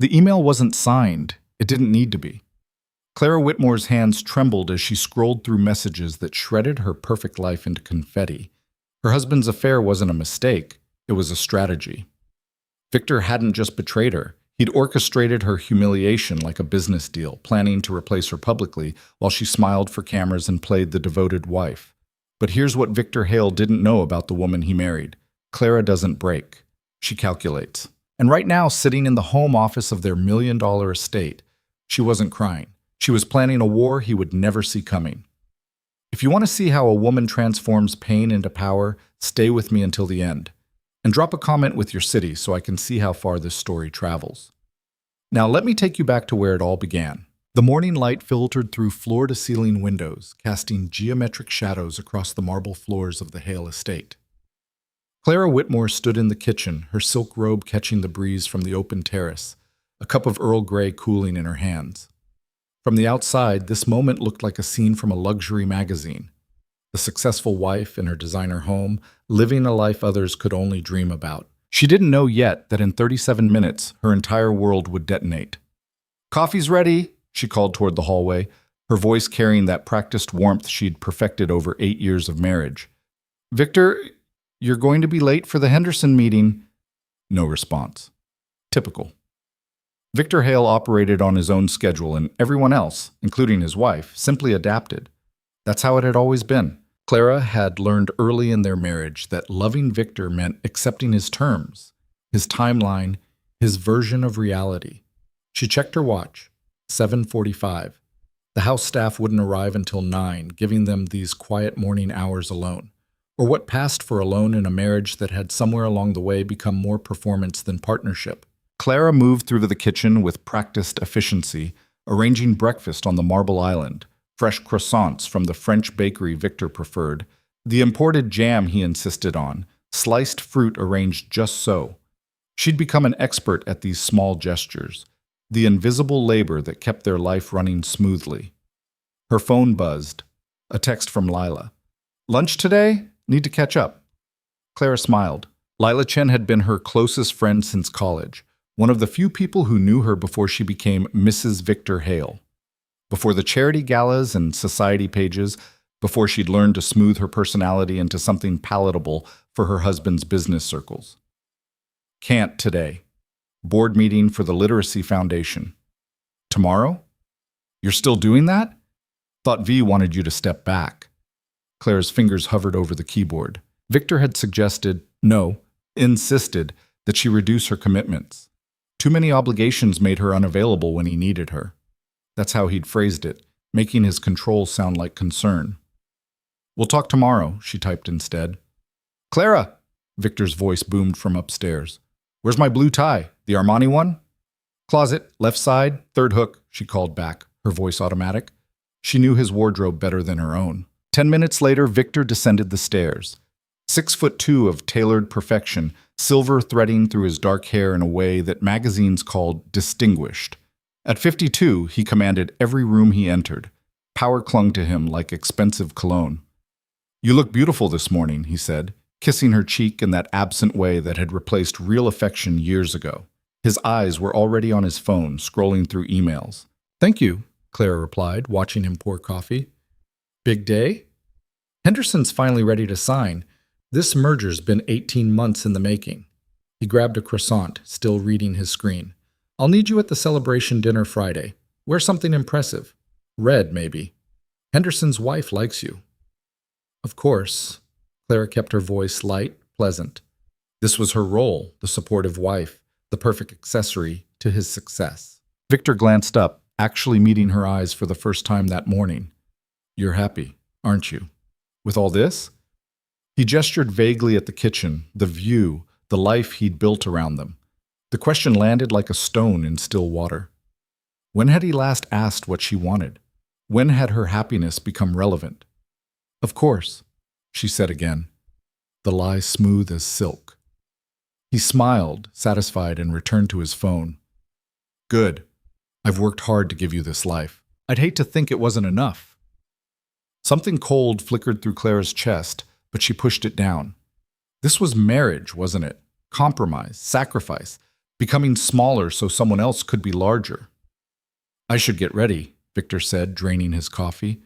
The email wasn't signed. It didn't need to be. Clara Whitmore's hands trembled as she scrolled through messages that shredded her perfect life into confetti. Her husband's affair wasn't a mistake. It was a strategy. Victor hadn't just betrayed her. He'd orchestrated her humiliation like a business deal, planning to replace her publicly while she smiled for cameras and played the devoted wife. But here's what Victor Hale didn't know about the woman he married. Clara doesn't break. She calculates. And right now, sitting in the home office of their $1 million estate, she wasn't crying. She was planning a war he would never see coming. If you want to see how a woman transforms pain into power, stay with me until the end. And drop a comment with your city so I can see how far this story travels. Now let me take you back to where it all began. The morning light filtered through floor-to-ceiling windows, casting geometric shadows across the marble floors of the Hale estate. Clara Whitmore stood in the kitchen, her silk robe catching the breeze from the open terrace, a cup of Earl Grey cooling in her hands. From the outside, this moment looked like a scene from a luxury magazine. The successful wife in her designer home, living a life others could only dream about. She didn't know yet that in 37 minutes, her entire world would detonate. "Coffee's ready," she called toward the hallway, her voice carrying that practiced warmth she'd perfected over 8 years of marriage. "Victor, you're going to be late for the Henderson meeting." No response. Typical. Victor Hale operated on his own schedule, and everyone else, including his wife, simply adapted. That's how it had always been. Clara had learned early in their marriage that loving Victor meant accepting his terms, his timeline, his version of reality. She checked her watch. 7:45. The house staff wouldn't arrive until 9, giving them these quiet morning hours alone. Or what passed for alone in a marriage that had somewhere along the way become more performance than partnership. Clara moved through the kitchen with practiced efficiency, arranging breakfast on the marble island, fresh croissants from the French bakery Victor preferred, the imported jam he insisted on, sliced fruit arranged just so. She'd become an expert at these small gestures, the invisible labor that kept their life running smoothly. Her phone buzzed. A text from Lila. "Lunch today? Need to catch up." Clara smiled. Lila Chen had been her closest friend since college, one of the few people who knew her before she became Mrs. Victor Hale. Before the charity galas and society pages, before she'd learned to smooth her personality into something palatable for her husband's business circles. "Can't today. Board meeting for the Literacy Foundation." "Tomorrow? You're still doing that? Thought V wanted you to step back." Claire's fingers hovered over the keyboard. Victor had suggested, no, insisted, that she reduce her commitments. Too many obligations made her unavailable when he needed her. That's how he'd phrased it, making his control sound like concern. "We'll talk tomorrow," she typed instead. "Clara!" Victor's voice boomed from upstairs. "Where's my blue tie? The Armani one?" "Closet, left side, third hook," she called back, her voice automatic. She knew his wardrobe better than her own. 10 minutes later, Victor descended the stairs. 6'2" of tailored perfection, silver threading through his dark hair in a way that magazines called distinguished. At 52, he commanded every room he entered. Power clung to him like expensive cologne. "You look beautiful this morning," he said, kissing her cheek in that absent way that had replaced real affection years ago. His eyes were already on his phone, scrolling through emails. "Thank you," Clara replied, watching him pour coffee. "Big day?" "Henderson's finally ready to sign. This merger's been 18 months in the making." He grabbed a croissant, still reading his screen. "I'll need you at the celebration dinner Friday. Wear something impressive. Red, maybe. Henderson's wife likes you." "Of course." Clara kept her voice light, pleasant. This was her role, the supportive wife, the perfect accessory to his success. Victor glanced up, actually meeting her eyes for the first time that morning. "You're happy, aren't you? With all this?" He gestured vaguely at the kitchen, the view, the life he'd built around them. The question landed like a stone in still water. When had he last asked what she wanted? When had her happiness become relevant? "Of course," she said again, the lie smooth as silk. He smiled, satisfied, and returned to his phone. "Good. I've worked hard to give you this life. I'd hate to think it wasn't enough." Something cold flickered through Clara's chest, but she pushed it down. This was marriage, wasn't it? Compromise, sacrifice. becoming smaller so someone else could be larger. I should get ready, Victor said, draining his coffee.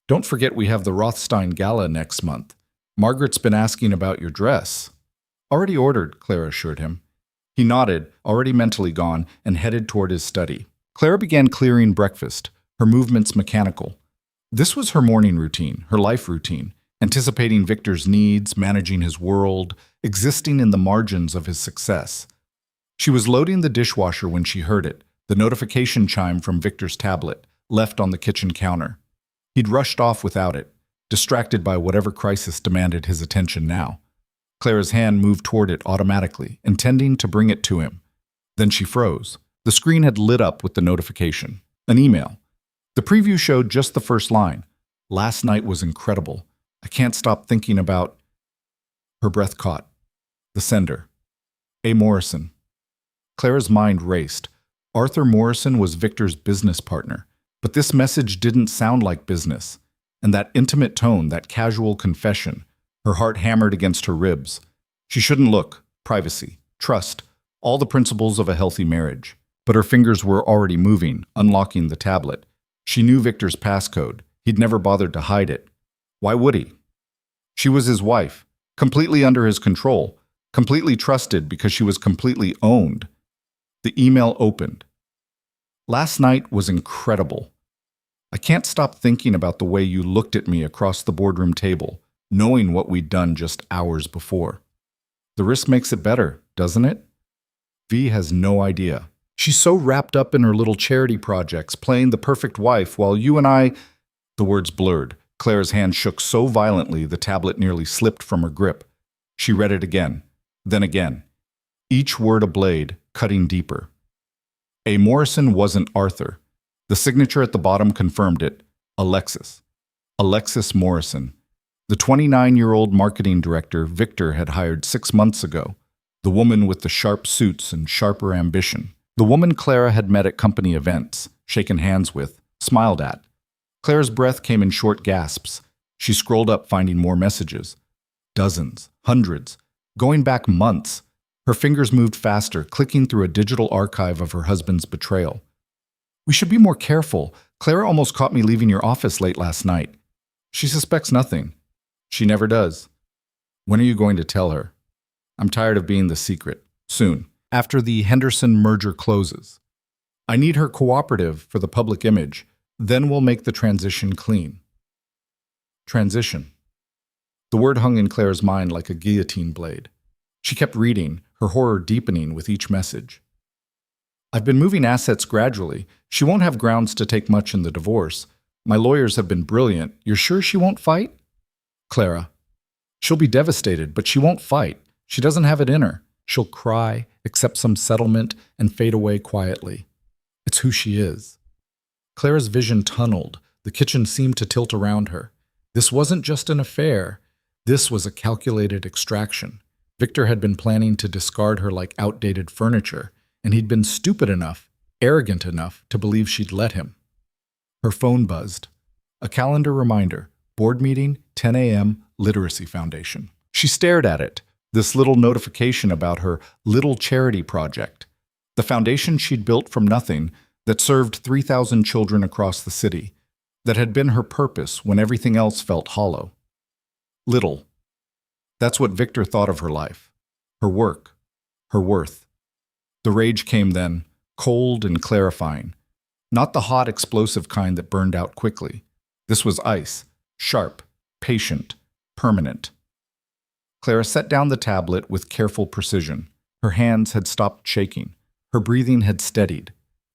Don't forget we have the Rothstein Gala next month. Margaret's been asking about your dress. Already ordered, Clara assured him. He nodded, already mentally gone, and headed toward his study. Clara began clearing breakfast, her movements mechanical. This was her morning routine, her life routine, anticipating Victor's needs, managing his world, existing in the margins of his success. She was loading the dishwasher when she heard it, the notification chime from Victor's tablet, left on the kitchen counter. He'd rushed off without it, distracted by whatever crisis demanded his attention now. Clara's hand moved toward it automatically, intending to bring it to him. Then she froze. The screen had lit up with the notification. An email. The preview showed just the first line. Last night was incredible. I can't stop thinking about... Her breath caught. The sender. A. Morrison. Clara's mind raced. Arthur Morrison was Victor's business partner. But this message didn't sound like business. And that intimate tone, that casual confession, her heart hammered against her ribs. She shouldn't look. Privacy. Trust. All the principles of a healthy marriage. But her fingers were already moving, unlocking the tablet. She knew Victor's passcode. He'd never bothered to hide it. Why would he? She was his wife, completely under his control, completely trusted because she was completely owned. The email opened. Last night was incredible. I can't stop thinking about the way you looked at me across the boardroom table, knowing what we'd done just hours before. The risk makes it better, doesn't it? V has no idea. She's so wrapped up in her little charity projects, playing the perfect wife, while you and I... The words blurred. Clara's hand shook so violently the tablet nearly slipped from her grip. She read it again, then again. Each word a blade, cutting deeper. A. Morrison wasn't Arthur. The signature at the bottom confirmed it. Alexis. Alexis Morrison. The 29-year-old marketing director Victor had hired 6 months ago. The woman with the sharp suits and sharper ambition. The woman Clara had met at company events, shaken hands with, smiled at. Clara's breath came in short gasps. She scrolled up, finding more messages. Dozens, hundreds, going back months. Her fingers moved faster, clicking through a digital archive of her husband's betrayal. We should be more careful. Clara almost caught me leaving your office late last night. She suspects nothing. She never does. When are you going to tell her? I'm tired of being the secret. Soon, after the Henderson merger closes. I need her cooperative for the public image. Then we'll make the transition clean. Transition. The word hung in Clara's mind like a guillotine blade. She kept reading, her horror deepening with each message. I've been moving assets gradually. She won't have grounds to take much in the divorce. My lawyers have been brilliant. You're sure she won't fight? Clara. She'll be devastated, but she won't fight. She doesn't have it in her. She'll cry, accept some settlement, and fade away quietly. It's who she is. Clara's vision tunneled. The kitchen seemed to tilt around her. This wasn't just an affair. This was a calculated extraction. Victor had been planning to discard her like outdated furniture, and he'd been stupid enough, arrogant enough, to believe she'd let him. Her phone buzzed. A calendar reminder. Board meeting, 10 a.m., Literacy Foundation. She stared at it, this little notification about her little charity project. The foundation she'd built from nothing that served 3,000 children across the city, that had been her purpose when everything else felt hollow. Little. That's what Victor thought of her life, her work, her worth. The rage came then, cold and clarifying. Not the hot, explosive kind that burned out quickly. This was ice, sharp, patient, permanent. Clara set down the tablet with careful precision. Her hands had stopped shaking. Her breathing had steadied.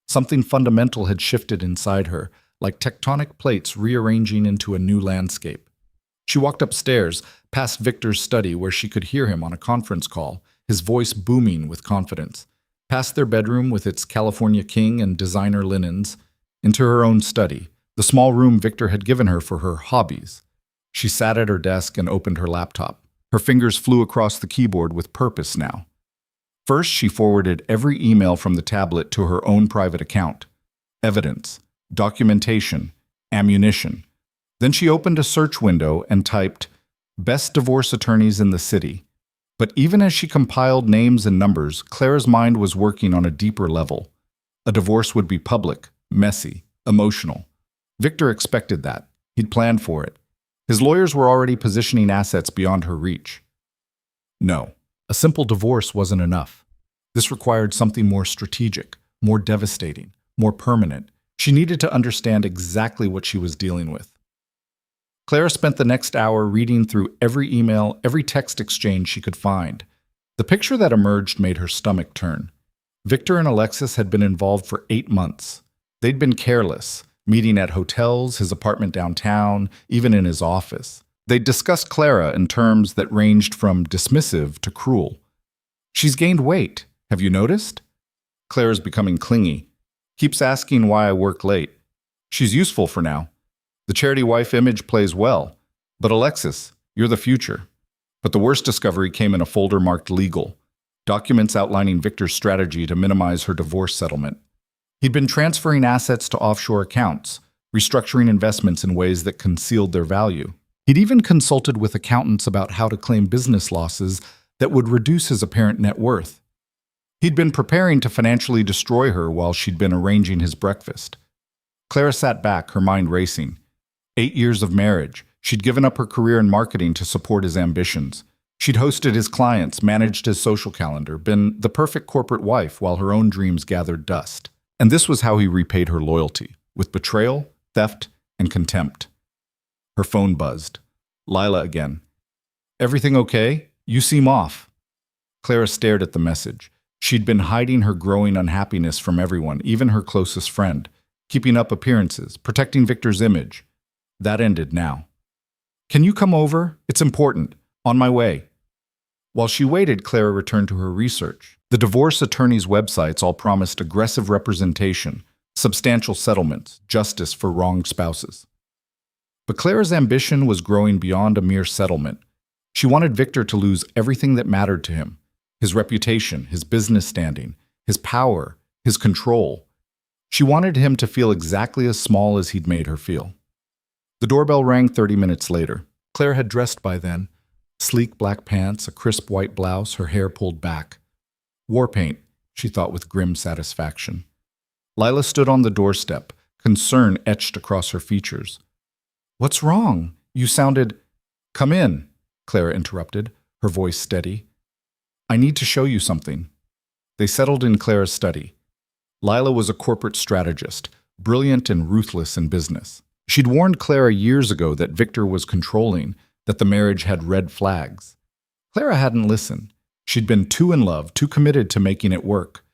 Something fundamental had shifted inside her, like tectonic plates rearranging into a new landscape. She walked upstairs, past Victor's study where she could hear him on a conference call, his voice booming with confidence, past their bedroom with its California king and designer linens, into her own study, the small room Victor had given her for her hobbies. She sat at her desk and opened her laptop. Her fingers flew across the keyboard with purpose now. First, she forwarded every email from the tablet to her own private account. Evidence, documentation, ammunition. Then she opened a search window and typed, "Best divorce attorneys in the city." But even as she compiled names and numbers, Clara's mind was working on a deeper level. A divorce would be public, messy, emotional. Victor expected that. He'd planned for it. His lawyers were already positioning assets beyond her reach. No, a simple divorce wasn't enough. This required something more strategic, more devastating, more permanent. She needed to understand exactly what she was dealing with. Clara spent the next hour reading through every email, every text exchange she could find. The picture that emerged made her stomach turn. Victor and Alexis had been involved for 8 months. They'd been careless, meeting at hotels, his apartment downtown, even in his office. They'd discussed Clara in terms that ranged from dismissive to cruel. "She's gained weight. Have you noticed?" "Clara's becoming clingy. Keeps asking why I work late. She's useful for now. The charity wife image plays well. But Alexis, you're the future." But the worst discovery came in a folder marked legal. Documents outlining Victor's strategy to minimize her divorce settlement. He'd been transferring assets to offshore accounts, restructuring investments in ways that concealed their value. He'd even consulted with accountants about how to claim business losses that would reduce his apparent net worth. He'd been preparing to financially destroy her while she'd been arranging his breakfast. Clara sat back, her mind racing. 8 years of marriage. She'd given up her career in marketing to support his ambitions. She'd hosted his clients, managed his social calendar, been the perfect corporate wife while her own dreams gathered dust. And this was how he repaid her loyalty, with betrayal, theft, and contempt. Her phone buzzed. Lila again. "Everything okay? You seem off." Clara stared at the message. She'd been hiding her growing unhappiness from everyone, even her closest friend, keeping up appearances, protecting Victor's image. That ended now. "Can you come over? It's important. On my way." While she waited, Clara returned to her research. The divorce attorneys' websites all promised aggressive representation, substantial settlements, justice for wronged spouses. But Clara's ambition was growing beyond a mere settlement. She wanted Victor to lose everything that mattered to him: his reputation, his business standing, his power, his control. She wanted him to feel exactly as small as he'd made her feel. The doorbell rang 30 minutes later. Claire had dressed by then. Sleek black pants, a crisp white blouse, her hair pulled back. War paint, she thought with grim satisfaction. Lila stood on the doorstep, concern etched across her features. "What's wrong? You sounded—" "Come in," Clara interrupted, her voice steady. "I need to show you something." They settled in Clara's study. Lila was a corporate strategist, brilliant and ruthless in business. She'd warned Clara years ago that Victor was controlling, that the marriage had red flags. Clara hadn't listened. She'd been too in love, too committed to making it work.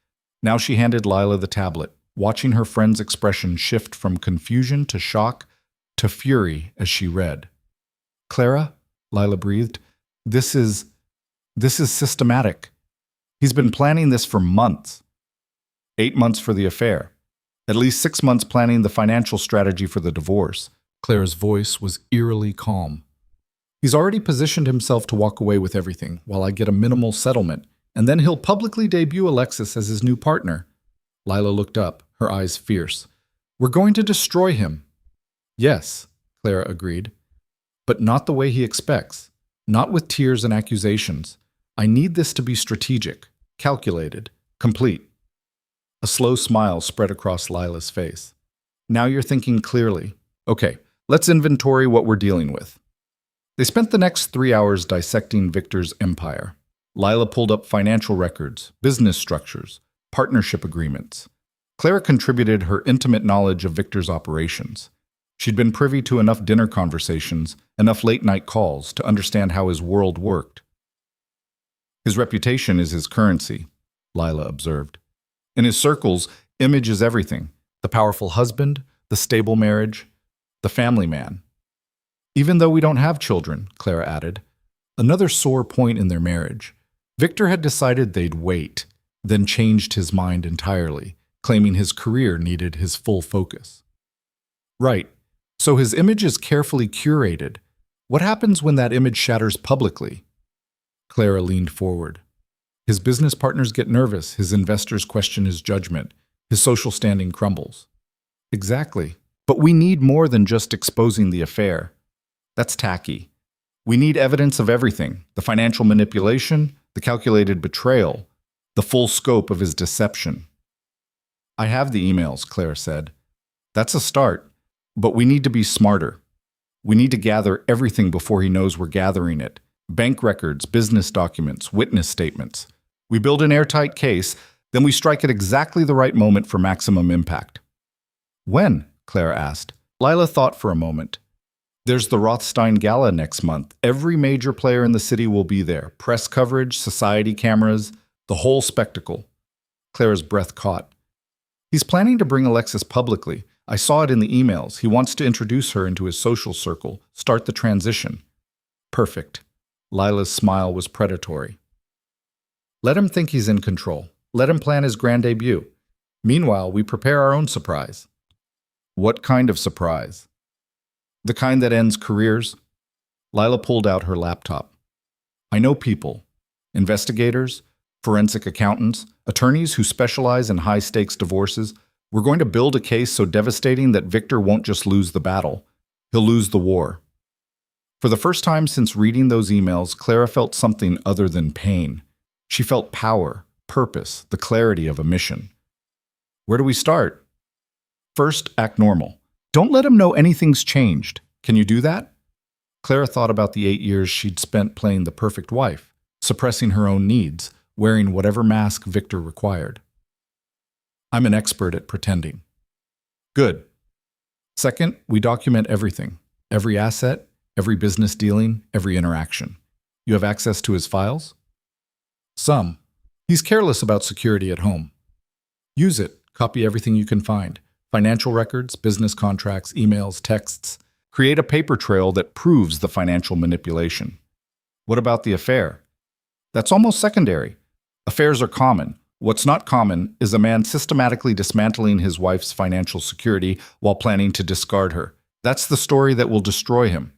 Now she handed Lila the tablet, watching her friend's expression shift from confusion to shock to fury as she read. "Clara," Lila breathed, This is systematic. He's been planning this for months. 8 months for the affair. At least 6 months planning the financial strategy for the divorce." Clara's voice was eerily calm. "He's already positioned himself to walk away with everything while I get a minimal settlement, and then he'll publicly debut Alexis as his new partner." Lila looked up, her eyes fierce. "We're going to destroy him." "Yes," Clara agreed, "but not the way he expects. Not with tears and accusations. I need this to be strategic, calculated, complete." A slow smile spread across Lila's face. "Now you're thinking clearly. Okay, let's inventory what we're dealing with." They spent the next 3 hours dissecting Victor's empire. Lila pulled up financial records, business structures, partnership agreements. Clara contributed her intimate knowledge of Victor's operations. She'd been privy to enough dinner conversations, enough late-night calls to understand how his world worked. "His reputation is his currency," Lila observed. "In his circles, image is everything. The powerful husband, the stable marriage, the family man. Even though we don't have children," Clara added. Another sore point in their marriage. Victor had decided they'd wait, then changed his mind entirely, claiming his career needed his full focus. "Right. So his image is carefully curated. What happens when that image shatters publicly?" Clara leaned forward. "His business partners get nervous, his investors question his judgment, his social standing crumbles." "Exactly. But we need more than just exposing the affair. That's tacky. We need evidence of everything: the financial manipulation, the calculated betrayal, the full scope of his deception. I have the emails, Claire said. That's a start, but we need to be smarter. We need to gather everything before he knows we're gathering it. Bank records, business documents, witness statements. We build an airtight case, then we strike at exactly the right moment for maximum impact. When? Claire asked. Lila thought for a moment. There's the Rothstein Gala next month. Every major player in the city will be there. Press coverage, society cameras, the whole spectacle. Claire's breath caught. He's planning to bring Alexis publicly. I saw it in the emails. He wants to introduce her into his social circle, start the transition. Perfect. Lila's smile was predatory. Let him think he's in control. Let him plan his grand debut. Meanwhile, we prepare our own surprise. What kind of surprise? The kind that ends careers? Lila pulled out her laptop. I know people. Investigators, forensic accountants, attorneys who specialize in high-stakes divorces. We're going to build a case so devastating that Victor won't just lose the battle. He'll lose the war. For the first time since reading those emails, Clara felt something other than pain. She felt power, purpose, the clarity of a mission. Where do we start? First, act normal. Don't let him know anything's changed. Can you do that? Clara thought about the 8 years she'd spent playing the perfect wife, suppressing her own needs, wearing whatever mask Victor required. I'm an expert at pretending. Good. Second, we document everything. Every asset, every business dealing, every interaction. You have access to his files? Some. He's careless about security at home. Use it. Copy everything you can find. Financial records, business contracts, emails, texts. Create a paper trail that proves the financial manipulation. What about the affair? That's almost secondary. Affairs are common. What's not common is a man systematically dismantling his wife's financial security while planning to discard her. That's the story that will destroy him.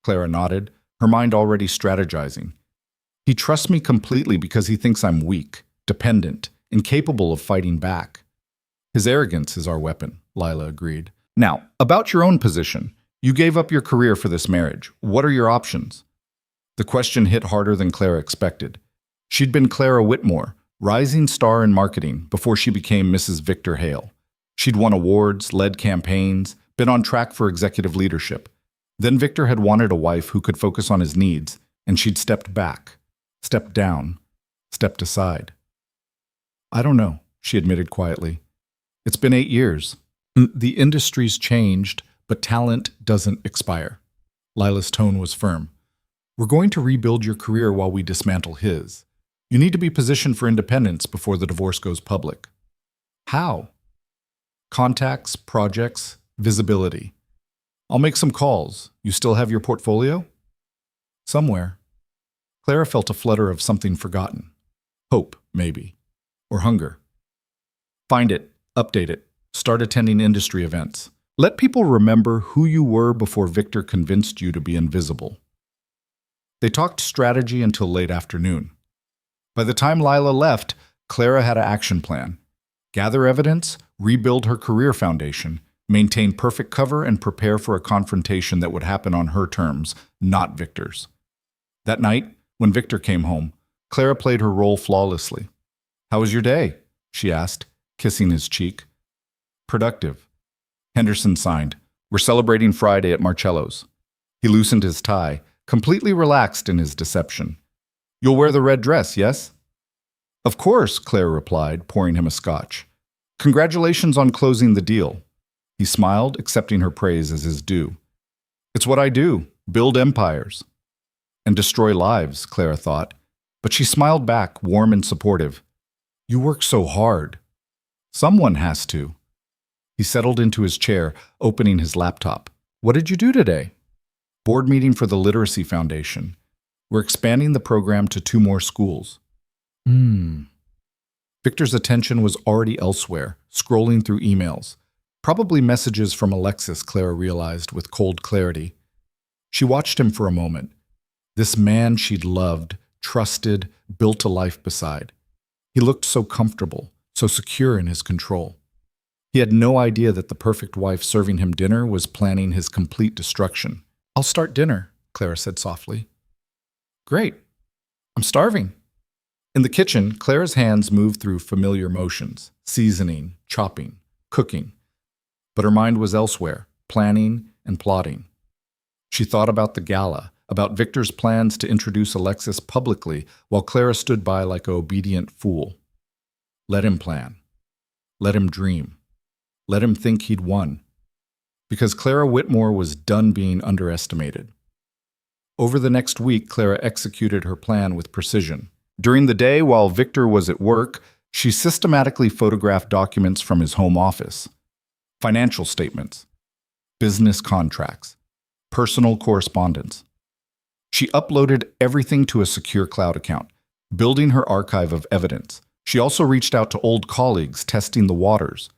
Clara nodded, her mind already strategizing. He trusts me completely because he thinks I'm weak, dependent, incapable of fighting back. His arrogance is our weapon, Lila agreed. Now, about your own position. You gave up your career for this marriage. What are your options? The question hit harder than Clara expected. She'd been Clara Whitmore, rising star in marketing, before she became Mrs. Victor Hale. She'd won awards, led campaigns, been on track for executive leadership. Then Victor had wanted a wife who could focus on his needs, and she'd stepped back, stepped down, stepped aside. I don't know, she admitted quietly. It's been 8 years. The industry's changed, but talent doesn't expire. Lila's tone was firm. We're going to rebuild your career while we dismantle his. You need to be positioned for independence before the divorce goes public. How? Contacts, projects, visibility. I'll make some calls. You still have your portfolio? Somewhere. Clara felt a flutter of something forgotten. Hope, maybe. Or hunger. Find it, update it, start attending industry events. Let people remember who you were before Victor convinced you to be invisible. They talked strategy until late afternoon. By the time Lila left, Clara had an action plan. Gather evidence, rebuild her career foundation, maintain perfect cover, and prepare for a confrontation that would happen on her terms, not Victor's. That night, when Victor came home, Clara played her role flawlessly. How was your day? She asked, kissing his cheek. Productive. Henderson signed. We're celebrating Friday at Marcello's. He loosened his tie, completely relaxed in his deception. You'll wear the red dress, yes? Of course, Claire replied, pouring him a scotch. Congratulations on closing the deal. He smiled, accepting her praise as his due. It's what I do, build empires. And destroy lives, Clara thought. But she smiled back, warm and supportive. You work so hard. Someone has to. He settled into his chair, opening his laptop. What did you do today? Board meeting for the Literacy Foundation. We're expanding the program to 2 more schools. Victor's attention was already elsewhere, scrolling through emails. Probably messages from Alexis, Clara realized with cold clarity. She watched him for a moment. This man she'd loved, trusted, built a life beside. He looked so comfortable, so secure in his control. He had no idea that the perfect wife serving him dinner was planning his complete destruction. I'll start dinner, Clara said softly. Great. I'm starving. In the kitchen, Clara's hands moved through familiar motions, seasoning, chopping, cooking. But her mind was elsewhere, planning and plotting. She thought about the gala, about Victor's plans to introduce Alexis publicly while Clara stood by like an obedient fool. Let him plan. Let him dream. Let him think he'd won. Because Clara Whitmore was done being underestimated. Over the next week, Clara executed her plan with precision. During the day, while Victor was at work, she systematically photographed documents from his home office. Financial statements, business contracts, personal correspondence. She uploaded everything to a secure cloud account, building her archive of evidence. She also reached out to old colleagues, testing the waters.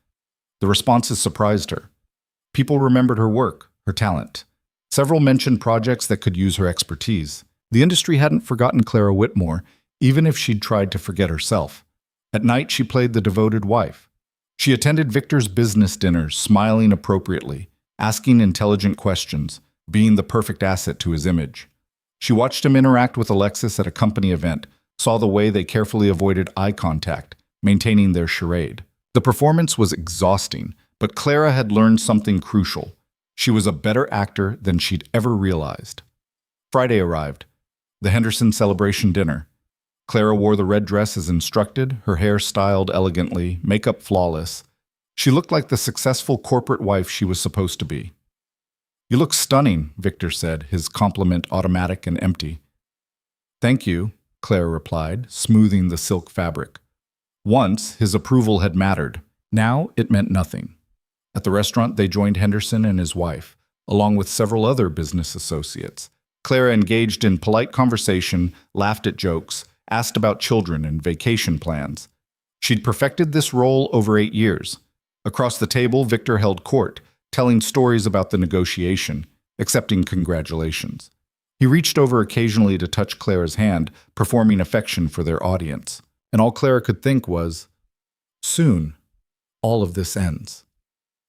The responses surprised her. People remembered her work, her talent. Several mentioned projects that could use her expertise. The industry hadn't forgotten Clara Whitmore, even if she'd tried to forget herself. At night, she played the devoted wife. She attended Victor's business dinners, smiling appropriately, asking intelligent questions, being the perfect asset to his image. She watched him interact with Alexis at a company event, saw the way they carefully avoided eye contact, maintaining their charade. The performance was exhausting, but Clara had learned something crucial. She was a better actor than she'd ever realized. Friday arrived, the Henderson celebration dinner. Clara wore the red dress as instructed, her hair styled elegantly, makeup flawless. She looked like the successful corporate wife she was supposed to be. "You look stunning," Victor said, his compliment automatic and empty. "Thank you," Clara replied, smoothing the silk fabric. Once, his approval had mattered. Now, it meant nothing. At the restaurant, they joined Henderson and his wife, along with several other business associates. Clara engaged in polite conversation, laughed at jokes, asked about children and vacation plans. She'd perfected this role over 8 years. Across the table, Victor held court, telling stories about the negotiation, accepting congratulations. He reached over occasionally to touch Clara's hand, performing affection for their audience. And all Clara could think was, soon, all of this ends.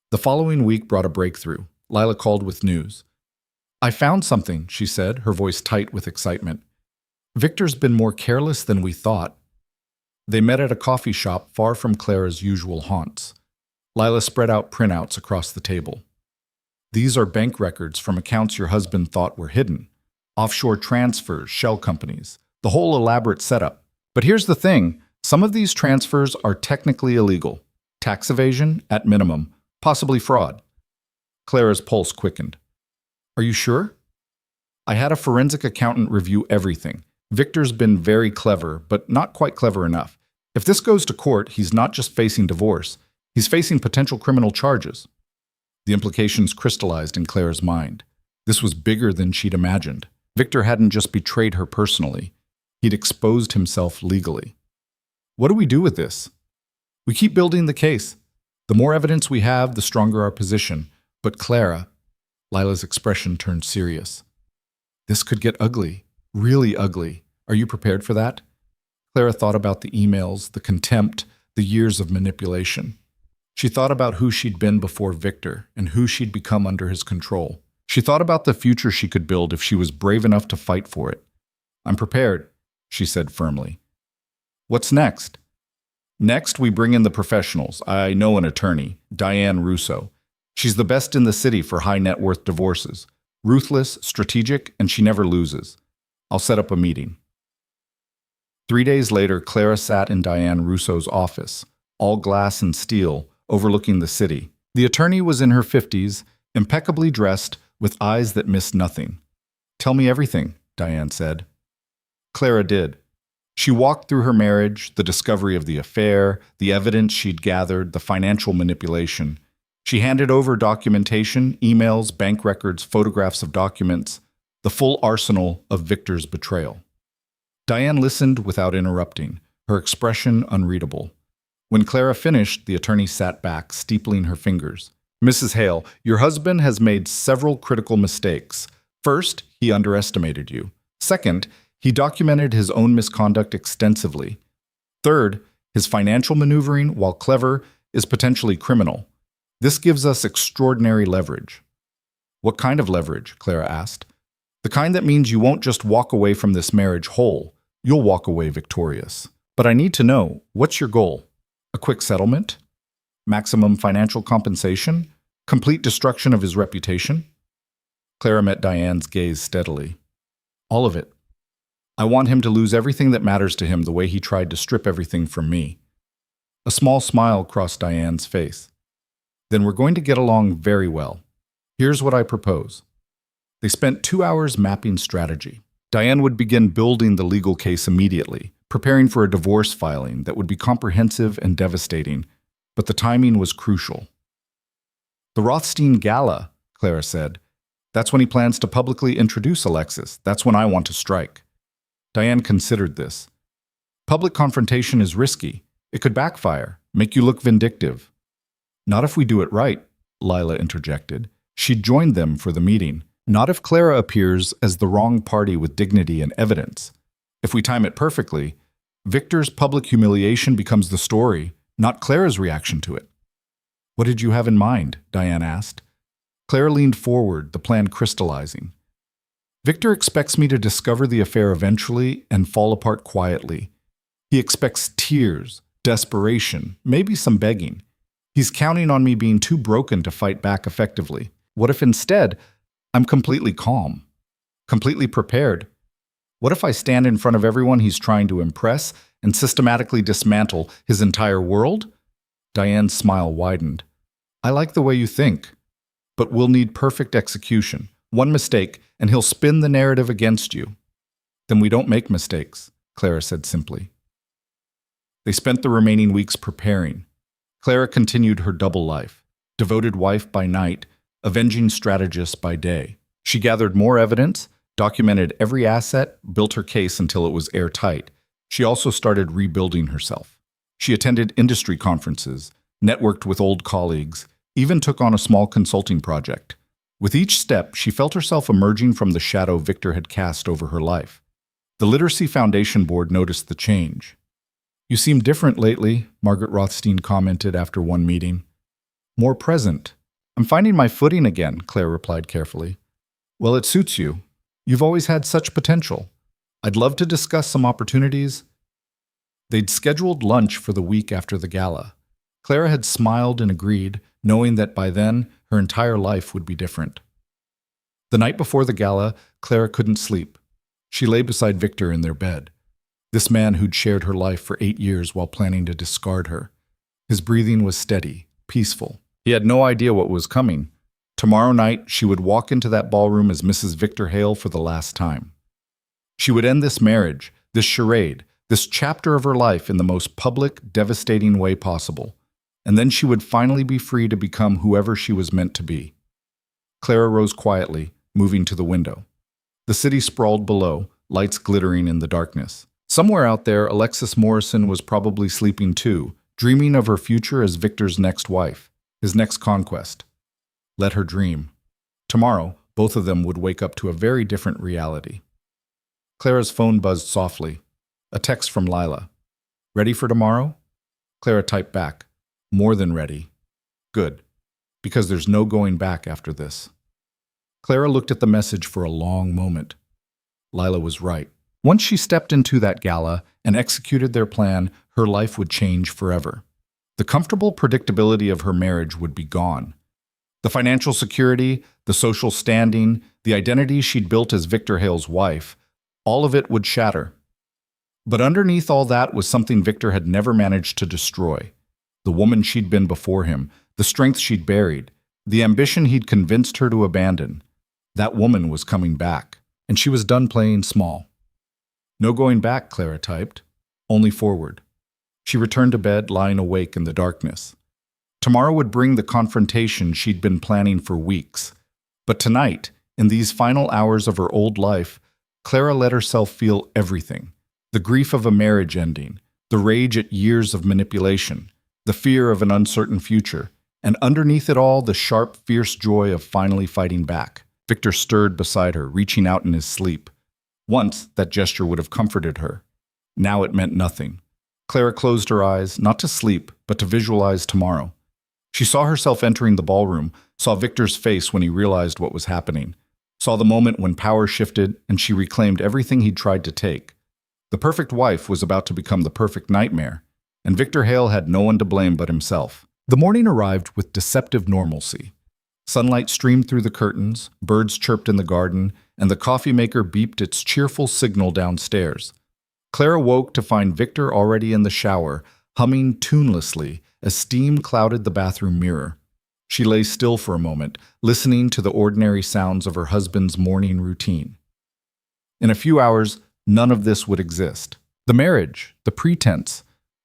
The following week brought a breakthrough. Lila called with news. "I found something," she said, her voice tight with excitement. "Victor's been more careless than we thought." They met at a coffee shop far from Clara's usual haunts. Lila spread out printouts across the table. "These are bank records from accounts your husband thought were hidden. Offshore transfers, shell companies, the whole elaborate setup. But here's the thing, some of these transfers are technically illegal. Tax evasion, at minimum, possibly fraud." Clara's pulse quickened. "Are you sure?" "I had a forensic accountant review everything. Victor's been very clever, but not quite clever enough. If this goes to court, he's not just facing divorce, he's facing potential criminal charges." The implications crystallized in Clara's mind. This was bigger than she'd imagined. Victor hadn't just betrayed her personally. He'd exposed himself legally. "What do we do with this?" "We keep building the case. The more evidence we have, the stronger our position. But Clara," Lila's expression turned serious, "this could get ugly. Really ugly. Are you prepared for that?" Clara thought about the emails, the contempt, the years of manipulation. She thought about who she'd been before Victor and who she'd become under his control. She thought about the future she could build if she was brave enough to fight for it. "I'm prepared," she said firmly. "What's next?" "Next, we bring in the professionals. I know an attorney, Diane Russo. She's the best in the city for high net worth divorces. Ruthless, strategic, and she never loses. I'll set up a meeting." 3 days later, Clara sat in Diane Russo's office, all glass and steel, overlooking the city. The attorney was in her 50s, impeccably dressed, with eyes that missed nothing. "Tell me everything," Diane said. Clara did. She walked through her marriage, the discovery of the affair, the evidence she'd gathered, the financial manipulation. She handed over documentation, emails, bank records, photographs of documents, the full arsenal of Victor's betrayal. Diane listened without interrupting, her expression unreadable. When Clara finished, the attorney sat back, steepling her fingers. "Mrs. Hale, your husband has made several critical mistakes. First, he underestimated you. Second, he documented his own misconduct extensively. Third, his financial maneuvering, while clever, is potentially criminal. This gives us extraordinary leverage." "What kind of leverage?" Clara asked. "The kind that means you won't just walk away from this marriage whole. You'll walk away victorious. But I need to know, what's your goal? A quick settlement? Maximum financial compensation? Complete destruction of his reputation? Clara met Diane's gaze steadily. All of it. I want him to lose everything that matters to him the way he tried to strip everything from me. A small smile crossed Diane's face. Then we're going to get along very well. Here's what I propose. They spent 2 hours mapping strategy. Diane would begin building the legal case immediately, preparing for a divorce filing that would be comprehensive and devastating, but the timing was crucial. The Rothstein Gala, Clara said. That's when he plans to publicly introduce Alexis. That's when I want to strike. Diane considered this. Public confrontation is risky. It could backfire, make you look vindictive. Not if we do it right, Lila interjected. She'd joined them for the meeting. Not if Clara appears as the wrong party with dignity and evidence. If we time it perfectly, Victor's public humiliation becomes the story, not Clara's reaction to it. What did you have in mind? Diane asked. Clara leaned forward, the plan crystallizing. Victor expects me to discover the affair eventually and fall apart quietly. He expects tears, desperation, maybe some begging. He's counting on me being too broken to fight back effectively. What if instead, I'm completely calm, completely prepared? What if I stand in front of everyone he's trying to impress and systematically dismantle his entire world? Diane's smile widened. I like the way you think, but we'll need perfect execution. One mistake, and he'll spin the narrative against you. Then we don't make mistakes, Clara said simply. They spent the remaining weeks preparing. Clara continued her double life, devoted wife by night, avenging strategist by day. She gathered more evidence, documented every asset, built her case until it was airtight. She also started rebuilding herself. She attended industry conferences, networked with old colleagues, even took on a small consulting project. With each step, she felt herself emerging from the shadow Victor had cast over her life. The Literacy Foundation Board noticed the change. You seem different lately, Margaret Rothstein commented after one meeting. More present. I'm finding my footing again, Claire replied carefully. Well, it suits you. You've always had such potential. I'd love to discuss some opportunities. They'd scheduled lunch for the week after the gala. Clara had smiled and agreed, knowing that by then, her entire life would be different. The night before the gala, Clara couldn't sleep. She lay beside Victor in their bed. This man who'd shared her life for 8 years while planning to discard her. His breathing was steady, peaceful. He had no idea what was coming. Tomorrow night, she would walk into that ballroom as Mrs. Victor Hale for the last time. She would end this marriage, this charade, this chapter of her life in the most public, devastating way possible. And then she would finally be free to become whoever she was meant to be. Clara rose quietly, moving to the window. The city sprawled below, lights glittering in the darkness. Somewhere out there, Alexis Morrison was probably sleeping too, dreaming of her future as Victor's next wife, his next conquest. Let her dream. Tomorrow, both of them would wake up to a very different reality. Clara's phone buzzed softly. A text from Lila. Ready for tomorrow? Clara typed back. More than ready. Good. Because there's no going back after this. Clara looked at the message for a long moment. Lila was right. Once she stepped into that gala and executed their plan, her life would change forever. The comfortable predictability of her marriage would be gone. The financial security, the social standing, the identity she'd built as Victor Hale's wife, all of it would shatter. But underneath all that was something Victor had never managed to destroy. The woman she'd been before him, the strength she'd buried, the ambition he'd convinced her to abandon. That woman was coming back, and she was done playing small. No going back, Clara typed. Only forward. She returned to bed, lying awake in the darkness. Tomorrow would bring the confrontation she'd been planning for weeks. But tonight, in these final hours of her old life, Clara let herself feel everything. The grief of a marriage ending, the rage at years of manipulation, the fear of an uncertain future, and underneath it all, the sharp, fierce joy of finally fighting back. Victor stirred beside her, reaching out in his sleep. Once, that gesture would have comforted her. Now it meant nothing. Clara closed her eyes, not to sleep, but to visualize tomorrow. She saw herself entering the ballroom, saw Victor's face when he realized what was happening, saw the moment when power shifted and she reclaimed everything he'd tried to take. The perfect wife was about to become the perfect nightmare, and Victor Hale had no one to blame but himself. The morning arrived with deceptive normalcy. Sunlight streamed through the curtains, birds chirped in the garden, and the coffee maker beeped its cheerful signal downstairs. Clara woke to find Victor already in the shower, humming tunelessly as steam clouded the bathroom mirror. She lay still for a moment, listening to the ordinary sounds of her husband's morning routine. In a few hours, none of this would exist. The marriage, the pretense,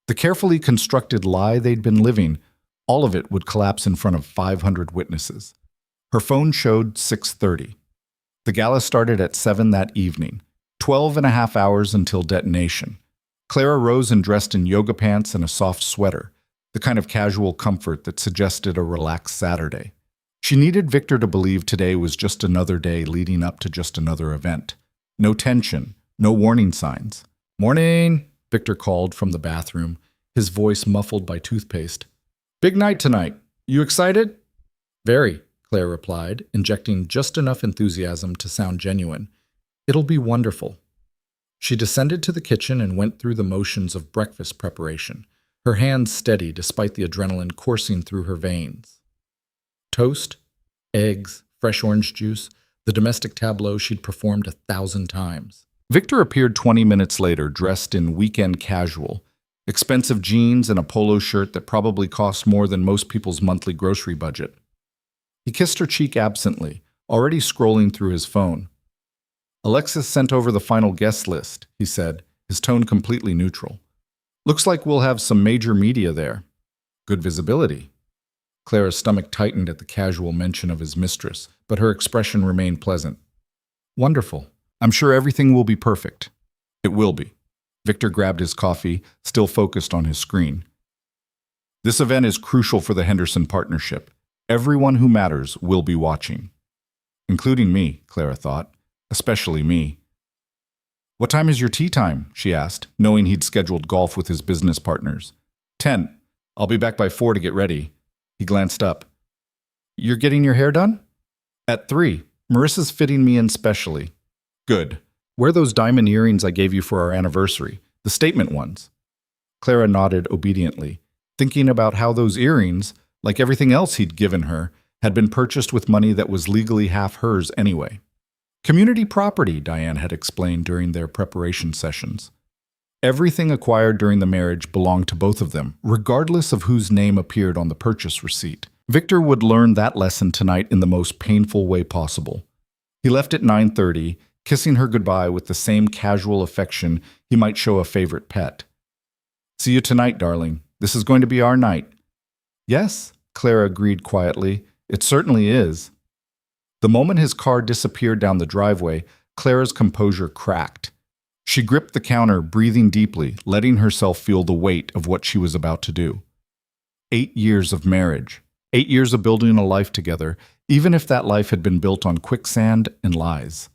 the carefully constructed lie they'd been living, all of it would collapse in front of 500 witnesses. Her phone showed 6:30. The gala started at 7 that evening, 12 and a half hours until detonation. Clara rose and dressed in yoga pants and a soft sweater, the kind of casual comfort that suggested a relaxed Saturday. She needed Victor to believe today was just another day leading up to just another event. No tension, no warning signs. "Morning," Victor called from the bathroom, his voice muffled by toothpaste. "Big night tonight. You excited?" "Very," Claire replied, injecting just enough enthusiasm to sound genuine. "It'll be wonderful." She descended to the kitchen and went through the motions of breakfast preparation, her hands steady despite the adrenaline coursing through her veins. Toast, eggs, fresh orange juice, the domestic tableau she'd performed 1,000 times. Victor appeared 20 minutes later, dressed in weekend casual, expensive jeans and a polo shirt that probably cost more than most people's monthly grocery budget. He kissed her cheek absently, already scrolling through his phone. "Alexis sent over the final guest list," he said, his tone completely neutral. "Looks like we'll have some major media there. Good visibility." Clara's stomach tightened at the casual mention of his mistress, but her expression remained pleasant. "Wonderful. I'm sure everything will be perfect." "It will be." Victor grabbed his coffee, still focused on his screen. "This event is crucial for the Henderson partnership. Everyone who matters will be watching." Including me, Clara thought. Especially me. "What time is your tea time?" she asked, knowing he'd scheduled golf with his business partners. 10. I'll be back by 4 to get ready." He glanced up. "You're getting your hair done?" "At 3. Marissa's fitting me in specially." "Good. Wear those diamond earrings I gave you for our anniversary, the statement ones." Clara nodded obediently, thinking about how those earrings, like everything else he'd given her, had been purchased with money that was legally half hers anyway. Community property, Diane had explained during their preparation sessions. Everything acquired during the marriage belonged to both of them, regardless of whose name appeared on the purchase receipt. Victor would learn that lesson tonight in the most painful way possible. He left at 9:30, kissing her goodbye with the same casual affection he might show a favorite pet. "See you tonight, darling. This is going to be our night." "Yes," Clara agreed quietly. "It certainly is." The moment his car disappeared down the driveway, Clara's composure cracked. She gripped the counter, breathing deeply, letting herself feel the weight of what she was about to do. 8 years of marriage, 8 years of building a life together, even if that life had been built on quicksand and lies.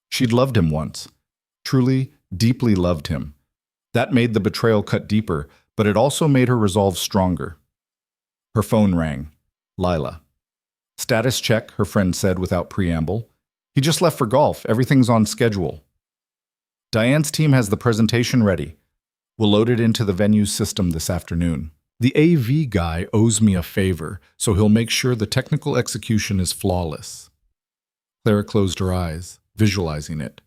She'd loved him once, truly, deeply loved him. That made the betrayal cut deeper, but it also made her resolve stronger. Her phone rang. Lila. "Status check," her friend said without preamble. "He just left for golf. Everything's on schedule." "Diane's team has the presentation ready. We'll load it into the venue's system this afternoon. The AV guy owes me a favor, so he'll make sure the technical execution is flawless." Clara closed her eyes, visualizing it.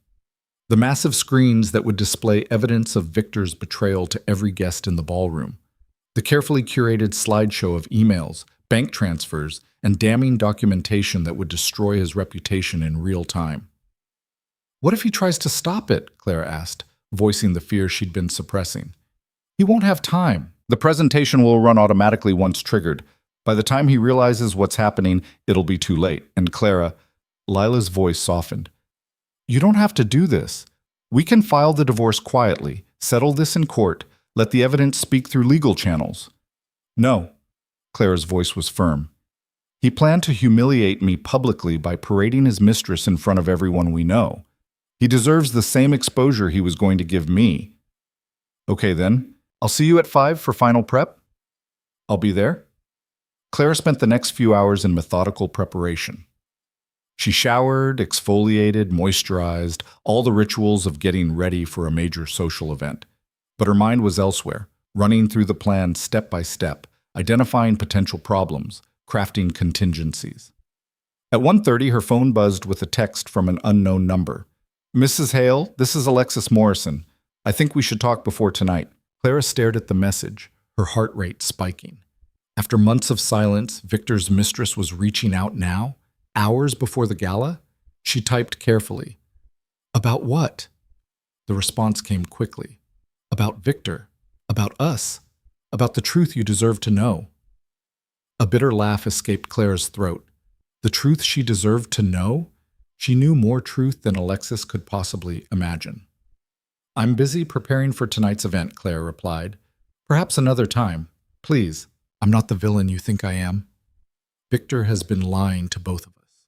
The massive screens that would display evidence of Victor's betrayal to every guest in the ballroom. The carefully curated slideshow of emails, bank transfers, and damning documentation that would destroy his reputation in real time. "What if he tries to stop it?" Clara asked, voicing the fear she'd been suppressing. "He won't have time. The presentation will run automatically once triggered. By the time he realizes what's happening, it'll be too late." And Lila's voice softened. "You don't have to do this. We can file the divorce quietly, settle this in court, let the evidence speak through legal channels." "No." Clara's voice was firm. "He planned to humiliate me publicly by parading his mistress in front of everyone we know. He deserves the same exposure he was going to give me." "Okay then, I'll see you at 5 for final prep." "I'll be there." Clara spent the next few hours in methodical preparation. She showered, exfoliated, moisturized, all the rituals of getting ready for a major social event. But her mind was elsewhere, running through the plan step by step, identifying potential problems, crafting contingencies. At 1:30, her phone buzzed with a text from an unknown number. "Mrs. Hale, this is Alexis Morrison. I think we should talk before tonight." Clara stared at the message, her heart rate spiking. After months of silence, Victor's mistress was reaching out now, hours before the gala. She typed carefully. "About what?" The response came quickly. "About Victor. About us. About the truth you deserve to know." A bitter laugh escaped Clara's throat. The truth she deserved to know? She knew more truth than Alexis could possibly imagine. "I'm busy preparing for tonight's event," Clara replied. "Perhaps another time. Please, I'm not the villain you think I am." Victor has been lying to both of us.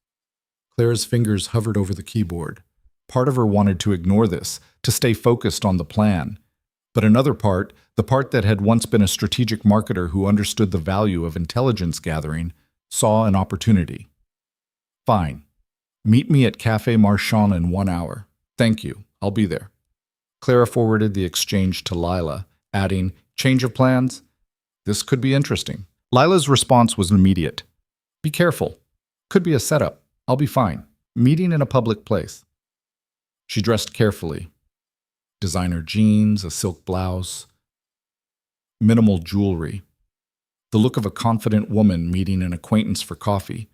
Clara's fingers hovered over the keyboard. Part of her wanted to ignore this, to stay focused on the plan. But another part, the part that had once been a strategic marketer who understood the value of intelligence gathering, saw an opportunity. "Fine. Meet me at Café Marchand in 1 hour. Thank you. I'll be there." Clara forwarded the exchange to Lila, adding, "Change of plans? This could be interesting." Lila's response was immediate. "Be careful. Could be a setup. I'll be fine. Meeting in a public place." She dressed carefully. Designer jeans, a silk blouse, minimal jewelry. The look of a confident woman meeting an acquaintance for coffee,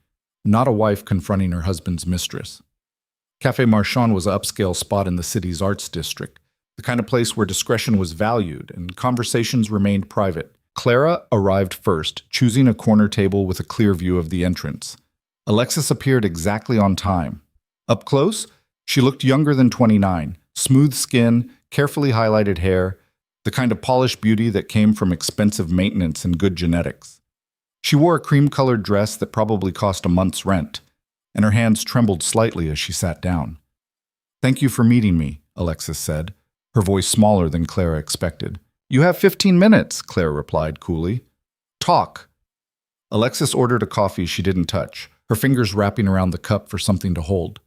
not a wife confronting her husband's mistress. Café Marchand was an upscale spot in the city's arts district, the kind of place where discretion was valued and conversations remained private. Clara arrived first, choosing a corner table with a clear view of the entrance. Alexis appeared exactly on time. Up close, she looked younger than 29, smooth skin, carefully highlighted hair, the kind of polished beauty that came from expensive maintenance and good genetics. She wore a cream-colored dress that probably cost a month's rent, and her hands trembled slightly as she sat down. "Thank you for meeting me," Alexis said, her voice smaller than Clara expected. "You have 15 minutes, Clara replied coolly. "Talk." Alexis ordered a coffee she didn't touch, her fingers wrapping around the cup for something to hold.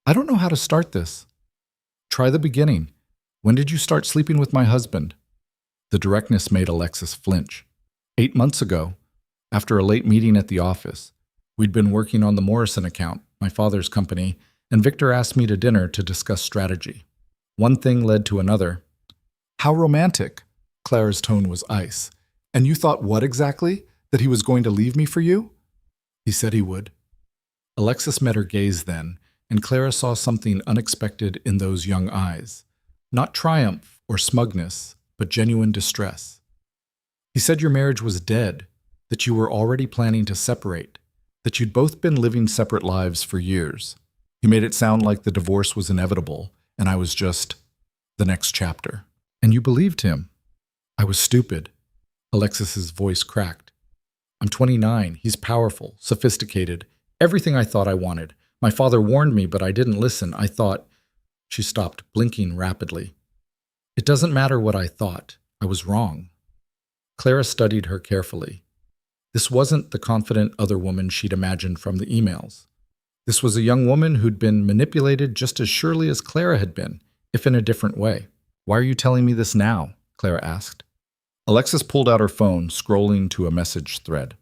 "I don't know how to start this." "Try the beginning. When did you start sleeping with my husband?" The directness made Alexis flinch. 8 months ago, after a late meeting at the office. We'd been working on the Morrison account, my father's company, and Victor asked me to dinner to discuss strategy. One thing led to another. "How romantic." Clara's tone was ice. "And you thought what exactly? That he was going to leave me for you?" "He said he would." Alexis met her gaze then, and Clara saw something unexpected in those young eyes. Not triumph or smugness, but genuine distress. "He said your marriage was dead, that you were already planning to separate, that you'd both been living separate lives for years. He made it sound like the divorce was inevitable, and I was just the next chapter." "And you believed him?" "I was stupid." Alexis's voice cracked. "I'm 29. He's powerful, sophisticated, everything I thought I wanted. My father warned me, but I didn't listen. I thought—" She stopped, blinking rapidly. "It doesn't matter what I thought. I was wrong." Clara studied her carefully. This wasn't the confident other woman she'd imagined from the emails. This was a young woman who'd been manipulated just as surely as Clara had been, if in a different way. "Why are you telling me this now?" Clara asked. Alexis pulled out her phone, scrolling to a message thread.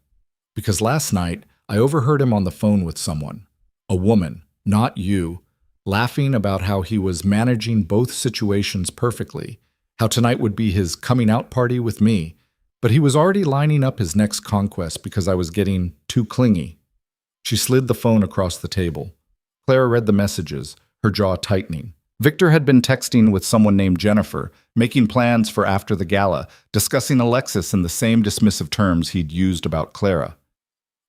"Because last night, I overheard him on the phone with someone. A woman, not you, laughing about how he was managing both situations perfectly, how tonight would be his coming-out party with me, but he was already lining up his next conquest because I was getting too clingy." She slid the phone across the table. Clara read the messages, her jaw tightening. Victor had been texting with someone named Jennifer, making plans for after the gala, discussing Alexis in the same dismissive terms he'd used about Clara.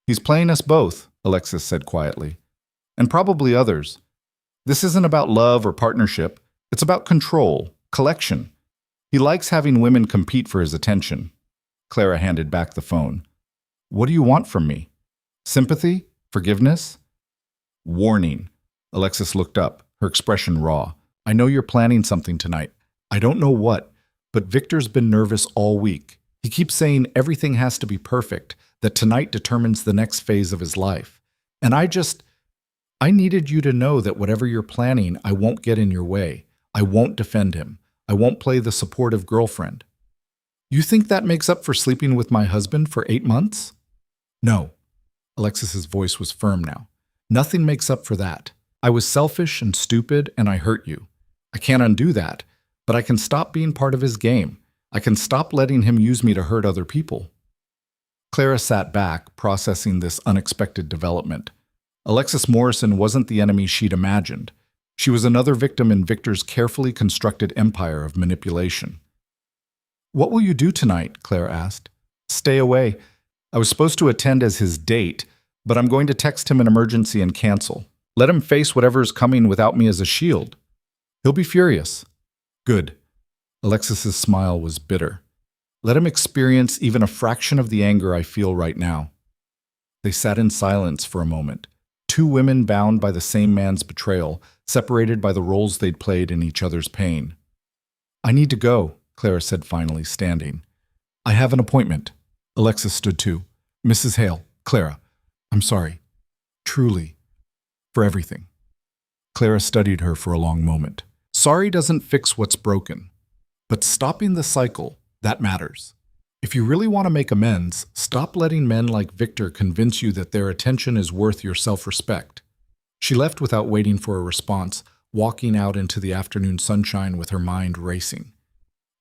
"He's playing us both," Alexis said quietly. "And probably others. This isn't about love or partnership. It's about control, collection. He likes having women compete for his attention." Clara handed back the phone. "What do you want from me? Sympathy? Forgiveness?" "Warning." Alexis looked up, her expression raw. "I know you're planning something tonight. I don't know what, but Victor's been nervous all week. He keeps saying everything has to be perfect, that tonight determines the next phase of his life. And I just... I needed you to know that whatever you're planning, I won't get in your way. I won't defend him. I won't play the supportive girlfriend. You think that makes up for sleeping with my husband for 8 months? No. Alexis's voice was firm now. Nothing makes up for that. I was selfish and stupid, and I hurt you. I can't undo that, but I can stop being part of his game. I can stop letting him use me to hurt other people. Clara sat back, processing this unexpected development. Alexis Morrison wasn't the enemy she'd imagined. She was another victim in Victor's carefully constructed empire of manipulation. What will you do tonight? Claire asked. Stay away. I was supposed to attend as his date, but I'm going to text him an emergency and cancel. Let him face whatever is coming without me as a shield. He'll be furious. Good. Alexis's smile was bitter. Let him experience even a fraction of the anger I feel right now. They sat in silence for a moment. Two women bound by the same man's betrayal, separated by the roles they'd played in each other's pain. I need to go, Clara said finally, standing. I have an appointment. Alexis stood too. Mrs. Hale, Clara, I'm sorry. Truly. For everything. Clara studied her for a long moment. Sorry doesn't fix what's broken. But stopping the cycle, that matters. If you really want to make amends, stop letting men like Victor convince you that their attention is worth your self-respect. She left without waiting for a response, walking out into the afternoon sunshine with her mind racing.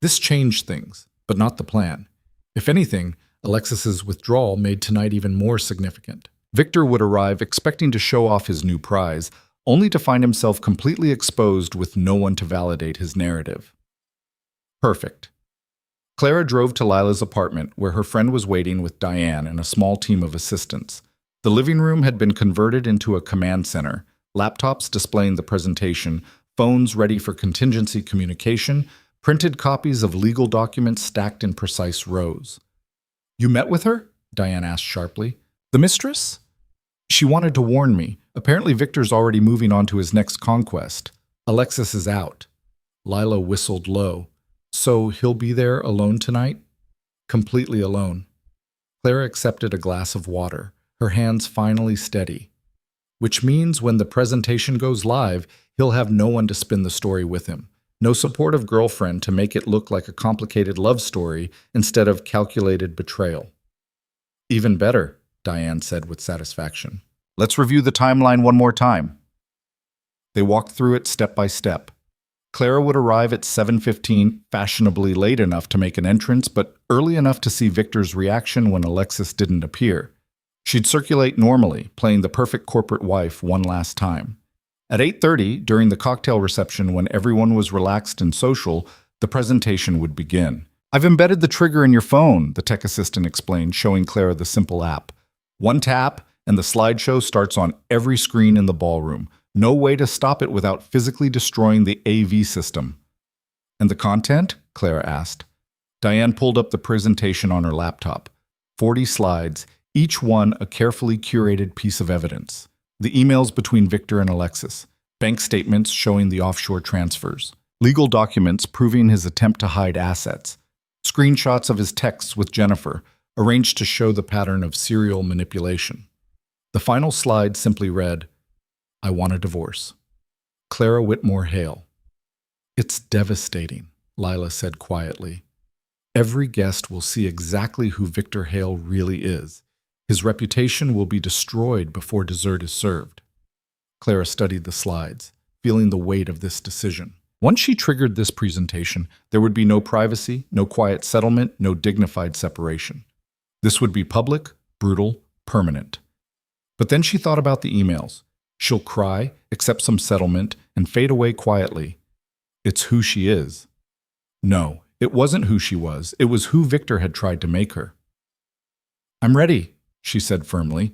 This changed things, but not the plan. If anything, Alexis's withdrawal made tonight even more significant. Victor would arrive expecting to show off his new prize, only to find himself completely exposed with no one to validate his narrative. Perfect. Clara drove to Lila's apartment, where her friend was waiting with Diane and a small team of assistants. The living room had been converted into a command center, laptops displaying the presentation, phones ready for contingency communication, printed copies of legal documents stacked in precise rows. You met with her? Diane asked sharply. The mistress? She wanted to warn me. Apparently Victor's already moving on to his next conquest. Alexis is out. Lila whistled low. So he'll be there alone tonight? Completely alone. Clara accepted a glass of water, her hands finally steady. Which means when the presentation goes live, he'll have no one to spin the story with him. No supportive girlfriend to make it look like a complicated love story instead of calculated betrayal. Even better, Diane said with satisfaction. Let's review the timeline one more time. They walked through it step by step. Clara would arrive at 7:15, fashionably late enough to make an entrance, but early enough to see Victor's reaction when Alexis didn't appear. She'd circulate normally, playing the perfect corporate wife one last time. At 8:30, during the cocktail reception when everyone was relaxed and social, the presentation would begin. I've embedded the trigger in your phone, the tech assistant explained, showing Clara the simple app. One tap, and the slideshow starts on every screen in the ballroom. No way to stop it without physically destroying the AV system. And the content? Clara asked. Diane pulled up the presentation on her laptop. 40 slides, each one a carefully curated piece of evidence. The emails between Victor and Alexis. Bank statements showing the offshore transfers. Legal documents proving his attempt to hide assets. Screenshots of his texts with Jennifer, arranged to show the pattern of serial manipulation. The final slide simply read, I want a divorce. Clara Whitmore Hale. It's devastating, Lila said quietly. Every guest will see exactly who Victor Hale really is. His reputation will be destroyed before dessert is served. Clara studied the slides, feeling the weight of this decision. Once she triggered this presentation, there would be no privacy, no quiet settlement, no dignified separation. This would be public, brutal, permanent. But then she thought about the emails. She'll cry, accept some settlement, and fade away quietly. It's who she is. No, it wasn't who she was. It was who Victor had tried to make her. I'm ready, she said firmly.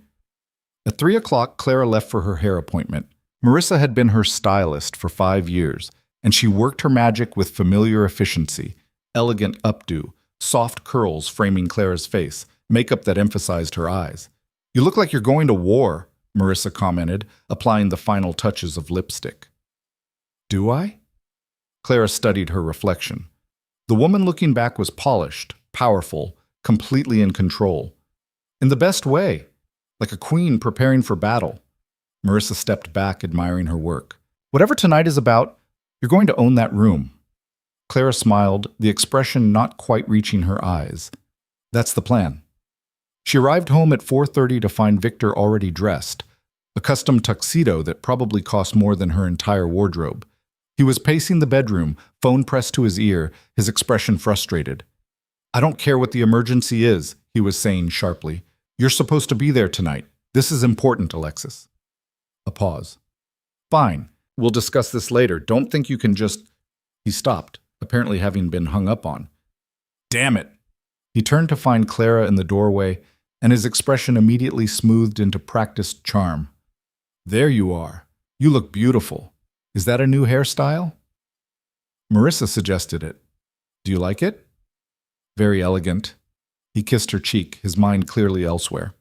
At 3 o'clock, Clara left for her hair appointment. Marissa had been her stylist for 5 years, and she worked her magic with familiar efficiency, elegant updo, soft curls framing Clara's face, makeup that emphasized her eyes. You look like you're going to war, Marissa commented, applying the final touches of lipstick. Do I? Clara studied her reflection. The woman looking back was polished, powerful, completely in control. In the best way, like a queen preparing for battle. Marissa stepped back, admiring her work. Whatever tonight is about, you're going to own that room. Clara smiled, the expression not quite reaching her eyes. That's the plan. She arrived home at 4:30 to find Victor already dressed, a custom tuxedo that probably cost more than her entire wardrobe. He was pacing the bedroom, phone pressed to his ear, his expression frustrated. I don't care what the emergency is, he was saying sharply. You're supposed to be there tonight. This is important, Alexis. A pause. Fine. We'll discuss this later. Don't think you can just... He stopped, apparently having been hung up on. Damn it! He turned to find Clara in the doorway, and his expression immediately smoothed into practiced charm. There you are. You look beautiful. Is that a new hairstyle? Marissa suggested it. Do you like it? Very elegant. He kissed her cheek, his mind clearly elsewhere.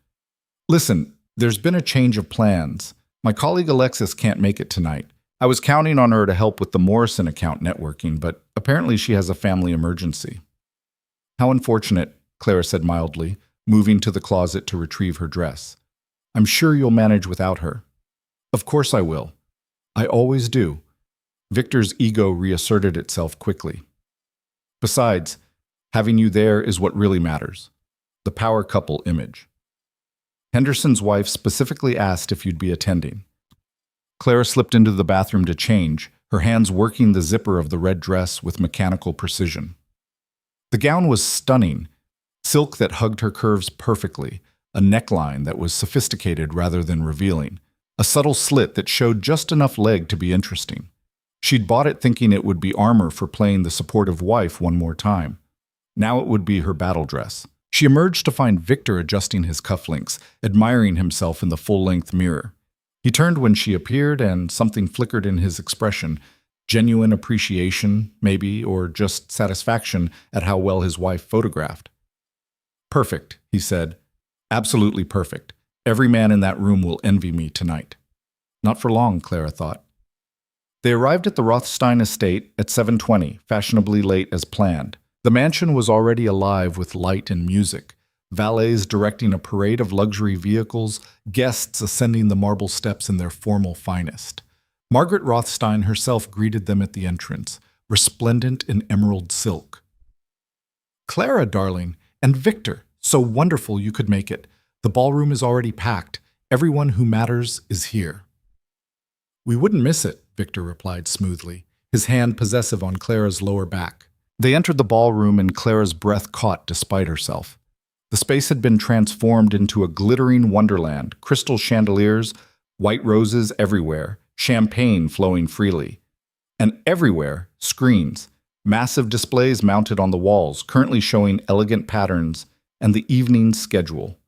Listen, there's been a change of plans. My colleague Alexis can't make it tonight. I was counting on her to help with the Morrison account networking, but apparently she has a family emergency. How unfortunate, Clara said mildly, moving to the closet to retrieve her dress. I'm sure you'll manage without her. Of course I will. I always do. Victor's ego reasserted itself quickly. Besides, having you there is what really matters. The power couple image. Henderson's wife specifically asked if you'd be attending. Clara slipped into the bathroom to change, her hands working the zipper of the red dress with mechanical precision. The gown was stunning, silk that hugged her curves perfectly, a neckline that was sophisticated rather than revealing, a subtle slit that showed just enough leg to be interesting. She'd bought it thinking it would be armor for playing the supportive wife one more time. Now it would be her battle dress. She emerged to find Victor adjusting his cufflinks, admiring himself in the full-length mirror. He turned when she appeared, and something flickered in his expression. Genuine appreciation, maybe, or just satisfaction at how well his wife photographed. Perfect, he said. Absolutely perfect. Every man in that room will envy me tonight. Not for long, Clara thought. They arrived at the Rothstein estate at 7:20, fashionably late as planned. The mansion was already alive with light and music, valets directing a parade of luxury vehicles, guests ascending the marble steps in their formal finest. Margaret Rothstein herself greeted them at the entrance, resplendent in emerald silk. Clara, darling, and Victor, so wonderful you could make it. The ballroom is already packed. Everyone who matters is here. We wouldn't miss it, Victor replied smoothly, his hand possessive on Clara's lower back. They entered the ballroom and Clara's breath caught despite herself. The space had been transformed into a glittering wonderland, crystal chandeliers, white roses everywhere, champagne flowing freely. And everywhere, screens, massive displays mounted on the walls, currently showing elegant patterns and the evening schedule.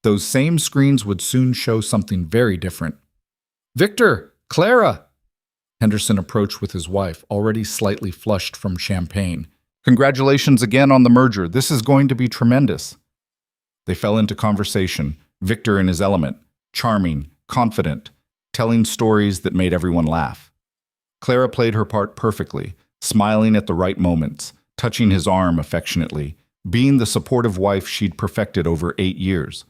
Those same screens would soon show something very different. Victor! Clara! Henderson approached with his wife, already slightly flushed from champagne. Congratulations again on the merger. This is going to be tremendous. They fell into conversation, Victor in his element, charming, confident, telling stories that made everyone laugh. Clara played her part perfectly, smiling at the right moments, touching his arm affectionately, being the supportive wife she'd perfected over 8 years.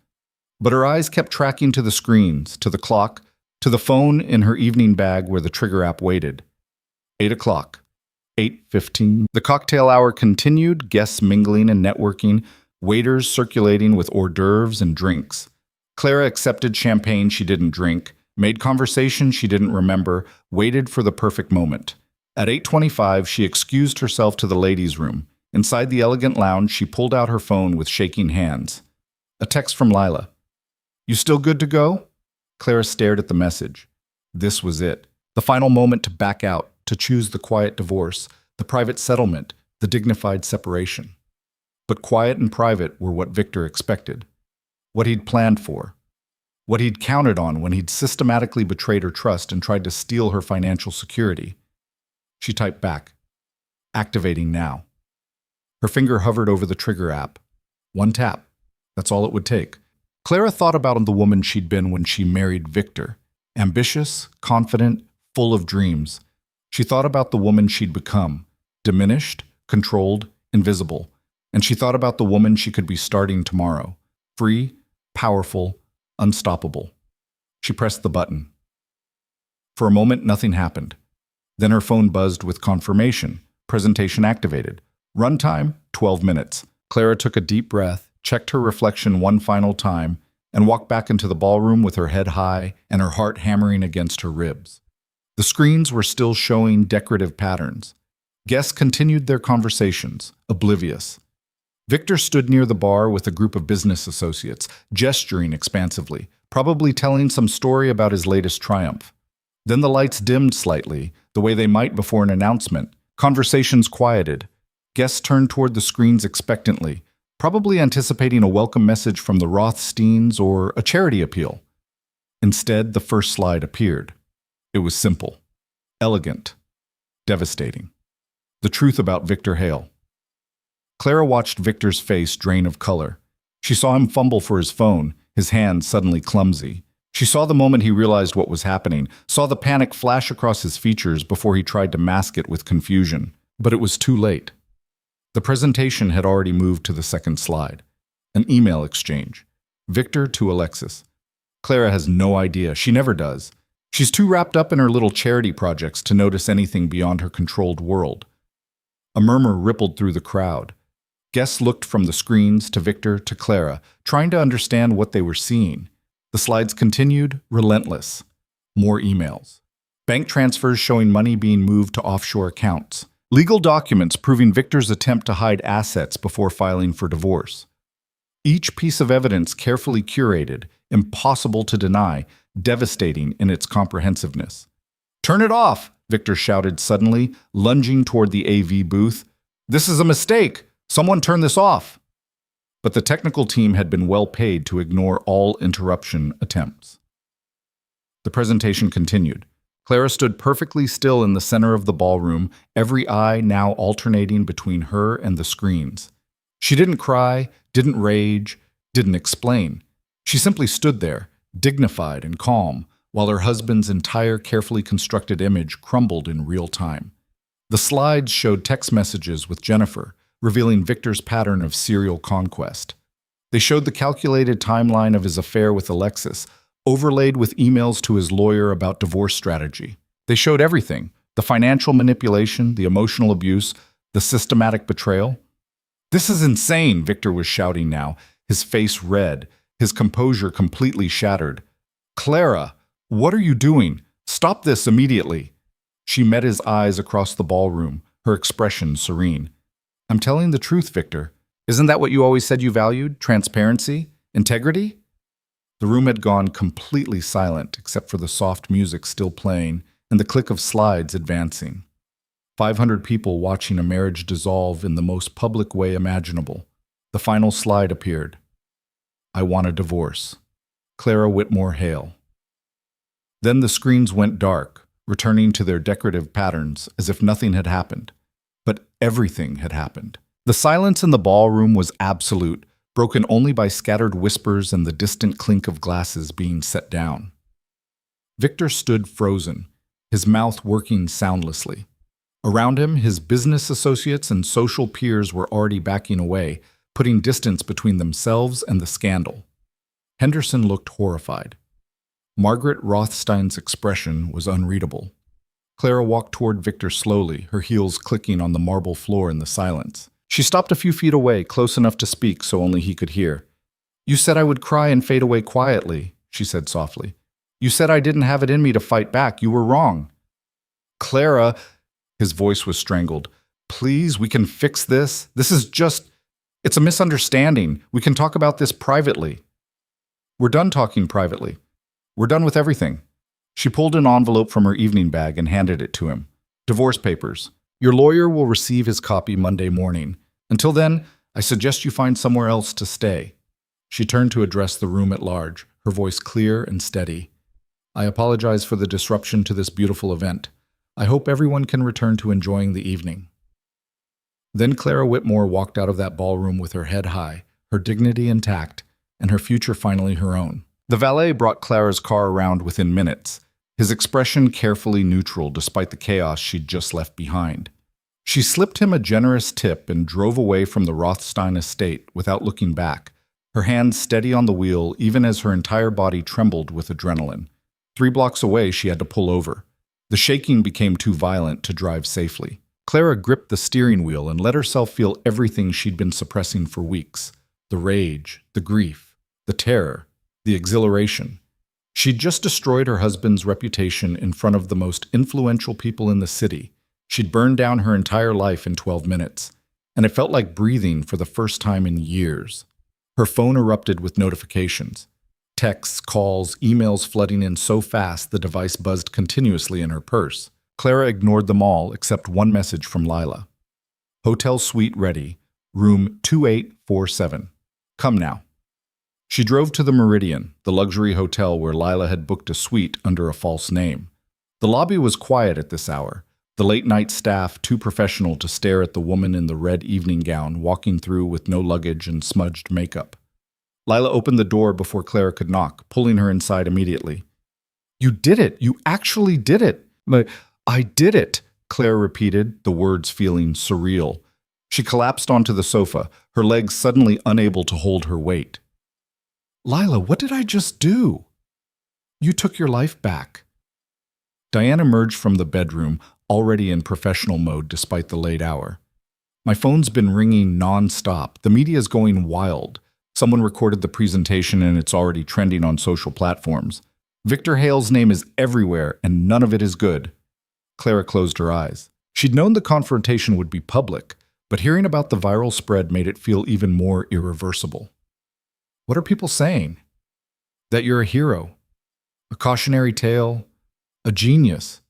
But her eyes kept tracking to the screens, to the clock, to the phone in her evening bag where the trigger app waited. 8 o'clock. 8:15. The cocktail hour continued, guests mingling and networking, waiters circulating with hors d'oeuvres and drinks. Clara accepted champagne she didn't drink, made conversation she didn't remember, waited for the perfect moment. At 8:25, she excused herself to the ladies' room. Inside the elegant lounge, she pulled out her phone with shaking hands. A text from Lila. You still good to go? Clara stared at the message. This was it. The final moment to back out, to choose the quiet divorce, the private settlement, the dignified separation. But quiet and private were what Victor expected. What he'd planned for. What he'd counted on when he'd systematically betrayed her trust and tried to steal her financial security. She typed back. Activating now. Her finger hovered over the trigger app. One tap. That's all it would take. Clara thought about the woman she'd been when she married Victor. Ambitious, confident, full of dreams. She thought about the woman she'd become. Diminished, controlled, invisible. And she thought about the woman she could be starting tomorrow. Free, powerful, unstoppable. She pressed the button. For a moment, nothing happened. Then her phone buzzed with confirmation. Presentation activated. Runtime, 12 minutes. Clara took a deep breath, checked her reflection one final time, and walked back into the ballroom with her head high and her heart hammering against her ribs. The screens were still showing decorative patterns. Guests continued their conversations, oblivious. Victor stood near the bar with a group of business associates, gesturing expansively, probably telling some story about his latest triumph. Then the lights dimmed slightly, the way they might before an announcement. Conversations quieted. Guests turned toward the screens expectantly, probably anticipating a welcome message from the Rothsteins or a charity appeal. Instead, the first slide appeared. It was simple, elegant, devastating. The truth about Victor Hale. Clara watched Victor's face drain of color. She saw him fumble for his phone, his hand suddenly clumsy. She saw the moment he realized what was happening, saw the panic flash across his features before he tried to mask it with confusion. But it was too late. The presentation had already moved to the second slide. An email exchange. Victor to Alexis. Clara has no idea. She never does. She's too wrapped up in her little charity projects to notice anything beyond her controlled world. A murmur rippled through the crowd. Guests looked from the screens to Victor to Clara, trying to understand what they were seeing. The slides continued, relentless. More emails. Bank transfers showing money being moved to offshore accounts. Legal documents proving Victor's attempt to hide assets before filing for divorce. Each piece of evidence carefully curated, impossible to deny, devastating in its comprehensiveness. "Turn it off!" Victor shouted suddenly, lunging toward the AV booth. "This is a mistake! Someone turn this off!" But the technical team had been well paid to ignore all interruption attempts. The presentation continued. Clara stood perfectly still in the center of the ballroom, every eye now alternating between her and the screens. She didn't cry, didn't rage, didn't explain. She simply stood there, dignified and calm, while her husband's entire carefully constructed image crumbled in real time. The slides showed text messages with Jennifer, revealing Victor's pattern of serial conquest. They showed the calculated timeline of his affair with Alexis, overlaid with emails to his lawyer about divorce strategy. They showed everything: the financial manipulation, the emotional abuse, the systematic betrayal. "This is insane," Victor was shouting now, his face red, his composure completely shattered. "Clara, what are you doing? Stop this immediately." She met his eyes across the ballroom, her expression serene. "I'm telling the truth, Victor. Isn't that what you always said you valued? Transparency? Integrity?" The room had gone completely silent, except for the soft music still playing and the click of slides advancing. 500 people watching a marriage dissolve in the most public way imaginable. The final slide appeared. "I want a divorce. Clara Whitmore Hale." Then the screens went dark, returning to their decorative patterns as if nothing had happened. But everything had happened. The silence in the ballroom was absolute, broken only by scattered whispers and the distant clink of glasses being set down. Victor stood frozen, his mouth working soundlessly. Around him, his business associates and social peers were already backing away, putting distance between themselves and the scandal. Henderson looked horrified. Margaret Rothstein's expression was unreadable. Clara walked toward Victor slowly, her heels clicking on the marble floor in the silence. She stopped a few feet away, close enough to speak so only he could hear. "You said I would cry and fade away quietly," she said softly. "You said I didn't have it in me to fight back. You were wrong." "Clara," his voice was strangled. "Please, we can fix this. It's a misunderstanding. We can talk about this privately." "We're done talking privately. We're done with everything." She pulled an envelope from her evening bag and handed it to him. "Divorce papers. Your lawyer will receive his copy Monday morning. Until then, I suggest you find somewhere else to stay." She turned to address the room at large, her voice clear and steady. "I apologize for the disruption to this beautiful event. I hope everyone can return to enjoying the evening." Then Clara Whitmore walked out of that ballroom with her head high, her dignity intact, and her future finally her own. The valet brought Clara's car around within minutes, his expression carefully neutral despite the chaos she'd just left behind. She slipped him a generous tip and drove away from the Rothstein estate without looking back, her hands steady on the wheel even as her entire body trembled with adrenaline. 3 blocks away, she had to pull over. The shaking became too violent to drive safely. Clara gripped the steering wheel and let herself feel everything she'd been suppressing for weeks. The rage, the grief, the terror, the exhilaration. She'd just destroyed her husband's reputation in front of the most influential people in the city. She'd burned down her entire life in 12 minutes, and it felt like breathing for the first time in years. Her phone erupted with notifications. Texts, calls, emails flooding in so fast the device buzzed continuously in her purse. Clara ignored them all except one message from Lila. Hotel suite ready, room 2847. Come now. She drove to the Meridian, the luxury hotel where Lila had booked a suite under a false name. The lobby was quiet at this hour, the late-night staff too professional to stare at the woman in the red evening gown walking through with no luggage and smudged makeup. Lila opened the door before Clara could knock, pulling her inside immediately. "You did it! You actually did it!" "I did it!" Clara repeated, the words feeling surreal. She collapsed onto the sofa, her legs suddenly unable to hold her weight. "Lila, what did I just do?" "You took your life back." Diane emerged from the bedroom, already in professional mode despite the late hour. "My phone's been ringing non-stop. The media's going wild. Someone recorded the presentation and it's already trending on social platforms. Victor Hale's name is everywhere and none of it is good." Clara closed her eyes. She'd known the confrontation would be public, but hearing about the viral spread made it feel even more irreversible. "What are people saying?" "That you're a hero, a cautionary tale, a genius,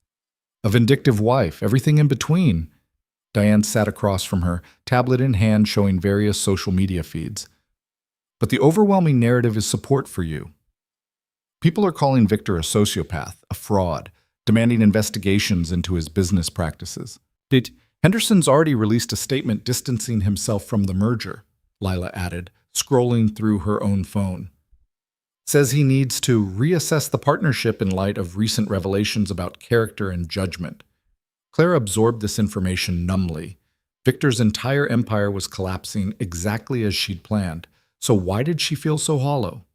a vindictive wife, everything in between." Diane sat across from her, tablet in hand showing various social media feeds. "But the overwhelming narrative is support for you. People are calling Victor a sociopath, a fraud, demanding investigations into his business practices. Henderson's already released a statement distancing himself from the merger," Lila added, scrolling through her own phone. "Says he needs to reassess the partnership in light of recent revelations about character and judgment." Clara absorbed this information numbly. Victor's entire empire was collapsing exactly as she'd planned, so why did she feel so hollow?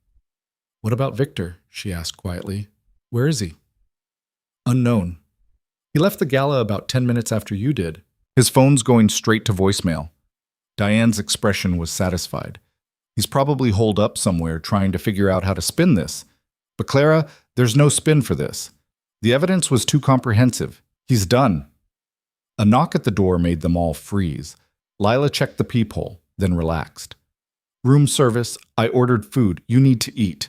"What about Victor?" she asked quietly. "Where is he?" "Unknown. He left the gala about 10 minutes after you did. His phone's going straight to voicemail." Diane's expression was satisfied. "He's probably holed up somewhere trying to figure out how to spin this. But Clara, there's no spin for this. The evidence was too comprehensive. He's done." A knock at the door made them all freeze. Lila checked the peephole, then relaxed. "Room service. I ordered food. You need to eat."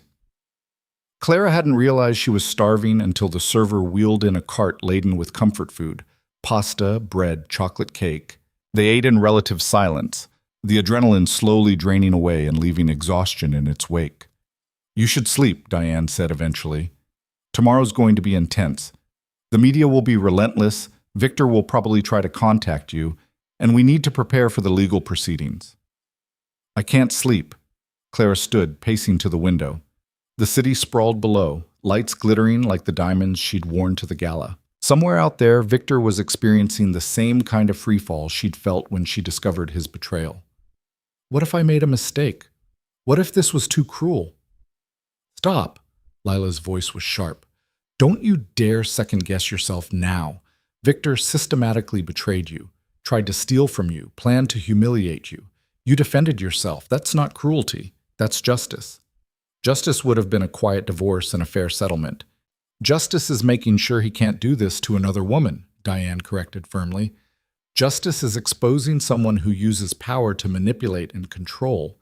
Clara hadn't realized she was starving until the server wheeled in a cart laden with comfort food: pasta, bread, chocolate cake. They ate in relative silence, the adrenaline slowly draining away and leaving exhaustion in its wake. "You should sleep," Diane said eventually. "Tomorrow's going to be intense. The media will be relentless, Victor will probably try to contact you, and we need to prepare for the legal proceedings." "I can't sleep." Clara stood, pacing to the window. The city sprawled below, lights glittering like the diamonds she'd worn to the gala. Somewhere out there, Victor was experiencing the same kind of freefall she'd felt when she discovered his betrayal. "What if I made a mistake? What if this was too cruel?" "Stop!" Lila's voice was sharp. "Don't you dare second-guess yourself now. Victor systematically betrayed you, tried to steal from you, planned to humiliate you. You defended yourself. That's not cruelty. That's justice. Justice would have been a quiet divorce and a fair settlement. Justice is making sure he can't do this to another woman," Diane corrected firmly. "Justice is exposing someone who uses power to manipulate and control.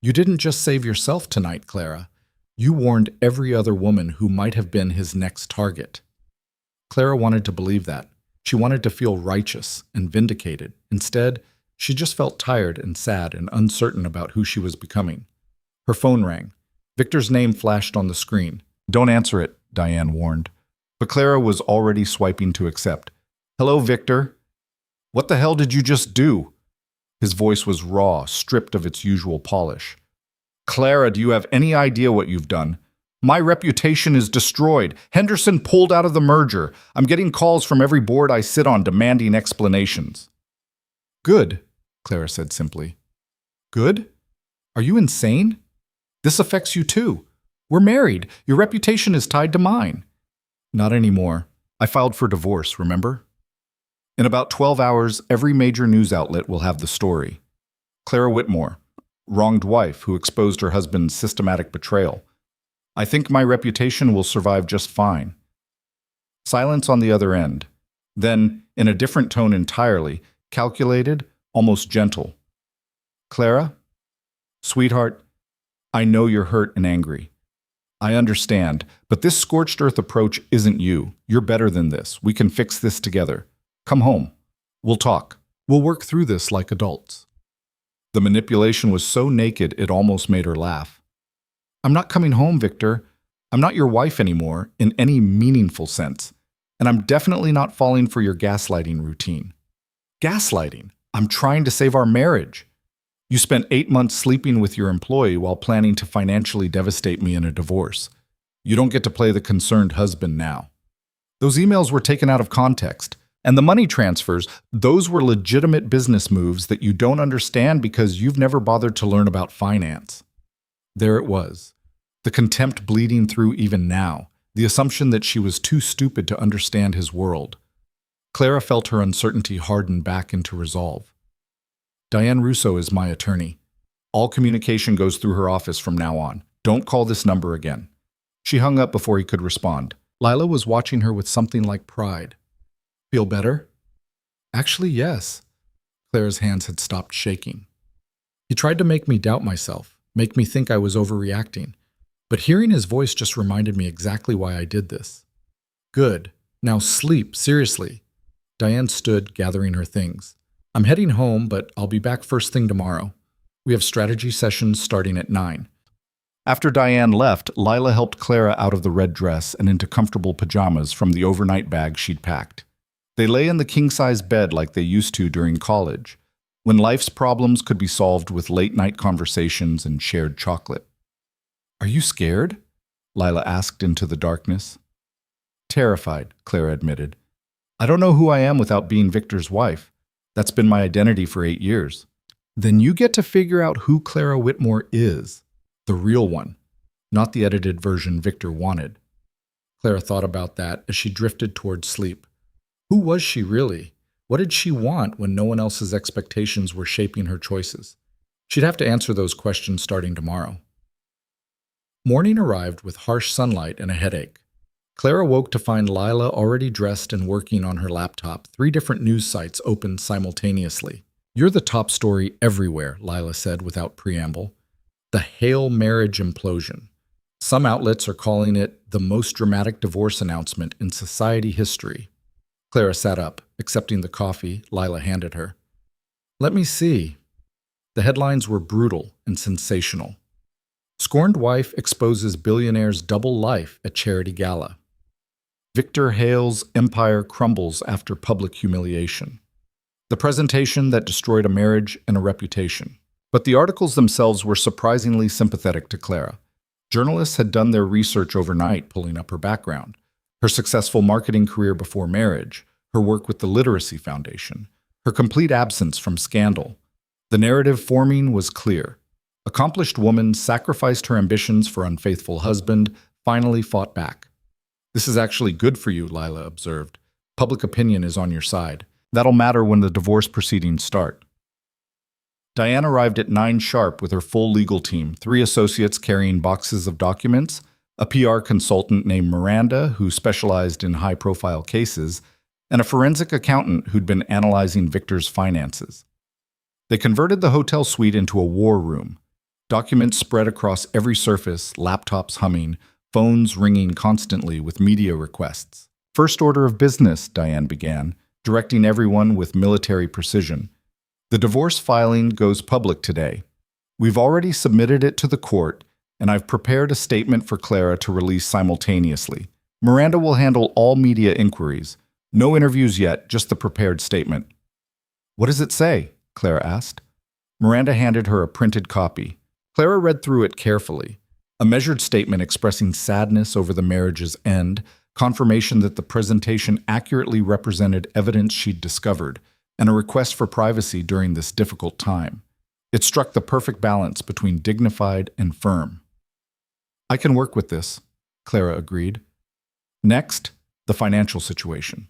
You didn't just save yourself tonight, Clara. You warned every other woman who might have been his next target." Clara wanted to believe that. She wanted to feel righteous and vindicated. Instead, she just felt tired and sad and uncertain about who she was becoming. Her phone rang. Victor's name flashed on the screen. "Don't answer it," Diane warned. But Clara was already swiping to accept. "Hello, Victor. What the hell did you just do?" His voice was raw, stripped of its usual polish. "Clara, do you have any idea what you've done? My reputation is destroyed. Henderson pulled out of the merger. I'm getting calls from every board I sit on demanding explanations." "Good," Clara said simply. "Good? Are you insane?" This affects you too. We're married. Your reputation is tied to mine. Not anymore. I filed for divorce, remember? In about 12 hours, every major news outlet will have the story. Clara Whitmore, wronged wife who exposed her husband's systematic betrayal. I think my reputation will survive just fine. Silence on the other end. Then, in a different tone entirely, calculated, almost gentle. Clara? Sweetheart, I know you're hurt and angry. I understand, but this scorched earth approach isn't you. You're better than this. We can fix this together. Come home. We'll talk. We'll work through this like adults. The manipulation was so naked it almost made her laugh. I'm not coming home, Victor. I'm not your wife anymore in any meaningful sense. And I'm definitely not falling for your gaslighting routine. Gaslighting? I'm trying to save our marriage. You spent 8 months sleeping with your employee while planning to financially devastate me in a divorce. You don't get to play the concerned husband now. Those emails were taken out of context. And the money transfers, those were legitimate business moves that you don't understand because you've never bothered to learn about finance. There it was. The contempt bleeding through even now. The assumption that she was too stupid to understand his world. Clara felt her uncertainty harden back into resolve. Diane Russo is my attorney. All communication goes through her office from now on. Don't call this number again. She hung up before he could respond. Lila was watching her with something like pride. Feel better? Actually, yes. Clara's hands had stopped shaking. He tried to make me doubt myself, make me think I was overreacting. But hearing his voice just reminded me exactly why I did this. Good. Now sleep, seriously. Diane stood, gathering her things. I'm heading home, but I'll be back first thing tomorrow. We have strategy sessions starting at 9. After Diane left, Lila helped Clara out of the red dress and into comfortable pajamas from the overnight bag she'd packed. They lay in the king-size bed like they used to during college, when life's problems could be solved with late-night conversations and shared chocolate. Are you scared? Lila asked into the darkness. Terrified, Clara admitted. I don't know who I am without being Victor's wife. That's been my identity for 8 years. Then you get to figure out who Clara Whitmore is, the real one, not the edited version Victor wanted. Clara thought about that as she drifted toward sleep. Who was she really? What did she want when no one else's expectations were shaping her choices? She'd have to answer those questions starting tomorrow. Morning arrived with harsh sunlight and a headache. Clara woke to find Lila already dressed and working on her laptop, 3 different news sites open simultaneously. You're the top story everywhere, Lila said without preamble. The Hale marriage implosion. Some outlets are calling it the most dramatic divorce announcement in society history. Clara sat up, accepting the coffee Lila handed her. Let me see. The headlines were brutal and sensational. Scorned wife exposes billionaire's double life at charity gala. Victor Hale's empire crumbles after public humiliation. The presentation that destroyed a marriage and a reputation. But the articles themselves were surprisingly sympathetic to Clara. Journalists had done their research overnight, pulling up her background, her successful marketing career before marriage, her work with the Literacy Foundation, her complete absence from scandal. The narrative forming was clear. Accomplished woman sacrificed her ambitions for unfaithful husband, finally fought back. This is actually good for you, Lila observed. Public opinion is on your side. That'll matter when the divorce proceedings start. Diane arrived at 9 sharp with her full legal team, 3 associates carrying boxes of documents, a PR consultant named Miranda who specialized in high-profile cases, and a forensic accountant who'd been analyzing Victor's finances. They converted the hotel suite into a war room. Documents spread across every surface, laptops humming, phones ringing constantly with media requests. First order of business, Diane began, directing everyone with military precision. The divorce filing goes public today. We've already submitted it to the court, and I've prepared a statement for Clara to release simultaneously. Miranda will handle all media inquiries. No interviews yet, just the prepared statement. What does it say? Clara asked. Miranda handed her a printed copy. Clara read through it carefully. A measured statement expressing sadness over the marriage's end, confirmation that the presentation accurately represented evidence she'd discovered, and a request for privacy during this difficult time. It struck the perfect balance between dignified and firm. I can work with this, Clara agreed. Next, the financial situation.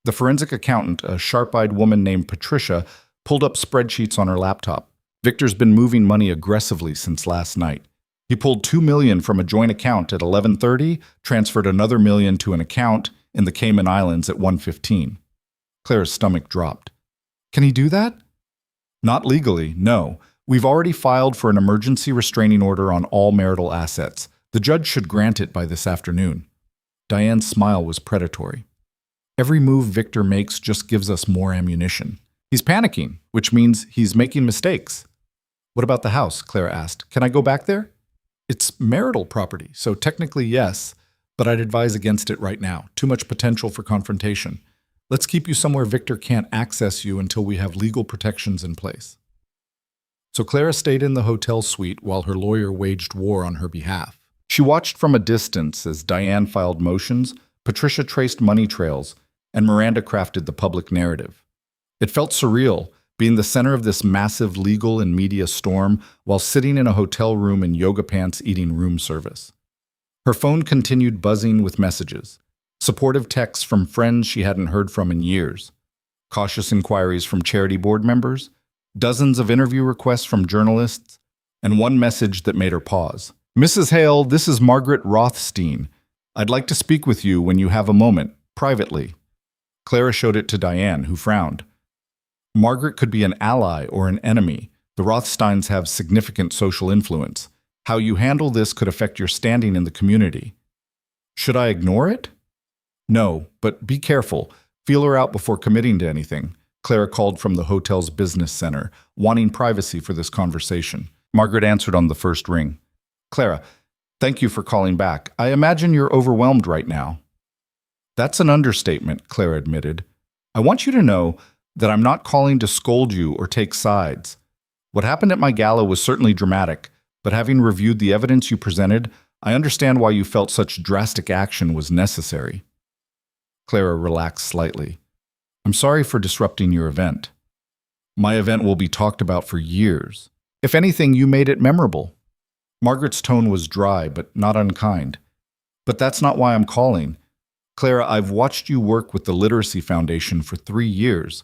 The forensic accountant, a sharp-eyed woman named Patricia, pulled up spreadsheets on her laptop. Victor's been moving money aggressively since last night. He pulled $2 million from a joint account at 11:30, transferred another million to an account in the Cayman Islands at 1:15. Clara's stomach dropped. Can he do that? Not legally, no. We've already filed for an emergency restraining order on all marital assets. The judge should grant it by this afternoon. Diane's smile was predatory. Every move Victor makes just gives us more ammunition. He's panicking, which means he's making mistakes. What about the house? Clara asked. Can I go back there? It's marital property, so technically yes, but I'd advise against it right now. Too much potential for confrontation. Let's keep you somewhere Victor can't access you until we have legal protections in place. So Clara stayed in the hotel suite while her lawyer waged war on her behalf. She watched from a distance as Diane filed motions, Patricia traced money trails, and Miranda crafted the public narrative. It felt surreal, being the center of this massive legal and media storm while sitting in a hotel room in yoga pants eating room service. Her phone continued buzzing with messages, supportive texts from friends she hadn't heard from in years, cautious inquiries from charity board members, dozens of interview requests from journalists, and one message that made her pause. Mrs. Hale, this is Margaret Rothstein. I'd like to speak with you when you have a moment, privately. Clara showed it to Diane, who frowned. Margaret could be an ally or an enemy. The Rothsteins have significant social influence. How you handle this could affect your standing in the community. Should I ignore it? No, but be careful. Feel her out before committing to anything. Clara called from the hotel's business center, wanting privacy for this conversation. Margaret answered on the first ring. Clara, thank you for calling back. I imagine you're overwhelmed right now. That's an understatement, Clara admitted. I want you to know that I'm not calling to scold you or take sides. What happened at my gala was certainly dramatic, but having reviewed the evidence you presented, I understand why you felt such drastic action was necessary. Clara relaxed slightly. I'm sorry for disrupting your event. My event will be talked about for years. If anything, you made it memorable. Margaret's tone was dry, but not unkind. But that's not why I'm calling. Clara, I've watched you work with the Literacy Foundation for 3 years.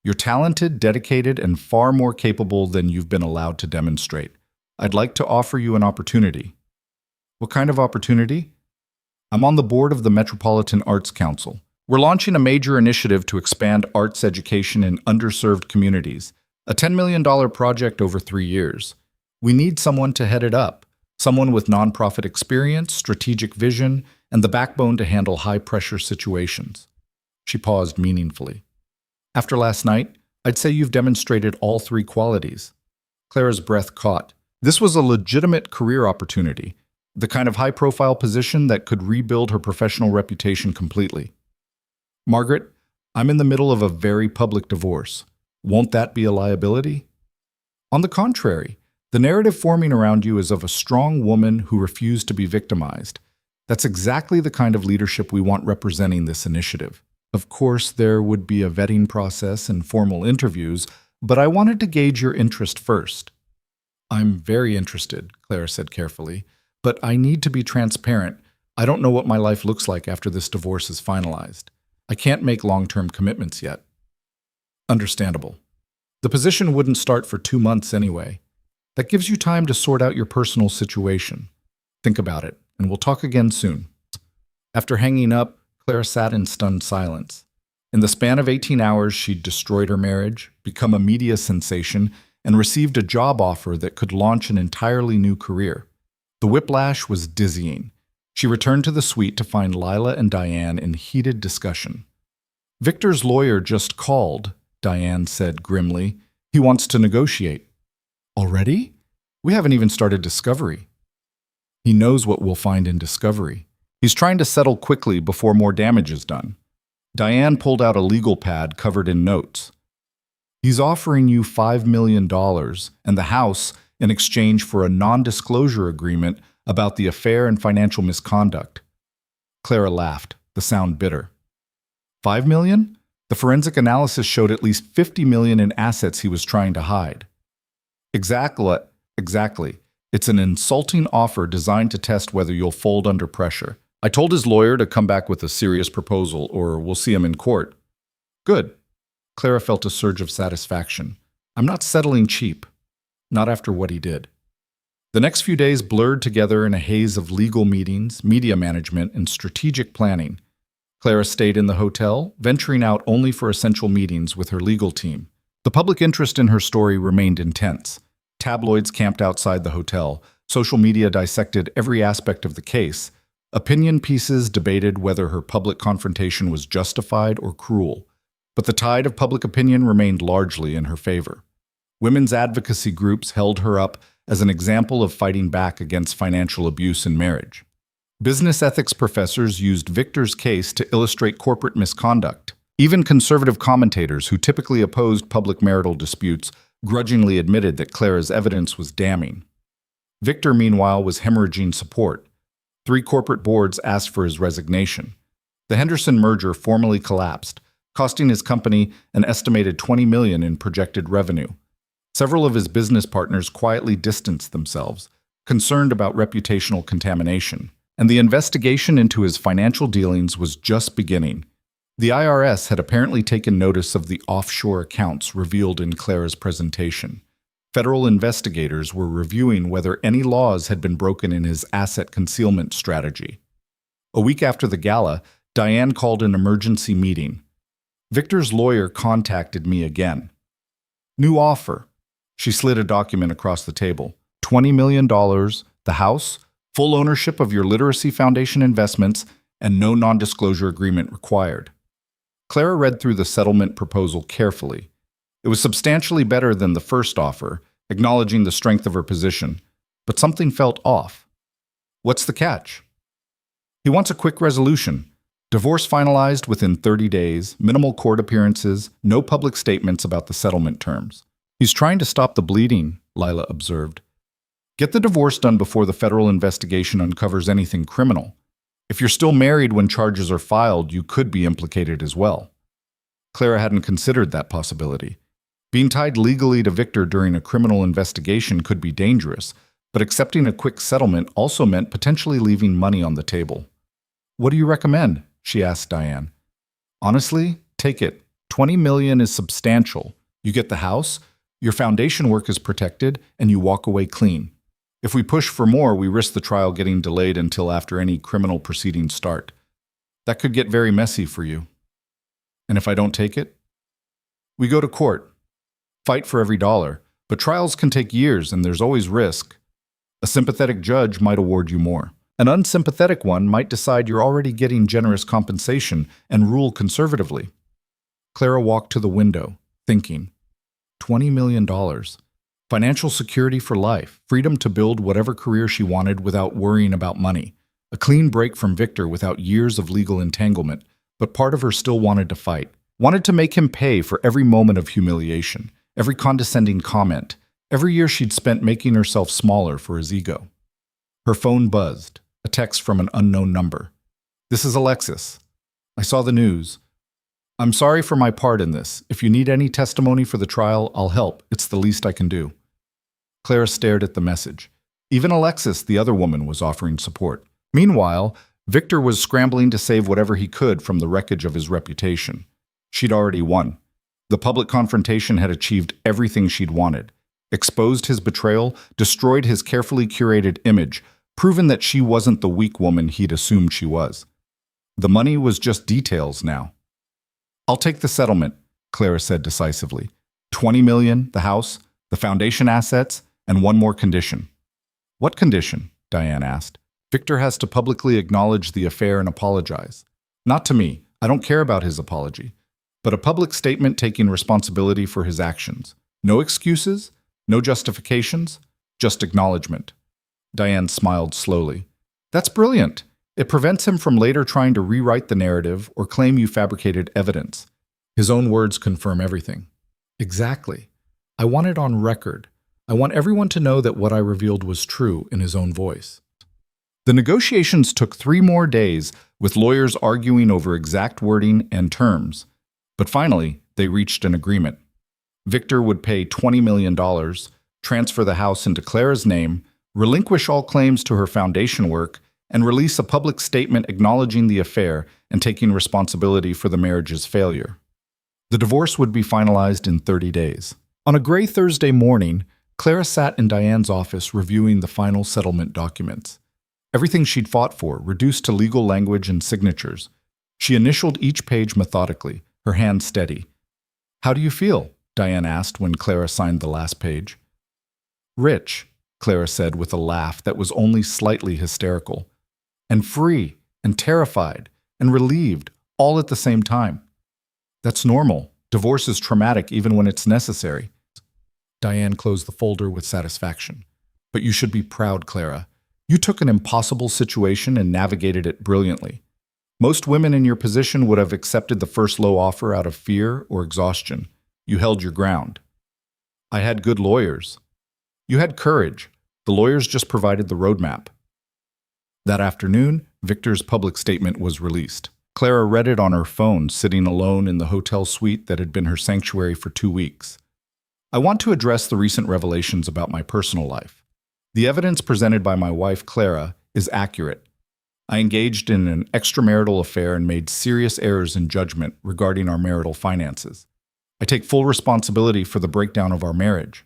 You're talented, dedicated, and far more capable than you've been allowed to demonstrate. I'd like to offer you an opportunity. What kind of opportunity? I'm on the board of the Metropolitan Arts Council. We're launching a major initiative to expand arts education in underserved communities, a $10 million project over 3 years. We need someone to head it up, someone with nonprofit experience, strategic vision, and the backbone to handle high-pressure situations. She paused meaningfully. After last night, I'd say you've demonstrated all 3 qualities. Clara's breath caught. This was a legitimate career opportunity, the kind of high-profile position that could rebuild her professional reputation completely. Margaret, I'm in the middle of a very public divorce. Won't that be a liability? On the contrary, the narrative forming around you is of a strong woman who refused to be victimized. That's exactly the kind of leadership we want representing this initiative. Of course, there would be a vetting process and formal interviews, but I wanted to gauge your interest first. I'm very interested, Clara said carefully, but I need to be transparent. I don't know what my life looks like after this divorce is finalized. I can't make long-term commitments yet. Understandable. The position wouldn't start for 2 months anyway. That gives you time to sort out your personal situation. Think about it, and we'll talk again soon. After hanging up, Clara sat in stunned silence. In the span of 18 hours, she'd destroyed her marriage, become a media sensation, and received a job offer that could launch an entirely new career. The whiplash was dizzying. She returned to the suite to find Lila and Diane in heated discussion. Victor's lawyer just called, Diane said grimly. He wants to negotiate. Already? We haven't even started discovery. He knows what we'll find in discovery. He's trying to settle quickly before more damage is done. Diane pulled out a legal pad covered in notes. He's offering you $5 million and the house in exchange for a non-disclosure agreement about the affair and financial misconduct. Clara laughed, the sound bitter. $5 million? The forensic analysis showed at least $50 million in assets he was trying to hide. Exactly. It's an insulting offer designed to test whether you'll fold under pressure. I told his lawyer to come back with a serious proposal, or we'll see him in court. Good. Clara felt a surge of satisfaction. I'm not settling cheap. Not after what he did. The next few days blurred together in a haze of legal meetings, media management, and strategic planning. Clara stayed in the hotel, venturing out only for essential meetings with her legal team. The public interest in her story remained intense. Tabloids camped outside the hotel. Social media dissected every aspect of the case. Opinion pieces debated whether her public confrontation was justified or cruel. But the tide of public opinion remained largely in her favor. Women's advocacy groups held her up as an example of fighting back against financial abuse in marriage. Business ethics professors used Victor's case to illustrate corporate misconduct. Even conservative commentators who typically opposed public marital disputes grudgingly admitted that Clara's evidence was damning. Victor, meanwhile, was hemorrhaging support. 3 corporate boards asked for his resignation. The Henderson merger formally collapsed, costing his company an estimated $20 million in projected revenue. Several of his business partners quietly distanced themselves, concerned about reputational contamination, and the investigation into his financial dealings was just beginning. The IRS had apparently taken notice of the offshore accounts revealed in Clara's presentation. Federal investigators were reviewing whether any laws had been broken in his asset concealment strategy. A week after the gala, Diane called an emergency meeting. Victor's lawyer contacted me again. New offer. She slid a document across the table. $20 million, the house, full ownership of your Literacy Foundation investments, and no non-disclosure agreement required. Clara read through the settlement proposal carefully. It was substantially better than the first offer, acknowledging the strength of her position, but something felt off. What's the catch? He wants a quick resolution. Divorce finalized within 30 days, minimal court appearances, no public statements about the settlement terms. He's trying to stop the bleeding, Lila observed. Get the divorce done before the federal investigation uncovers anything criminal. If you're still married when charges are filed, you could be implicated as well. Clara hadn't considered that possibility. Being tied legally to Victor during a criminal investigation could be dangerous, but accepting a quick settlement also meant potentially leaving money on the table. What do you recommend? She asked Diane. Honestly, take it. $20 million is substantial. You get the house, your foundation work is protected, and you walk away clean. If we push for more, we risk the trial getting delayed until after any criminal proceedings start. That could get very messy for you. And if I don't take it? We go to court. Fight for every dollar, but trials can take years and there's always risk. A sympathetic judge might award you more. An unsympathetic one might decide you're already getting generous compensation and rule conservatively. Clara walked to the window, thinking, $20 million. Financial security for life, freedom to build whatever career she wanted without worrying about money. A clean break from Victor without years of legal entanglement, but part of her still wanted to fight. Wanted to make him pay for every moment of humiliation, every condescending comment, every year she'd spent making herself smaller for his ego. Her phone buzzed, a text from an unknown number. This is Alexis. I saw the news. I'm sorry for my part in this. If you need any testimony for the trial, I'll help. It's the least I can do. Clara stared at the message. Even Alexis, the other woman, was offering support. Meanwhile, Victor was scrambling to save whatever he could from the wreckage of his reputation. She'd already won. The public confrontation had achieved everything she'd wanted. Exposed his betrayal, destroyed his carefully curated image, proven that she wasn't the weak woman he'd assumed she was. The money was just details now. I'll take the settlement, Clara said decisively. $20 million, the house, the foundation assets, and one more condition. What condition? Diane asked. Victor has to publicly acknowledge the affair and apologize. Not to me. I don't care about his apology. But a public statement taking responsibility for his actions. No excuses, no justifications, just acknowledgement. Diane smiled slowly. That's brilliant. It prevents him from later trying to rewrite the narrative or claim you fabricated evidence. His own words confirm everything. Exactly. I want it on record. I want everyone to know that what I revealed was true in his own voice. The negotiations took 3 more days, with lawyers arguing over exact wording and terms. But finally, they reached an agreement. Victor would pay $20 million, transfer the house into Clara's name, relinquish all claims to her foundation work, and release a public statement acknowledging the affair and taking responsibility for the marriage's failure. The divorce would be finalized in 30 days. On a gray Thursday morning, Clara sat in Diane's office reviewing the final settlement documents. Everything she'd fought for, reduced to legal language and signatures. She initialed each page methodically, her hand steady. "How do you feel?" Diane asked when Clara signed the last page. "Rich," Clara said with a laugh that was only slightly hysterical. "And free, and terrified, and relieved, all at the same time. That's normal. Divorce is traumatic even when it's necessary." Diane closed the folder with satisfaction. "But you should be proud, Clara. You took an impossible situation and navigated it brilliantly. Most women in your position would have accepted the first low offer out of fear or exhaustion. You held your ground." "I had good lawyers." "You had courage. The lawyers just provided the roadmap." That afternoon, Victor's public statement was released. Clara read it on her phone, sitting alone in the hotel suite that had been her sanctuary for 2 weeks. "I want to address the recent revelations about my personal life. The evidence presented by my wife, Clara, is accurate. I engaged in an extramarital affair and made serious errors in judgment regarding our marital finances. I take full responsibility for the breakdown of our marriage.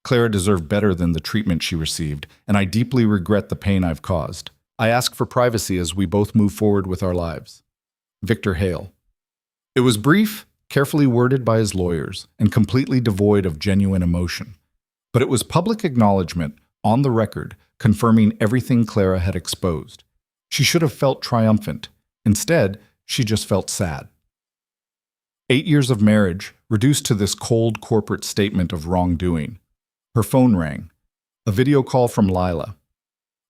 Clara deserved better than the treatment she received, and I deeply regret the pain I've caused. I ask for privacy as we both move forward with our lives. Victor Hale." It was brief, carefully worded by his lawyers, and completely devoid of genuine emotion. But it was public acknowledgement, on the record, confirming everything Clara had exposed. She should have felt triumphant. Instead, she just felt sad. 8 years of marriage, reduced to this cold corporate statement of wrongdoing. Her phone rang. A video call from Lila.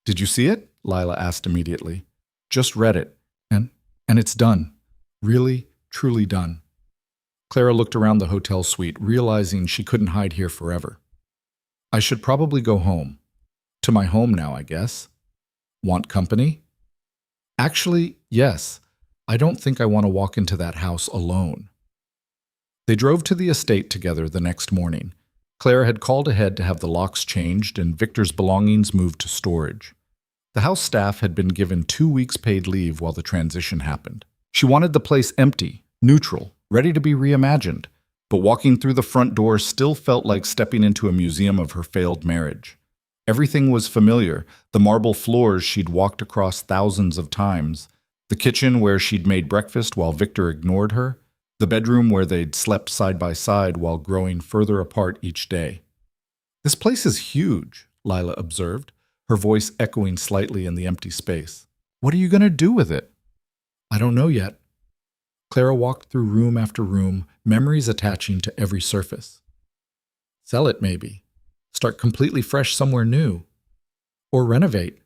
"Did you see it?" Lila asked immediately. "Just read it. And it's done. Really, truly done." Clara looked around the hotel suite, realizing she couldn't hide here forever. "I should probably go home. To my home now, I guess. Want company?" "Actually, yes. I don't think I want to walk into that house alone." They drove to the estate together the next morning. Clara had called ahead to have the locks changed and Victor's belongings moved to storage. The house staff had been given 2 weeks paid leave while the transition happened. She wanted the place empty, neutral, ready to be reimagined, but walking through the front door still felt like stepping into a museum of her failed marriage. Everything was familiar, the marble floors she'd walked across thousands of times, the kitchen where she'd made breakfast while Victor ignored her, the bedroom where they'd slept side by side while growing further apart each day. "This place is huge," Lila observed, her voice echoing slightly in the empty space. "What are you going to do with it?" "I don't know yet." Clara walked through room after room, memories attaching to every surface. "Sell it, maybe. Start completely fresh somewhere new. Or renovate.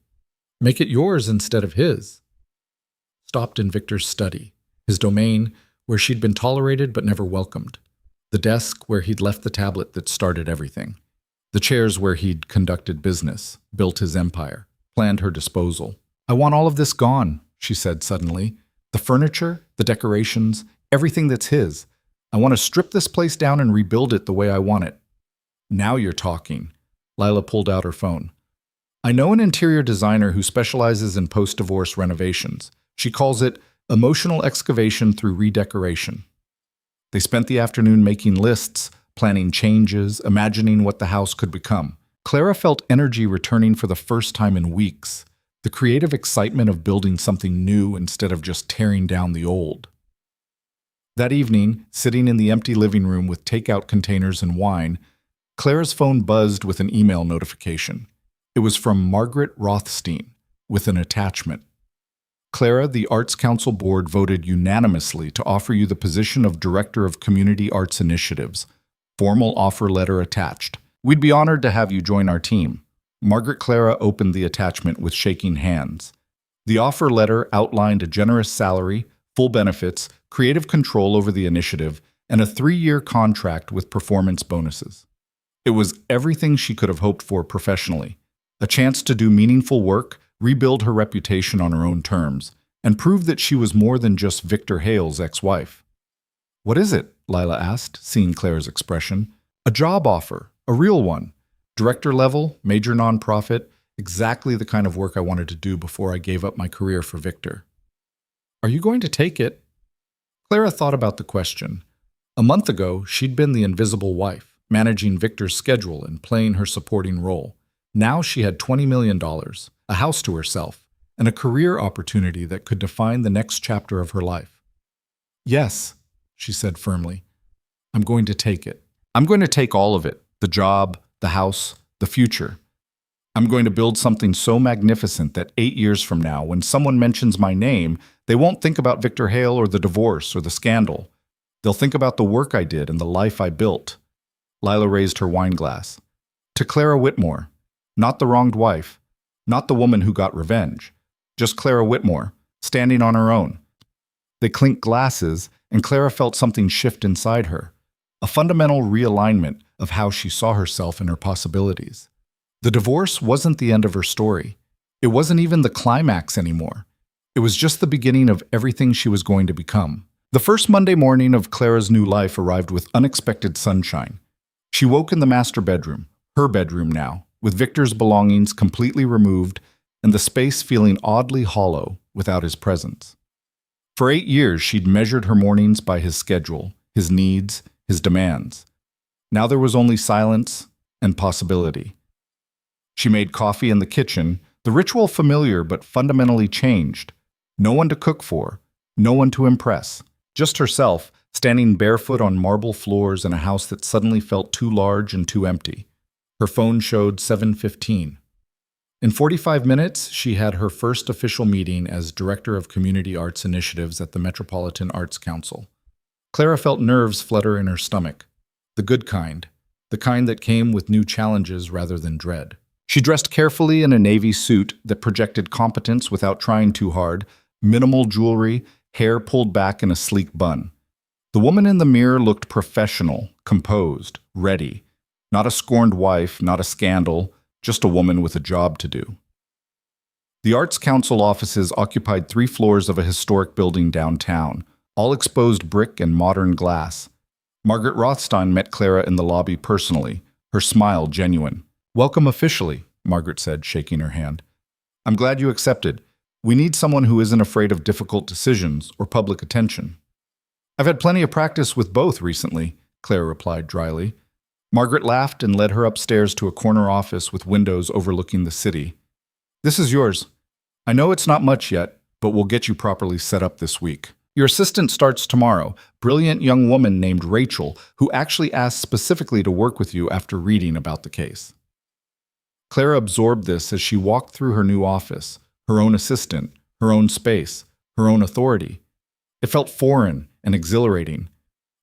Make it yours instead of his." Stopped in Victor's study, his domain where she'd been tolerated but never welcomed. The desk where he'd left the tablet that started everything. The chairs where he'd conducted business, built his empire, planned her disposal. "I want all of this gone," she said suddenly. "The furniture, the decorations, everything that's his. I want to strip this place down and rebuild it the way I want it." "Now you're talking." Lila pulled out her phone. "I know an interior designer who specializes in post-divorce renovations. She calls it emotional excavation through redecoration." They spent the afternoon making lists, planning changes, imagining what the house could become. Clara felt energy returning for the first time in weeks, the creative excitement of building something new instead of just tearing down the old. That evening, sitting in the empty living room with takeout containers and wine, Clara's phone buzzed with an email notification. It was from Margaret Rothstein, with an attachment. "Clara, the Arts Council Board voted unanimously to offer you the position of Director of Community Arts Initiatives. Formal offer letter attached. We'd be honored to have you join our team." Margaret Clara opened the attachment with shaking hands. The offer letter outlined a generous salary, full benefits, creative control over the initiative, and a 3-year contract with performance bonuses. It was everything she could have hoped for professionally. A chance to do meaningful work, rebuild her reputation on her own terms, and prove that she was more than just Victor Hale's ex-wife. "What is it?" Lila asked, seeing Clara's expression. "A job offer, a real one. Director level, major nonprofit, Exactly the kind of work I wanted to do before I gave up my career for Victor. Are you going to take it? Clara thought about the question. A month ago, she'd been the invisible wife, managing Victor's schedule and playing her supporting role. Now she had $20 million, a house to herself, and a career opportunity that could define the next chapter of her life. Yes, she said firmly. I'm going to take it. I'm going to take all of it, the job, the house, the future. I'm going to build something so magnificent that 8 years from now, when someone mentions my name, they won't think about Victor Hale or the divorce or the scandal. They'll think about the work I did and the life I built. Lila raised her wine glass. To Clara Whitmore, not the wronged wife, not the woman who got revenge, just Clara Whitmore, standing on her own. They clinked glasses, and Clara felt something shift inside her, a fundamental realignment of how she saw herself and her possibilities. The divorce wasn't the end of her story. It wasn't even the climax anymore. It was just the beginning of everything she was going to become. The first Monday morning of Clara's new life arrived with unexpected sunshine. She woke in the master bedroom, her bedroom now, with Victor's belongings completely removed and the space feeling oddly hollow without his presence. For 8 years, she'd measured her mornings by his schedule, his needs, his demands. Now there was only silence and possibility. She made coffee in the kitchen, the ritual familiar but fundamentally changed. No one to cook for, no one to impress. Just herself, standing barefoot on marble floors in a house that suddenly felt too large and too empty. Her phone showed 7:15. In 45 minutes, she had her first official meeting as Director of Community Arts Initiatives at the Metropolitan Arts Council. Clara felt nerves flutter in her stomach. The good kind. The kind that came with new challenges rather than dread. She dressed carefully in a navy suit that projected competence without trying too hard, minimal jewelry, hair pulled back in a sleek bun. The woman in the mirror looked professional, composed, ready. Not a scorned wife, not a scandal, just a woman with a job to do. The Arts Council offices occupied 3 floors of a historic building downtown, all exposed brick and modern glass. Margaret Rothstein met Clara in the lobby personally, her smile genuine. "Welcome officially," Margaret said, shaking her hand. "I'm glad you accepted. We need someone who isn't afraid of difficult decisions or public attention." "I've had plenty of practice with both recently," Clara replied dryly. Margaret laughed and led her upstairs to a corner office with windows overlooking the city. "This is yours. I know it's not much yet, but we'll get you properly set up this week. Your assistant starts tomorrow, brilliant young woman named Rachel, who actually asked specifically to work with you after reading about the case." Clara absorbed this as she walked through her new office, her own assistant, her own space, her own authority. It felt foreign and exhilarating.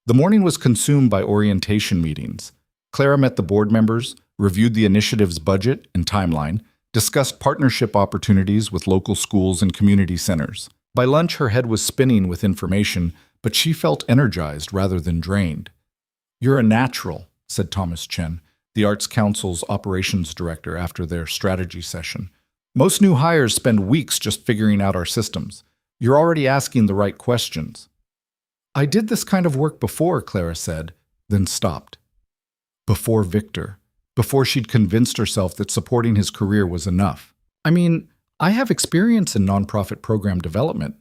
The morning was consumed by orientation meetings. Clara met the board members, reviewed the initiative's budget and timeline, discussed partnership opportunities with local schools and community centers. By lunch, her head was spinning with information, but she felt energized rather than drained. "You're a natural," said Thomas Chen, the Arts Council's operations director after their strategy session. "Most new hires spend weeks just figuring out our systems. You're already asking the right questions." "I did this kind of work before," Clara said, then stopped. Before Victor. Before she'd convinced herself that supporting his career was enough. "I mean, I have experience in nonprofit program development."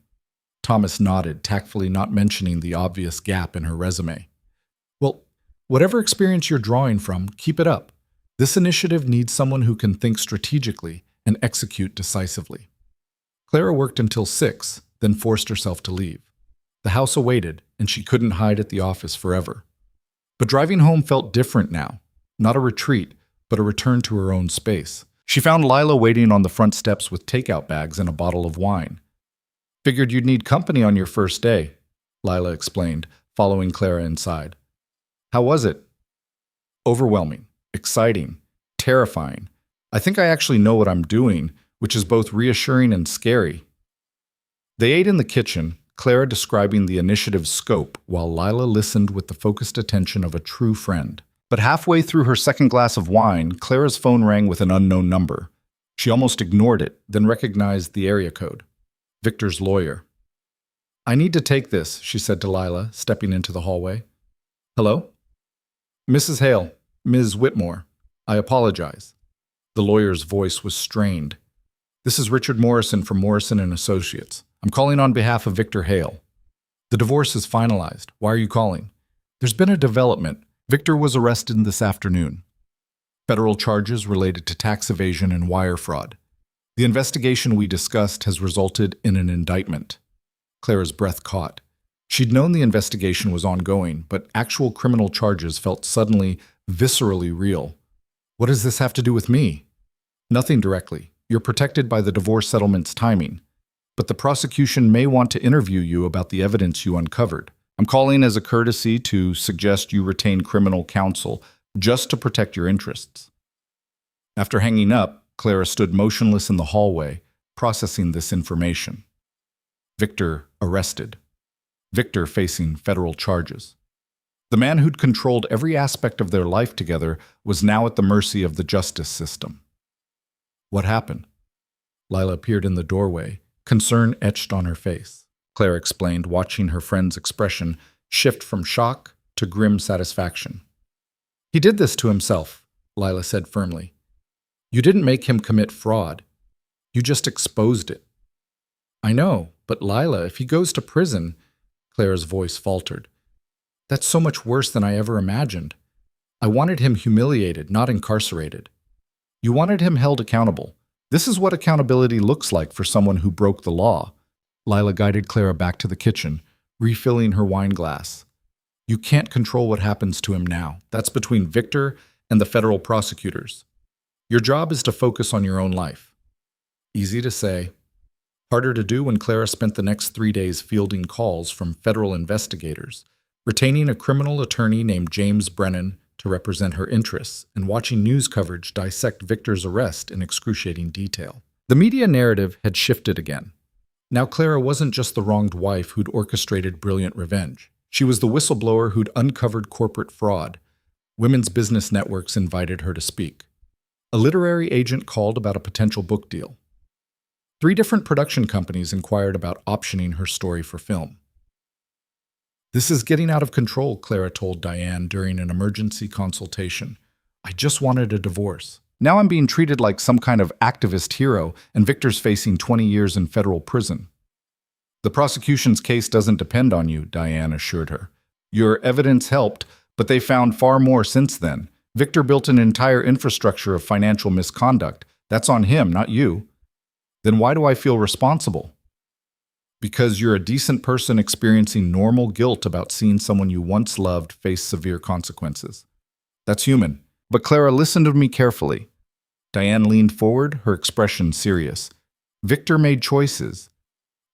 Thomas nodded, tactfully not mentioning the obvious gap in her resume. "Well, whatever experience you're drawing from, keep it up. This initiative needs someone who can think strategically and execute decisively." Clara worked until 6, then forced herself to leave. The house awaited, and she couldn't hide at the office forever. But driving home felt different now. Not a retreat, but a return to her own space. She found Lila waiting on the front steps with takeout bags and a bottle of wine. "Figured you'd need company on your first day," Lila explained, following Clara inside. "How was it?" "Overwhelming, exciting, terrifying. I think I actually know what I'm doing, which is both reassuring and scary." They ate in the kitchen, Clara describing the initiative's scope while Lila listened with the focused attention of a true friend. But halfway through her second glass of wine, Clara's phone rang with an unknown number. She almost ignored it, then recognized the area code. Victor's lawyer. "I need to take this," she said to Lila, stepping into the hallway. "Hello?" "Mrs. Hale, Ms. Whitmore. I apologize." The lawyer's voice was strained. "This is Richard Morrison from Morrison and Associates. I'm calling on behalf of Victor Hale. The divorce is finalized. Why are you calling?" "There's been a development. Victor was arrested this afternoon. Federal charges related to tax evasion and wire fraud. The investigation we discussed has resulted in an indictment." Clara's breath caught. She'd known the investigation was ongoing, but actual criminal charges felt suddenly, viscerally real. "What does this have to do with me?" "Nothing directly. You're protected by the divorce settlement's timing. But the prosecution may want to interview you about the evidence you uncovered. I'm calling as a courtesy to suggest you retain criminal counsel just to protect your interests." After hanging up, Clara stood motionless in the hallway, processing this information. Victor arrested. Victor facing federal charges. The man who'd controlled every aspect of their life together was now at the mercy of the justice system. "What happened?" Lila appeared in the doorway, concern etched on her face. Clara explained, watching her friend's expression shift from shock to grim satisfaction. "He did this to himself," Lila said firmly. "You didn't make him commit fraud. You just exposed it." "I know, but Lila, if he goes to prison," Clara's voice faltered. "That's so much worse than I ever imagined. I wanted him humiliated, not incarcerated. You wanted him held accountable. This is what accountability looks like for someone who broke the law." Lila guided Clara back to the kitchen, refilling her wine glass. "You can't control what happens to him now. That's between Victor and the federal prosecutors. Your job is to focus on your own life." Easy to say. Harder to do when Clara spent the next 3 days fielding calls from federal investigators, retaining a criminal attorney named James Brennan to represent her interests, and watching news coverage dissect Victor's arrest in excruciating detail. The media narrative had shifted again. Now Clara wasn't just the wronged wife who'd orchestrated brilliant revenge. She was the whistleblower who'd uncovered corporate fraud. Women's business networks invited her to speak. A literary agent called about a potential book deal. 3 different production companies inquired about optioning her story for film. "This is getting out of control," Clara told Diane during an emergency consultation. "I just wanted a divorce. Now I'm being treated like some kind of activist hero, and Victor's facing 20 years in federal prison." "The prosecution's case doesn't depend on you," Diane assured her. "Your evidence helped, but they found far more since then. Victor built an entire infrastructure of financial misconduct. That's on him, not you." "Then why do I feel responsible?" "Because you're a decent person experiencing normal guilt about seeing someone you once loved face severe consequences. That's human. But Clara, listen to me carefully." Diane leaned forward, her expression serious. "Victor made choices.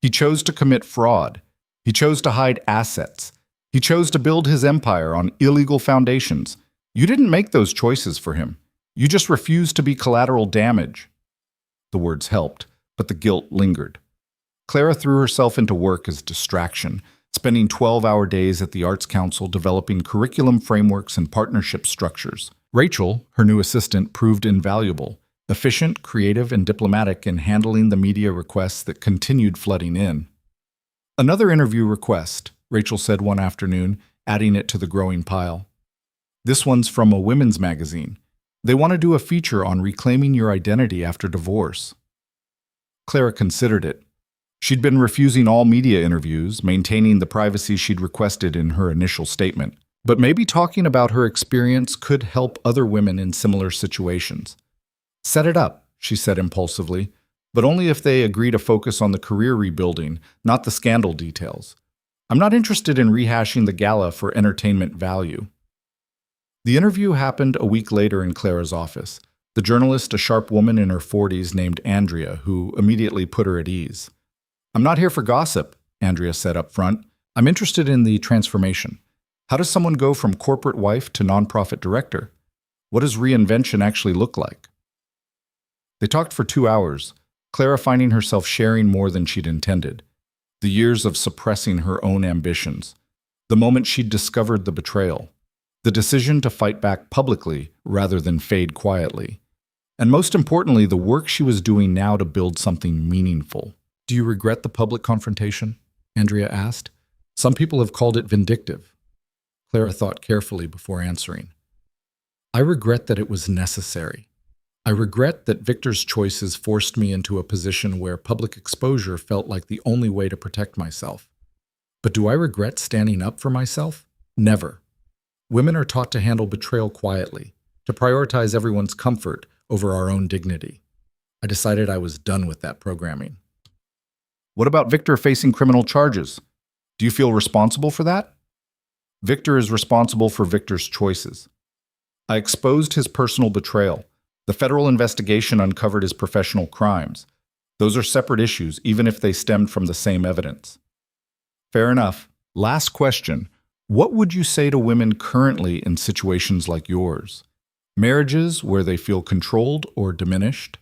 He chose to commit fraud. He chose to hide assets. He chose to build his empire on illegal foundations. You didn't make those choices for him. You just refused to be collateral damage." The words helped, but the guilt lingered. Clara threw herself into work as distraction, spending 12-hour days at the Arts Council developing curriculum frameworks and partnership structures. Rachel, her new assistant, proved invaluable, efficient, creative, and diplomatic in handling the media requests that continued flooding in. "Another interview request," Rachel said one afternoon, adding it to the growing pile. "This one's from a women's magazine. They want to do a feature on reclaiming your identity after divorce." Clara considered it. She'd been refusing all media interviews, maintaining the privacy she'd requested in her initial statement. But maybe talking about her experience could help other women in similar situations. "Set it up," she said impulsively, "but only if they agree to focus on the career rebuilding, not the scandal details. I'm not interested in rehashing the gala for entertainment value." The interview happened a week later in Clara's office. The journalist, a sharp woman in her 40s named Andrea, who immediately put her at ease. "I'm not here for gossip," Andrea said up front. "I'm interested in the transformation. How does someone go from corporate wife to nonprofit director? What does reinvention actually look like?" They talked for 2 hours, Clara finding herself sharing more than she'd intended. The years of suppressing her own ambitions. The moment she'd discovered the betrayal. The decision to fight back publicly rather than fade quietly. And most importantly, the work she was doing now to build something meaningful. "Do you regret the public confrontation?" Andrea asked. "Some people have called it vindictive." Clara thought carefully before answering. "I regret that it was necessary. I regret that Victor's choices forced me into a position where public exposure felt like the only way to protect myself. But do I regret standing up for myself? Never. Women are taught to handle betrayal quietly, to prioritize everyone's comfort over our own dignity. I decided I was done with that programming. What about Victor facing criminal charges? Do you feel responsible for that? Victor is responsible for Victor's choices. I exposed his personal betrayal. The federal investigation uncovered his professional crimes. Those are separate issues, even if they stemmed from the same evidence. Fair enough. Last question. What would you say to women currently in situations like yours? Marriages where they feel controlled or diminished?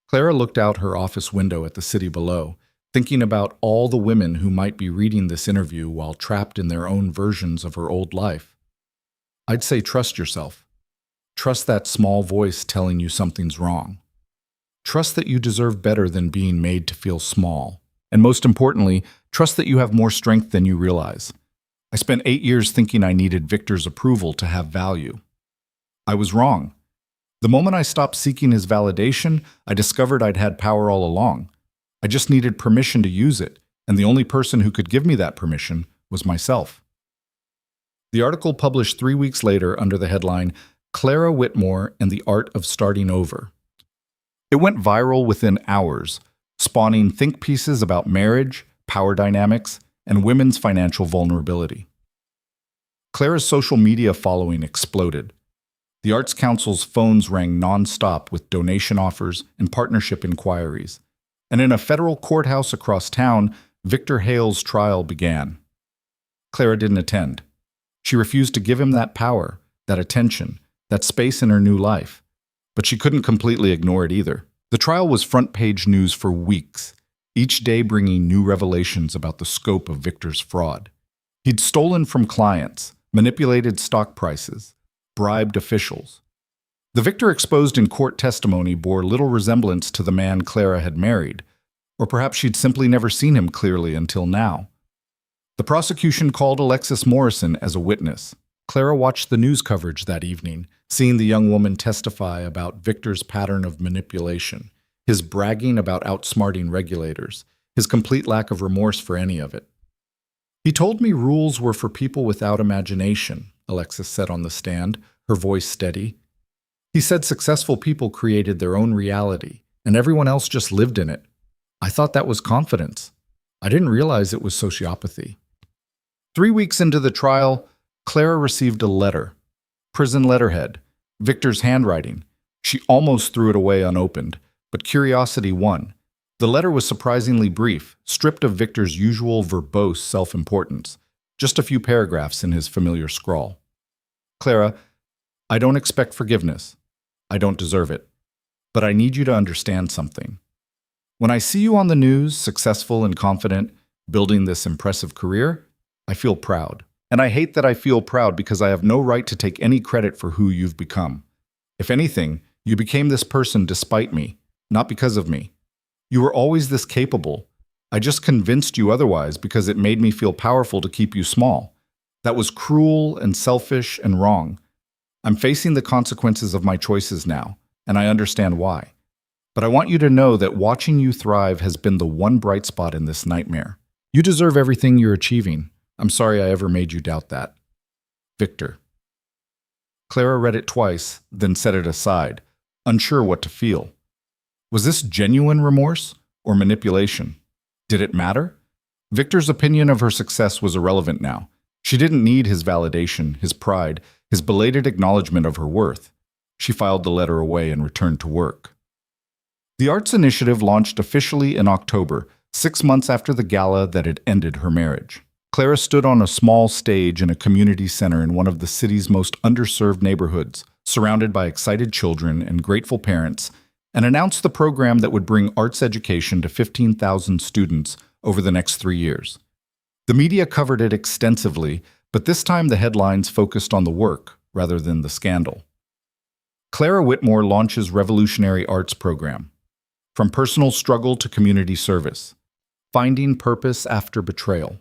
Clara looked out her office window at the city below, thinking about all the women who might be reading this interview while trapped in their own versions of her old life. I'd say trust yourself. Trust that small voice telling you something's wrong. Trust that you deserve better than being made to feel small. And most importantly, trust that you have more strength than you realize. I spent 8 years thinking I needed Victor's approval to have value. I was wrong. The moment I stopped seeking his validation, I discovered I'd had power all along. I just needed permission to use it, and the only person who could give me that permission was myself. The article published 3 weeks later under the headline, Clara Whitmore and the Art of Starting Over. It went viral within hours, spawning think pieces about marriage, power dynamics, and women's financial vulnerability. Clara's social media following exploded. The Arts Council's phones rang non-stop with donation offers and partnership inquiries. And in a federal courthouse across town, Victor Hale's trial began. Clara didn't attend. She refused to give him that power, that attention, that space in her new life. But she couldn't completely ignore it either. The trial was front-page news for weeks, each day bringing new revelations about the scope of Victor's fraud. He'd stolen from clients, manipulated stock prices, bribed officials. The Victor exposed in court testimony bore little resemblance to the man Clara had married, or perhaps she'd simply never seen him clearly until now. The prosecution called Alexis Morrison as a witness. Clara watched the news coverage that evening, seeing the young woman testify about Victor's pattern of manipulation, his bragging about outsmarting regulators, his complete lack of remorse for any of it. He told me rules were for people without imagination, Alexis said on the stand, her voice steady. He said successful people created their own reality, and everyone else just lived in it. I thought that was confidence. I didn't realize it was sociopathy. 3 weeks into the trial, Clara received a letter. Prison letterhead. Victor's handwriting. She almost threw it away unopened, but curiosity won. The letter was surprisingly brief, stripped of Victor's usual verbose self-importance. Just a few paragraphs in his familiar scrawl. Clara, I don't expect forgiveness. I don't deserve it. But I need you to understand something. When I see you on the news, successful and confident, building this impressive career, I feel proud. And I hate that I feel proud because I have no right to take any credit for who you've become. If anything, you became this person despite me, not because of me. You were always this capable. I just convinced you otherwise because it made me feel powerful to keep you small. That was cruel and selfish and wrong. I'm facing the consequences of my choices now, and I understand why. But I want you to know that watching you thrive has been the one bright spot in this nightmare. You deserve everything you're achieving. I'm sorry I ever made you doubt that. Victor. Clara read it twice, then set it aside, unsure what to feel. Was this genuine remorse or manipulation? Did it matter? Victor's opinion of her success was irrelevant now. She didn't need his validation, his pride, his belated acknowledgement of her worth. She filed the letter away and returned to work. The Arts Initiative launched officially in October, 6 months after the gala that had ended her marriage. Clara stood on a small stage in a community center in one of the city's most underserved neighborhoods, surrounded by excited children and grateful parents, and announced the program that would bring arts education to 15,000 students over the next 3 years. The media covered it extensively, but this time the headlines focused on the work rather than the scandal. Clara Whitmore launches Revolutionary Arts Program. From personal struggle to community service. Finding purpose after betrayal.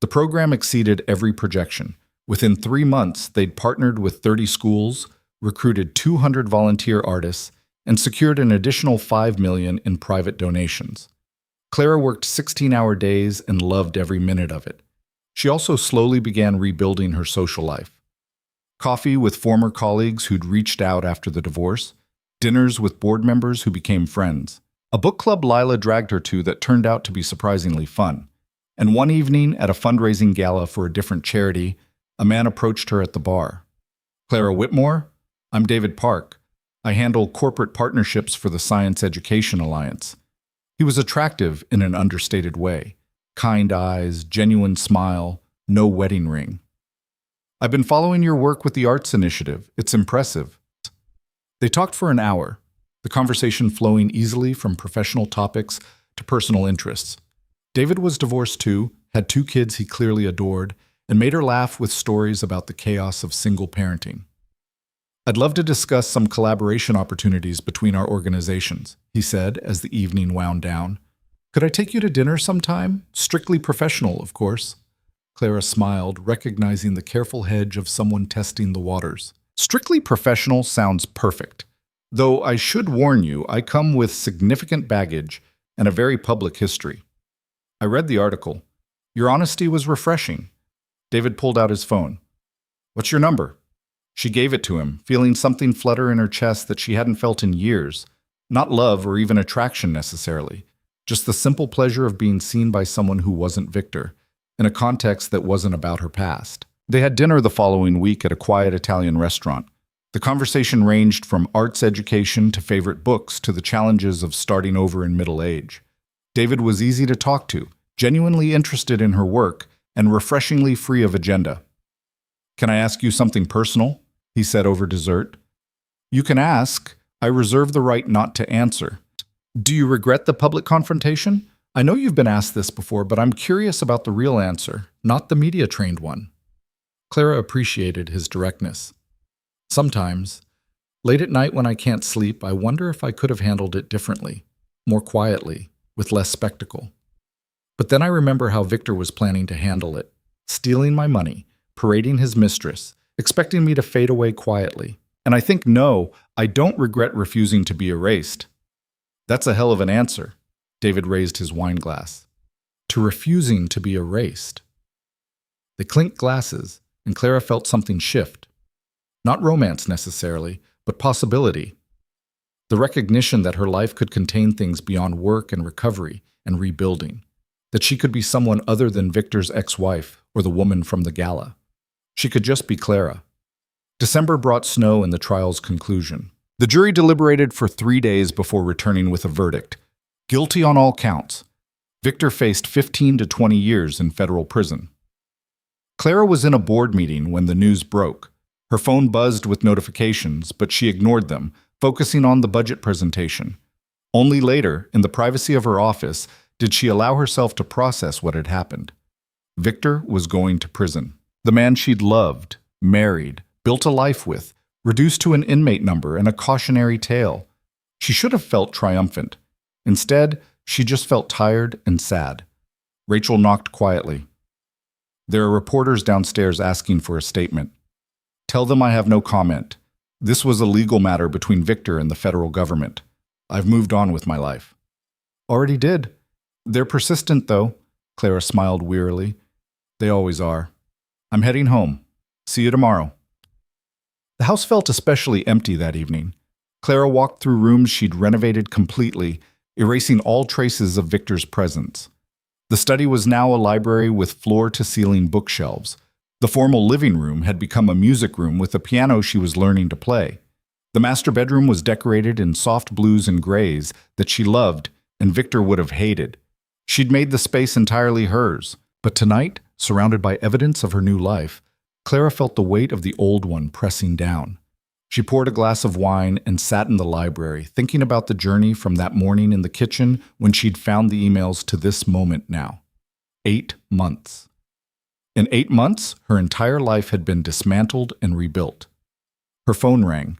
The program exceeded every projection. Within 3 months, they'd partnered with 30 schools, recruited 200 volunteer artists, and secured an additional $5 million in private donations. Clara worked 16-hour days and loved every minute of it. She also slowly began rebuilding her social life. Coffee with former colleagues who'd reached out after the divorce, dinners with board members who became friends, a book club Lila dragged her to that turned out to be surprisingly fun. And one evening at a fundraising gala for a different charity, a man approached her at the bar. "Clara Whitmore? I'm David Park. I handle corporate partnerships for the Science Education Alliance." He was attractive in an understated way. Kind eyes, genuine smile, no wedding ring. "I've been following your work with the Arts Initiative. It's impressive." They talked for an hour, the conversation flowing easily from professional topics to personal interests. David was divorced too, had 2 kids he clearly adored, and made her laugh with stories about the chaos of single parenting. "I'd love to discuss some collaboration opportunities between our organizations," he said as the evening wound down. "Could I take you to dinner sometime? Strictly professional, of course." Clara smiled, recognizing the careful hedge of someone testing the waters. "Strictly professional sounds perfect. Though I should warn you, I come with significant baggage and a very public history." I read the article. Your honesty was refreshing. David pulled out his phone. "What's your number?" She gave it to him, feeling something flutter in her chest that she hadn't felt in years. Not love or even attraction necessarily, just the simple pleasure of being seen by someone who wasn't Victor, in a context that wasn't about her past. They had dinner the following week at a quiet Italian restaurant. The conversation ranged from arts education to favorite books to the challenges of starting over in middle age. David was easy to talk to, genuinely interested in her work, and refreshingly free of agenda. "Can I ask you something personal?" he said over dessert. "You can ask. I reserve the right not to answer." "Do you regret the public confrontation? I know you've been asked this before, but I'm curious about the real answer, not the media-trained one." Clara appreciated his directness. "Sometimes, late at night when I can't sleep, I wonder if I could have handled it differently, more quietly, with less spectacle. But then I remember how Victor was planning to handle it, stealing my money, parading his mistress, expecting me to fade away quietly. And I think, no, I don't regret refusing to be erased." "That's a hell of an answer." David raised his wine glass. "To refusing to be erased." They clinked glasses, and Clara felt something shift. Not romance necessarily, but possibility. The recognition that her life could contain things beyond work and recovery and rebuilding. That she could be someone other than Victor's ex-wife or the woman from the gala. She could just be Clara. December brought snow and the trial's conclusion. The jury deliberated for 3 days before returning with a verdict. Guilty on all counts. Victor faced 15 to 20 years in federal prison. Clara was in a board meeting when the news broke. Her phone buzzed with notifications, but she ignored them, focusing on the budget presentation. Only later, in the privacy of her office, did she allow herself to process what had happened. Victor was going to prison. The man she'd loved, married, built a life with, reduced to an inmate number and a cautionary tale. She should have felt triumphant. Instead, she just felt tired and sad. Rachel knocked quietly. "There are reporters downstairs asking for a statement." "Tell them I have no comment. This was a legal matter between Victor and the federal government. I've moved on with my life." "Already did." "They're persistent, though." Clara smiled wearily. "They always are. I'm heading home. See you tomorrow." The house felt especially empty that evening. Clara walked through rooms she'd renovated completely, erasing all traces of Victor's presence. The study was now a library with floor-to-ceiling bookshelves. The formal living room had become a music room with a piano she was learning to play. The master bedroom was decorated in soft blues and grays that she loved and Victor would have hated. She'd made the space entirely hers, but tonight, surrounded by evidence of her new life, Clara felt the weight of the old one pressing down. She poured a glass of wine and sat in the library, thinking about the journey from that morning in the kitchen when she'd found the emails to this moment now. 8 months. In 8 months, her entire life had been dismantled and rebuilt. Her phone rang.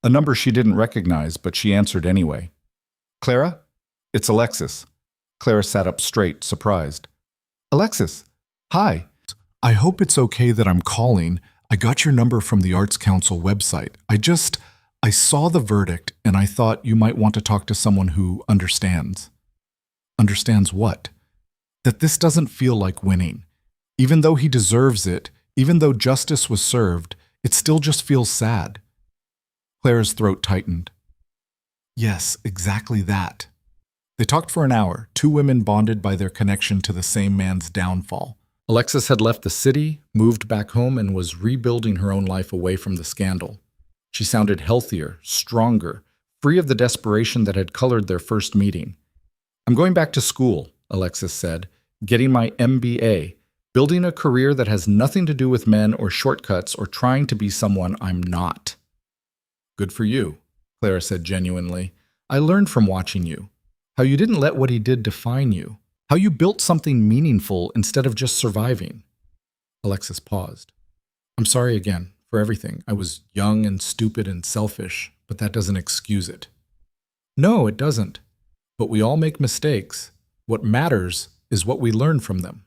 A number she didn't recognize, but she answered anyway. "Clara? It's Alexis." Clara sat up straight, surprised. "Alexis, hi. I hope it's okay that I'm calling. I got your number from the Arts Council website. I saw the verdict and I thought you might want to talk to someone who understands. Understands what? That this doesn't feel like winning. Even though he deserves it, even though justice was served, it still just feels sad. Clara's throat tightened. Yes, exactly that. They talked for an hour, two women bonded by their connection to the same man's downfall. Alexis had left the city, moved back home, and was rebuilding her own life away from the scandal. She sounded healthier, stronger, free of the desperation that had colored their first meeting. I'm going back to school, Alexis said, getting my MBA, building a career that has nothing to do with men or shortcuts or trying to be someone I'm not. Good for you, Clara said genuinely. I learned from watching you. How you didn't let what he did define you. How you built something meaningful instead of just surviving. Alexis paused. I'm sorry again for everything. I was young and stupid and selfish, but that doesn't excuse it. No, it doesn't. But we all make mistakes. What matters is what we learn from them.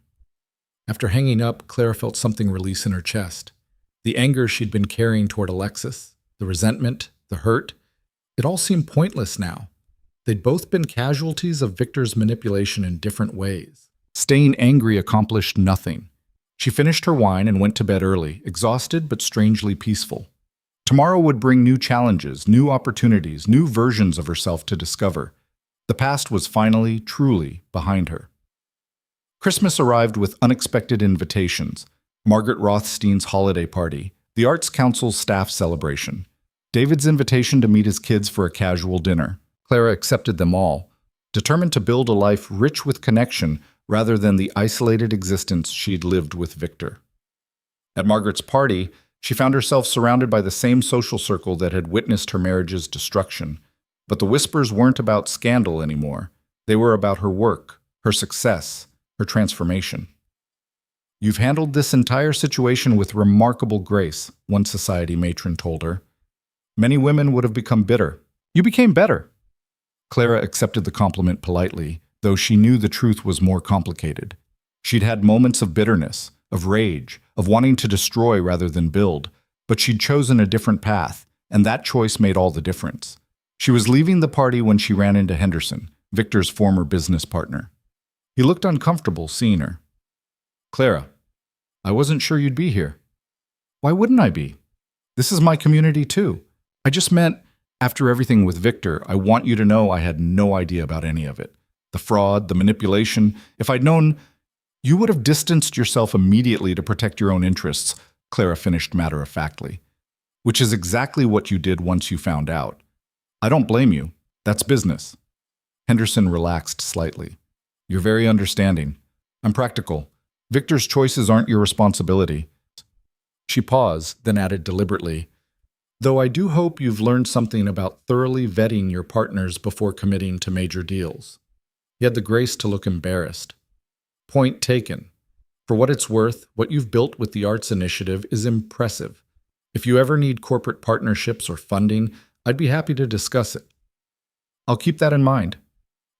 After hanging up, Clara felt something release in her chest. The anger she'd been carrying toward Alexis, the resentment, the hurt, it all seemed pointless now. They'd both been casualties of Victor's manipulation in different ways. Staying angry accomplished nothing. She finished her wine and went to bed early, exhausted but strangely peaceful. Tomorrow would bring new challenges, new opportunities, new versions of herself to discover. The past was finally, truly behind her. Christmas arrived with unexpected invitations. Margaret Rothstein's holiday party, the Arts Council's staff celebration, David's invitation to meet his kids for a casual dinner. Clara accepted them all, determined to build a life rich with connection rather than the isolated existence she'd lived with Victor. At Margaret's party, she found herself surrounded by the same social circle that had witnessed her marriage's destruction. But the whispers weren't about scandal anymore. They were about her work, her success, her transformation. You've handled this entire situation with remarkable grace, one society matron told her. Many women would have become bitter. You became better. Clara accepted the compliment politely, though she knew the truth was more complicated. She'd had moments of bitterness, of rage, of wanting to destroy rather than build, but she'd chosen a different path, and that choice made all the difference. She was leaving the party when she ran into Henderson, Victor's former business partner. He looked uncomfortable seeing her. Clara, I wasn't sure you'd be here. Why wouldn't I be? This is my community too. I just meant, after everything with Victor, I want you to know I had no idea about any of it. The fraud, the manipulation. If I'd known, you would have distanced yourself immediately to protect your own interests, Clara finished matter-of-factly. Which is exactly what you did once you found out. I don't blame you. That's business. Henderson relaxed slightly. You're very understanding. I'm practical. Victor's choices aren't your responsibility. She paused, then added deliberately, though I do hope you've learned something about thoroughly vetting your partners before committing to major deals. He had the grace to look embarrassed. Point taken. For what it's worth, what you've built with the Arts Initiative is impressive. If you ever need corporate partnerships or funding, I'd be happy to discuss it. I'll keep that in mind.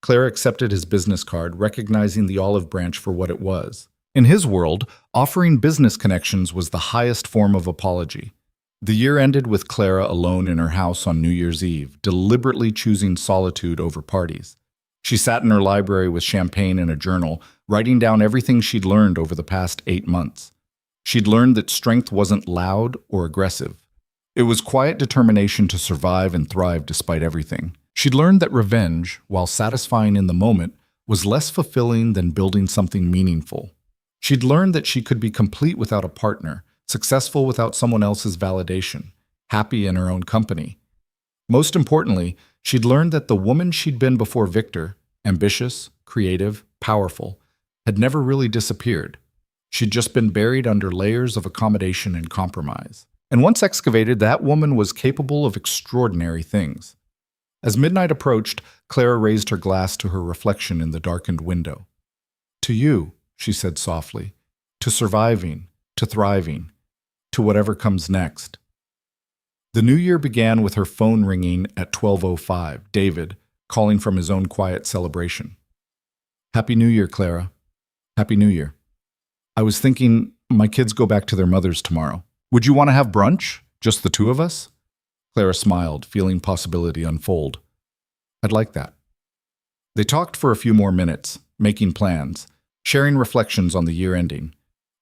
Clara accepted his business card, recognizing the olive branch for what it was. In his world, offering business connections was the highest form of apology. The year ended with Clara alone in her house on New Year's Eve, deliberately choosing solitude over parties. She sat in her library with champagne and a journal, writing down everything she'd learned over the past 8 months. She'd learned that strength wasn't loud or aggressive. It was quiet determination to survive and thrive despite everything. She'd learned that revenge, while satisfying in the moment, was less fulfilling than building something meaningful. She'd learned that she could be complete without a partner, successful without someone else's validation, happy in her own company. Most importantly, she'd learned that the woman she'd been before Victor, ambitious, creative, powerful, had never really disappeared. She'd just been buried under layers of accommodation and compromise. And once excavated, that woman was capable of extraordinary things. As midnight approached, Clara raised her glass to her reflection in the darkened window. To you, she said softly, to surviving, to thriving, to whatever comes next. The new year began with her phone ringing at 12:05, David, calling from his own quiet celebration. Happy New Year, Clara. Happy New Year. I was thinking, my kids go back to their mothers tomorrow. Would you want to have brunch? Just the two of us? Clara smiled, feeling possibility unfold. I'd like that. They talked for a few more minutes, making plans, sharing reflections on the year ending.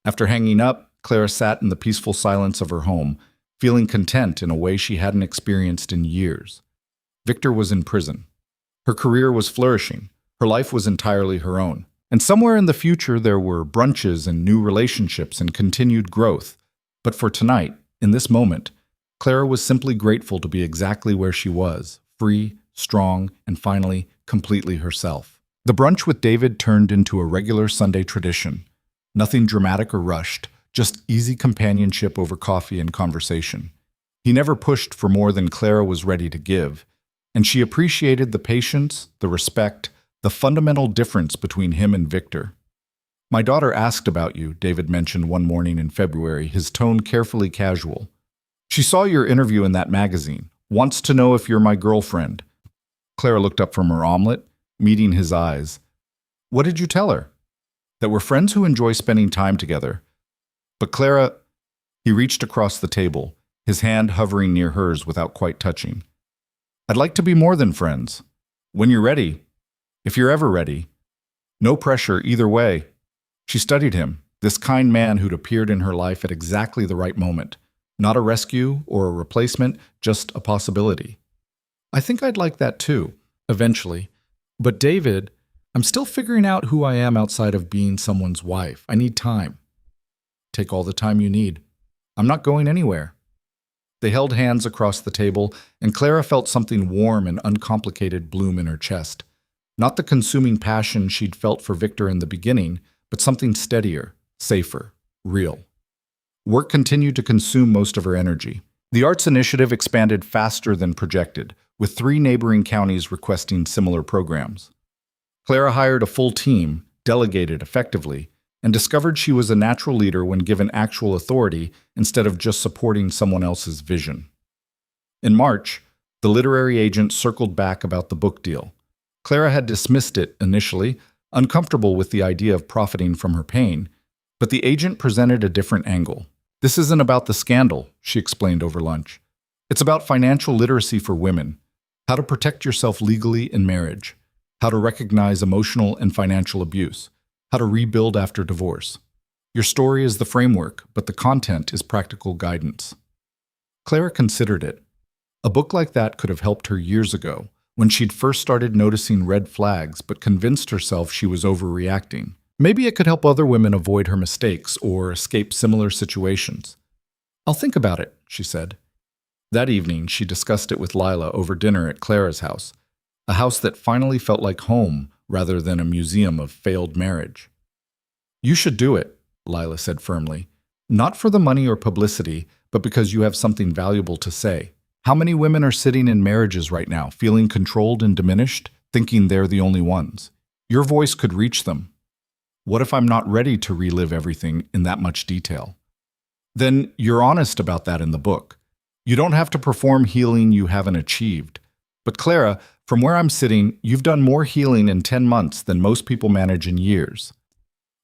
After hanging up, Clara sat in the peaceful silence of her home, feeling content in a way she hadn't experienced in years. Victor was in prison. Her career was flourishing. Her life was entirely her own. And somewhere in the future there were brunches and new relationships and continued growth. But for tonight, in this moment, Clara was simply grateful to be exactly where she was, free, strong, and finally, completely herself. The brunch with David turned into a regular Sunday tradition. Nothing dramatic or rushed, just easy companionship over coffee and conversation. He never pushed for more than Clara was ready to give, and she appreciated the patience, the respect, the fundamental difference between him and Victor. My daughter asked about you, David mentioned one morning in February, his tone carefully casual. She saw your interview in that magazine, wants to know if you're my girlfriend. Clara looked up from her omelet, meeting his eyes. What did you tell her? That we're friends who enjoy spending time together. But Clara, he reached across the table, his hand hovering near hers without quite touching. I'd like to be more than friends. When you're ready, if you're ever ready. No pressure either way. She studied him, this kind man who'd appeared in her life at exactly the right moment. Not a rescue or a replacement, just a possibility. I think I'd like that too, eventually. But David, I'm still figuring out who I am outside of being someone's wife. I need time. Take all the time you need. I'm not going anywhere. They held hands across the table, and Clara felt something warm and uncomplicated bloom in her chest. Not the consuming passion she'd felt for Victor in the beginning, but something steadier, safer, real. Work continued to consume most of her energy. The arts initiative expanded faster than projected, with 3 neighboring counties requesting similar programs. Clara hired a full team, delegated effectively, and discovered she was a natural leader when given actual authority instead of just supporting someone else's vision. In March, the literary agent circled back about the book deal. Clara had dismissed it initially, uncomfortable with the idea of profiting from her pain, but the agent presented a different angle. This isn't about the scandal, she explained over lunch. It's about financial literacy for women, how to protect yourself legally in marriage, how to recognize emotional and financial abuse, how to rebuild after divorce. Your story is the framework, but the content is practical guidance. Clara considered it. A book like that could have helped her years ago, when she'd first started noticing red flags but convinced herself she was overreacting. Maybe it could help other women avoid her mistakes or escape similar situations. I'll think about it, she said. That evening, she discussed it with Lila over dinner at Clara's house, a house that finally felt like home rather than a museum of failed marriage. You should do it, Lila said firmly. Not for the money or publicity, but because you have something valuable to say. How many women are sitting in marriages right now, feeling controlled and diminished, thinking they're the only ones? Your voice could reach them. What if I'm not ready to relive everything in that much detail? Then you're honest about that in the book. You don't have to perform healing you haven't achieved. But Clara, from where I'm sitting, you've done more healing in 10 months than most people manage in years.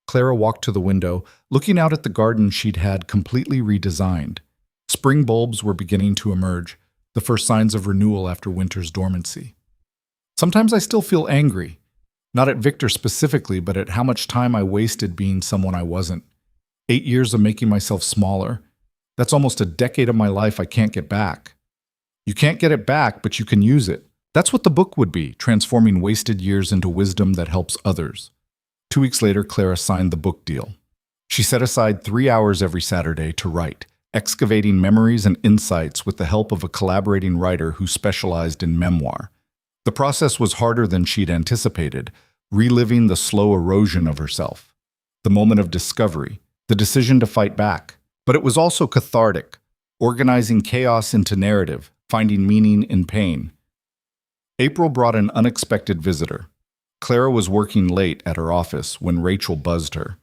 Clara walked to the window, looking out at the garden she'd had completely redesigned. Spring bulbs were beginning to emerge, the first signs of renewal after winter's dormancy. Sometimes I still feel angry, not at Victor specifically, but at how much time I wasted being someone I wasn't. 8 years of making myself smaller. That's almost a decade of my life I can't get back. You can't get it back, but you can use it. That's what the book would be, transforming wasted years into wisdom that helps others. 2 weeks later, Clara signed the book deal. She set aside 3 hours every Saturday to write, excavating memories and insights with the help of a collaborating writer who specialized in memoir. The process was harder than she'd anticipated, reliving the slow erosion of herself, the moment of discovery, the decision to fight back. But it was also cathartic, organizing chaos into narrative, finding meaning in pain. April brought an unexpected visitor. Clara was working late at her office when Rachel buzzed her.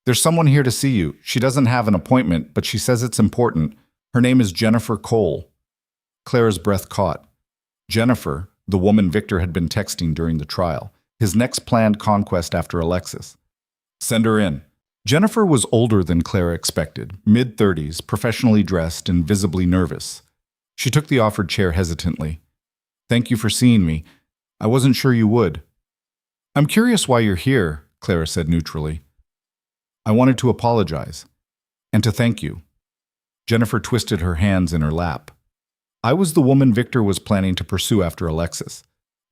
There's someone here to see you. She doesn't have an appointment, but she says it's important. Her name is Jennifer Cole. Clara's breath caught. Jennifer, the woman Victor had been texting during the trial, his next planned conquest after Alexis. Send her in. Jennifer was older than Clara expected, mid-30s, professionally dressed and visibly nervous. She took the offered chair hesitantly. Thank you for seeing me. I wasn't sure you would. I'm curious why you're here, Clara said neutrally. I wanted to apologize. And to thank you. Jennifer twisted her hands in her lap. I was the woman Victor was planning to pursue after Alexis.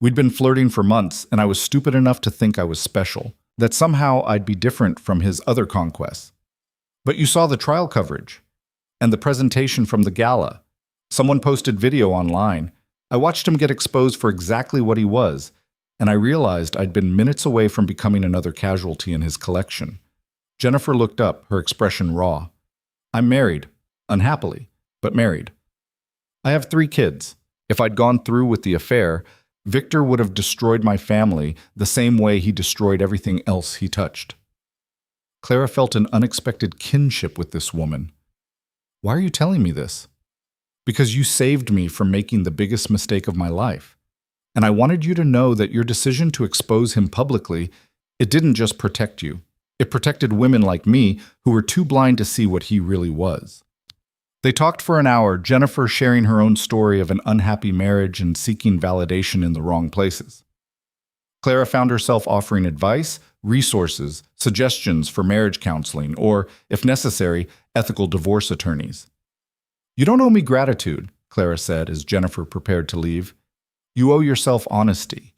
We'd been flirting for months, and I was stupid enough to think I was special, that somehow I'd be different from his other conquests. But you saw the trial coverage, and the presentation from the gala. Someone posted video online. I watched him get exposed for exactly what he was, and I realized I'd been minutes away from becoming another casualty in his collection. Jennifer looked up, her expression raw. I'm married, unhappily, but married. I have 3 kids. If I'd gone through with the affair, Victor would have destroyed my family the same way he destroyed everything else he touched. Clara felt an unexpected kinship with this woman. Why are you telling me this? Because you saved me from making the biggest mistake of my life. And I wanted you to know that your decision to expose him publicly, it didn't just protect you. It protected women like me who were too blind to see what he really was. They talked for an hour, Jennifer sharing her own story of an unhappy marriage and seeking validation in the wrong places. Clara found herself offering advice, resources, suggestions for marriage counseling, or, if necessary, ethical divorce attorneys. You don't owe me gratitude, Clara said as Jennifer prepared to leave. You owe yourself honesty.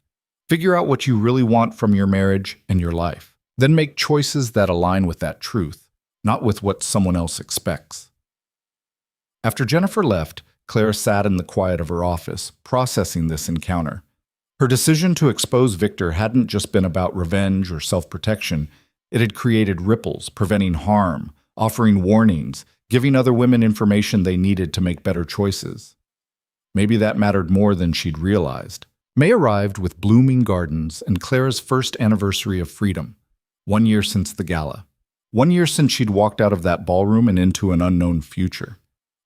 Figure out what you really want from your marriage and your life. Then make choices that align with that truth, not with what someone else expects. After Jennifer left, Clara sat in the quiet of her office, processing this encounter. Her decision to expose Victor hadn't just been about revenge or self-protection. It had created ripples, preventing harm, offering warnings, giving other women information they needed to make better choices. Maybe that mattered more than she'd realized. May arrived with blooming gardens and Clara's first anniversary of freedom, 1 year since the gala. 1 year since she'd walked out of that ballroom and into an unknown future.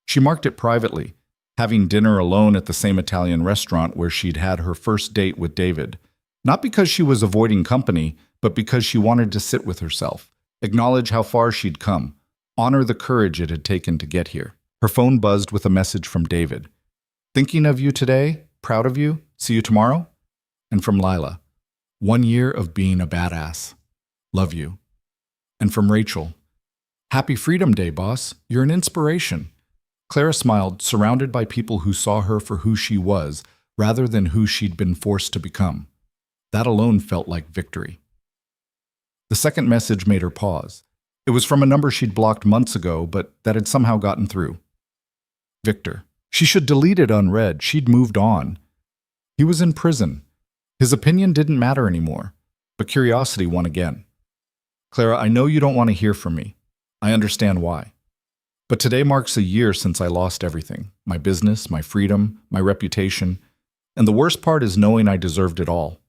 She marked it privately, having dinner alone at the same Italian restaurant where she'd had her first date with David. Not because she was avoiding company, but because she wanted to sit with herself, acknowledge how far she'd come, honor the courage it had taken to get here. Her phone buzzed with a message from David. Thinking of you today, proud of you, see you tomorrow? And from Lila, 1 year of being a badass. Love you. And from Rachel, happy Freedom Day, boss. You're an inspiration. Clara smiled, surrounded by people who saw her for who she was, rather than who she'd been forced to become. That alone felt like victory. The second message made her pause. It was from a number she'd blocked months ago, but that had somehow gotten through. Victor. She should delete it unread. She'd moved on. He was in prison. His opinion didn't matter anymore, but curiosity won again. Clara, I know you don't want to hear from me. I understand why. But today marks a year since I lost everything. My business, my freedom, my reputation. And the worst part is knowing I deserved it all.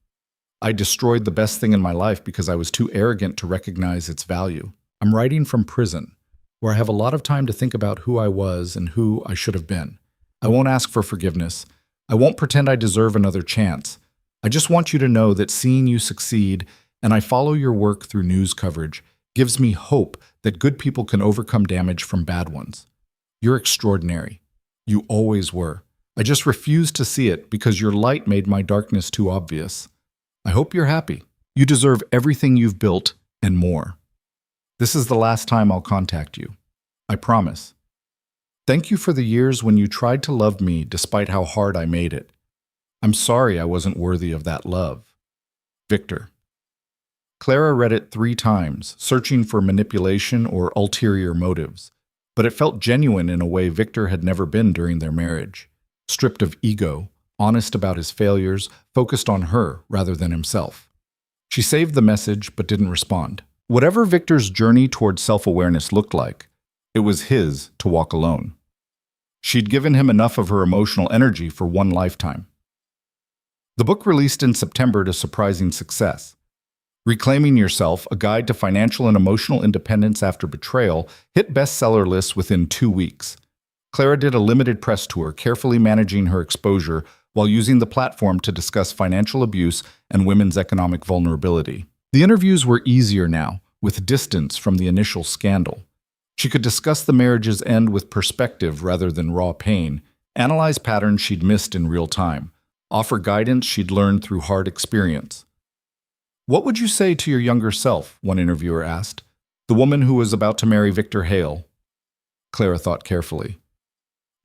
I destroyed the best thing in my life because I was too arrogant to recognize its value. I'm writing from prison, where I have a lot of time to think about who I was and who I should have been. I won't ask for forgiveness. I won't pretend I deserve another chance. I just want you to know that seeing you succeed, and I follow your work through news coverage, gives me hope that good people can overcome damage from bad ones. You're extraordinary. You always were. I just refused to see it because your light made my darkness too obvious. I hope you're happy. You deserve everything you've built and more. This is the last time I'll contact you. I promise. Thank you for the years when you tried to love me despite how hard I made it. I'm sorry I wasn't worthy of that love. Victor. Clara read it 3 times, searching for manipulation or ulterior motives, but it felt genuine in a way Victor had never been during their marriage. Stripped of ego, honest about his failures, focused on her rather than himself. She saved the message but didn't respond. Whatever Victor's journey toward self-awareness looked like, it was his to walk alone. She'd given him enough of her emotional energy for 1 lifetime. The book released in September to surprising success. Reclaiming Yourself, A Guide to Financial and Emotional Independence After Betrayal, hit bestseller lists within 2 weeks. Clara did a limited press tour, carefully managing her exposure while using the platform to discuss financial abuse and women's economic vulnerability. The interviews were easier now, with distance from the initial scandal. She could discuss the marriage's end with perspective rather than raw pain, analyze patterns she'd missed in real time, offer guidance she'd learned through hard experience. "What would you say to your younger self?" one interviewer asked. "The woman who was about to marry Victor Hale." Clara thought carefully.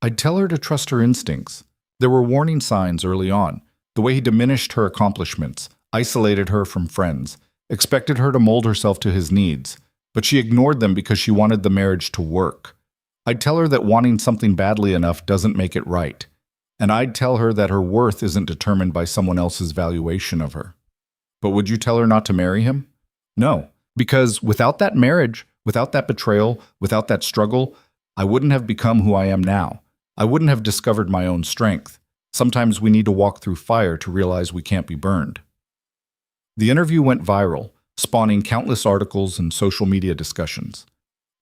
"I'd tell her to trust her instincts. There were warning signs early on. The way he diminished her accomplishments, isolated her from friends, expected her to mold herself to his needs, but she ignored them because she wanted the marriage to work. I'd tell her that wanting something badly enough doesn't make it right. And I'd tell her that her worth isn't determined by someone else's valuation of her." "But would you tell her not to marry him?" "No, because without that marriage, without that betrayal, without that struggle, I wouldn't have become who I am now. I wouldn't have discovered my own strength. Sometimes we need to walk through fire to realize we can't be burned." The interview went viral, spawning countless articles and social media discussions.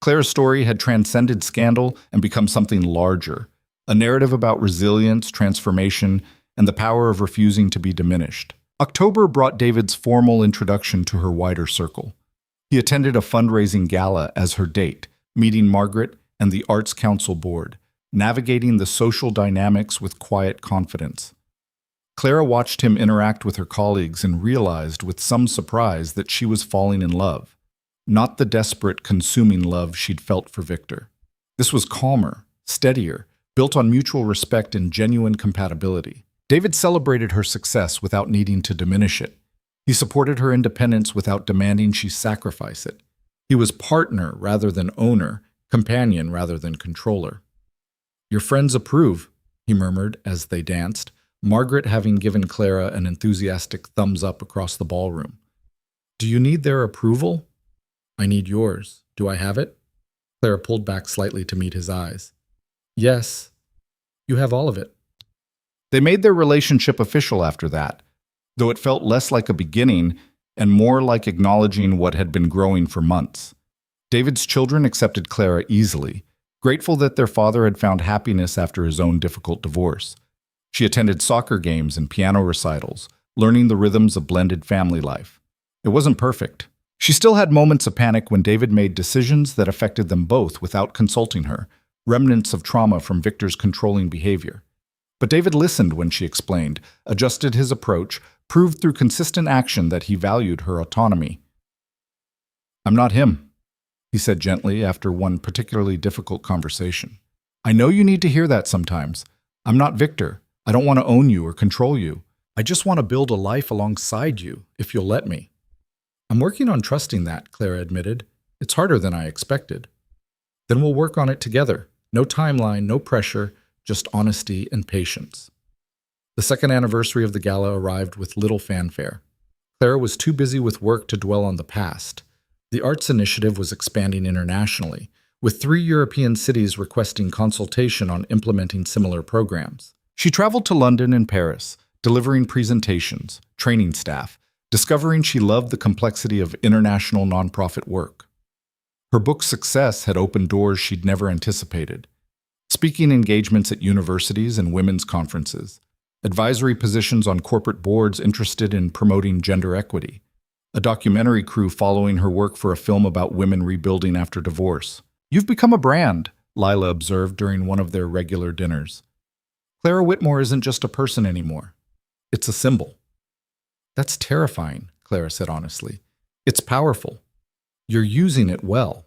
Clara's story had transcended scandal and become something larger, a narrative about resilience, transformation, and the power of refusing to be diminished. October brought David's formal introduction to her wider circle. He attended a fundraising gala as her date, meeting Margaret and the Arts Council board, navigating the social dynamics with quiet confidence. Clara watched him interact with her colleagues and realized with some surprise that she was falling in love, not the desperate, consuming love she'd felt for Victor. This was calmer, steadier, built on mutual respect and genuine compatibility. David celebrated her success without needing to diminish it. He supported her independence without demanding she sacrifice it. He was partner rather than owner, companion rather than controller. "Your friends approve," he murmured as they danced, Margaret having given Clara an enthusiastic thumbs up across the ballroom. "Do you need their approval?" "I need yours. Do I have it?" Clara pulled back slightly to meet his eyes. "Yes, you have all of it." They made their relationship official after that, though it felt less like a beginning and more like acknowledging what had been growing for months. David's children accepted Clara easily, grateful that their father had found happiness after his own difficult divorce. She attended soccer games and piano recitals, learning the rhythms of blended family life. It wasn't perfect. She still had moments of panic when David made decisions that affected them both without consulting her, remnants of trauma from Victor's controlling behavior. But David listened when she explained, adjusted his approach, proved through consistent action that he valued her autonomy. "I'm not him," he said gently after one particularly difficult conversation. "I know you need to hear that sometimes. I'm not Victor. I don't want to own you or control you. I just want to build a life alongside you, if you'll let me." "I'm working on trusting that," Clara admitted. "It's harder than I expected." "Then we'll work on it together. No timeline, no pressure, just honesty and patience." The second anniversary of the gala arrived with little fanfare. Clara was too busy with work to dwell on the past. The arts initiative was expanding internationally, with 3 European cities requesting consultation on implementing similar programs. She traveled to London and Paris, delivering presentations, training staff, discovering she loved the complexity of international nonprofit work. Her book's success had opened doors she'd never anticipated. Speaking engagements at universities and women's conferences, advisory positions on corporate boards interested in promoting gender equity, a documentary crew following her work for a film about women rebuilding after divorce. "You've become a brand," Lila observed during one of their regular dinners. "Clara Whitmore isn't just a person anymore. It's a symbol." "That's terrifying," Clara said honestly. "It's powerful. You're using it well."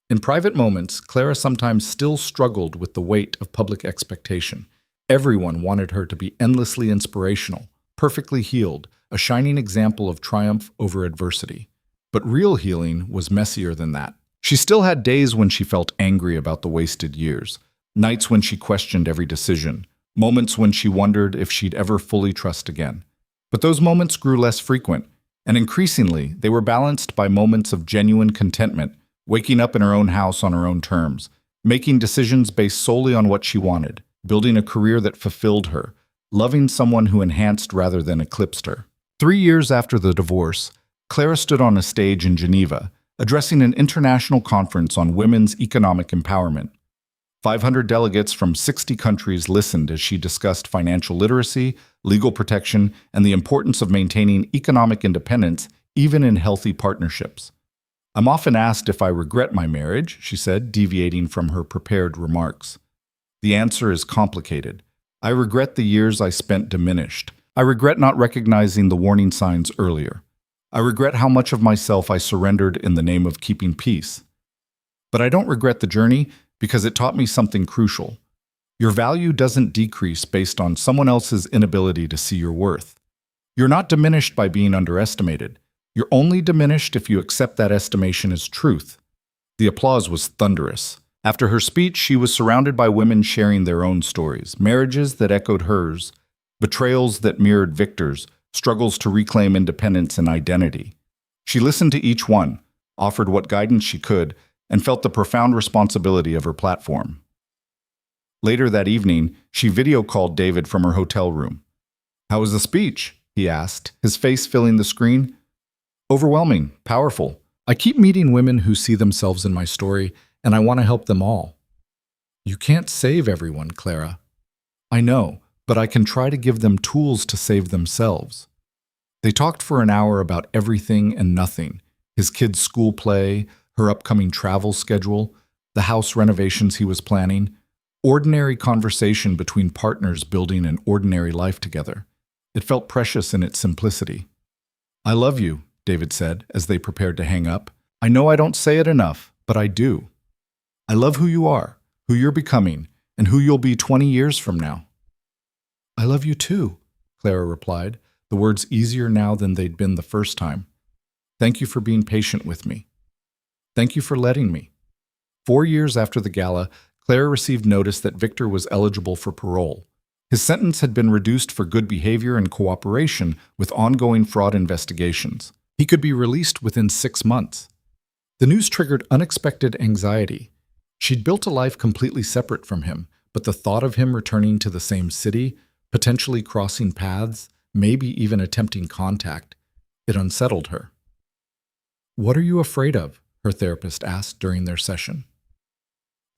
In private moments, Clara sometimes still struggled with the weight of public expectation. Everyone wanted her to be endlessly inspirational, perfectly healed, a shining example of triumph over adversity. But real healing was messier than that. She still had days when she felt angry about the wasted years, nights when she questioned every decision, moments when she wondered if she'd ever fully trust again. But those moments grew less frequent, and increasingly they were balanced by moments of genuine contentment, waking up in her own house on her own terms, making decisions based solely on what she wanted, building a career that fulfilled her, loving someone who enhanced rather than eclipsed her. 3 years after the divorce, Clara stood on a stage in Geneva, addressing an international conference on women's economic empowerment. 500 delegates from 60 countries listened as she discussed financial literacy, legal protection, and the importance of maintaining economic independence even in healthy partnerships. "I'm often asked if I regret my marriage," she said, deviating from her prepared remarks. The answer is complicated. I regret the years I spent diminished. I regret not recognizing the warning signs earlier. I regret how much of myself I surrendered in the name of keeping peace. But I don't regret the journey because it taught me something crucial. Your value doesn't decrease based on someone else's inability to see your worth. You're not diminished by being underestimated. You're only diminished if you accept that estimation as truth. The applause was thunderous. After her speech, she was surrounded by women sharing their own stories, marriages that echoed hers, betrayals that mirrored Victor's, struggles to reclaim independence and identity. She listened to each one, offered what guidance she could, and felt the profound responsibility of her platform. Later that evening, she video-called David from her hotel room. "How was the speech?" he asked, his face filling the screen. "Overwhelming, powerful. I keep meeting women who see themselves in my story, and I want to help them all." "You can't save everyone, Clara." "I know, but I can try to give them tools to save themselves." They talked for an hour about everything and nothing: his kids' school play, her upcoming travel schedule, the house renovations he was planning. Ordinary conversation between partners building an ordinary life together. It felt precious in its simplicity. "I love you," David said as they prepared to hang up. "I know I don't say it enough, but I do. I love who you are, who you're becoming, and who you'll be 20 years from now." "I love you too," Clara replied, the words easier now than they'd been the first time. "Thank you for being patient with me. Thank you for letting me." 4 years after the gala, Clara received notice that Victor was eligible for parole. His sentence had been reduced for good behavior and cooperation with ongoing fraud investigations. He could be released within 6 months. The news triggered unexpected anxiety. She'd built a life completely separate from him, but the thought of him returning to the same city, potentially crossing paths, maybe even attempting contact, it unsettled her. "What are you afraid of?" her therapist asked during their session.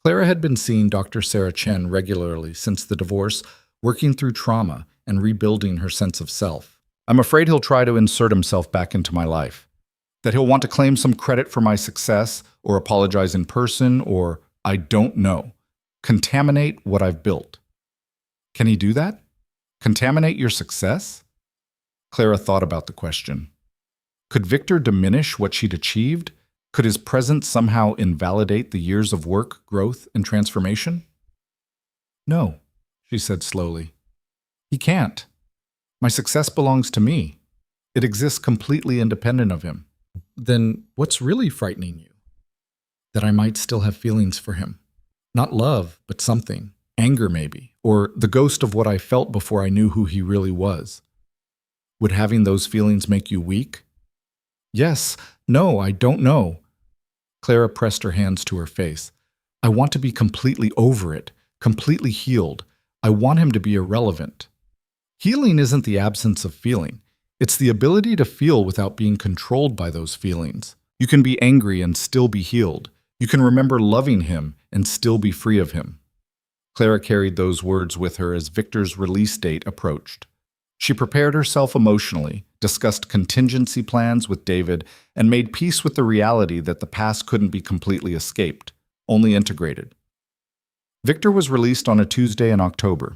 Clara had been seeing Dr. Sarah Chen regularly since the divorce, working through trauma and rebuilding her sense of self. "I'm afraid he'll try to insert himself back into my life. That he'll want to claim some credit for my success, or apologize in person, or, I don't know, contaminate what I've built." "Can he do that? Contaminate your success?" Clara thought about the question. Could Victor diminish what she'd achieved? Could his presence somehow invalidate the years of work, growth, and transformation? "No," she said slowly. "He can't. My success belongs to me. It exists completely independent of him." "Then what's really frightening you?" "That I might still have feelings for him. Not love, but something. Anger maybe, or the ghost of what I felt before I knew who he really was." "Would having those feelings make you weak?" "Yes. No, I don't know." Clara pressed her hands to her face. "I want to be completely over it, completely healed. I want him to be irrelevant." Healing isn't the absence of feeling. It's the ability to feel without being controlled by those feelings. You can be angry and still be healed. You can remember loving him and still be free of him. Clara carried those words with her as Victor's release date approached. She prepared herself emotionally, discussed contingency plans with David, and made peace with the reality that the past couldn't be completely escaped, only integrated. Victor was released on a Tuesday in October.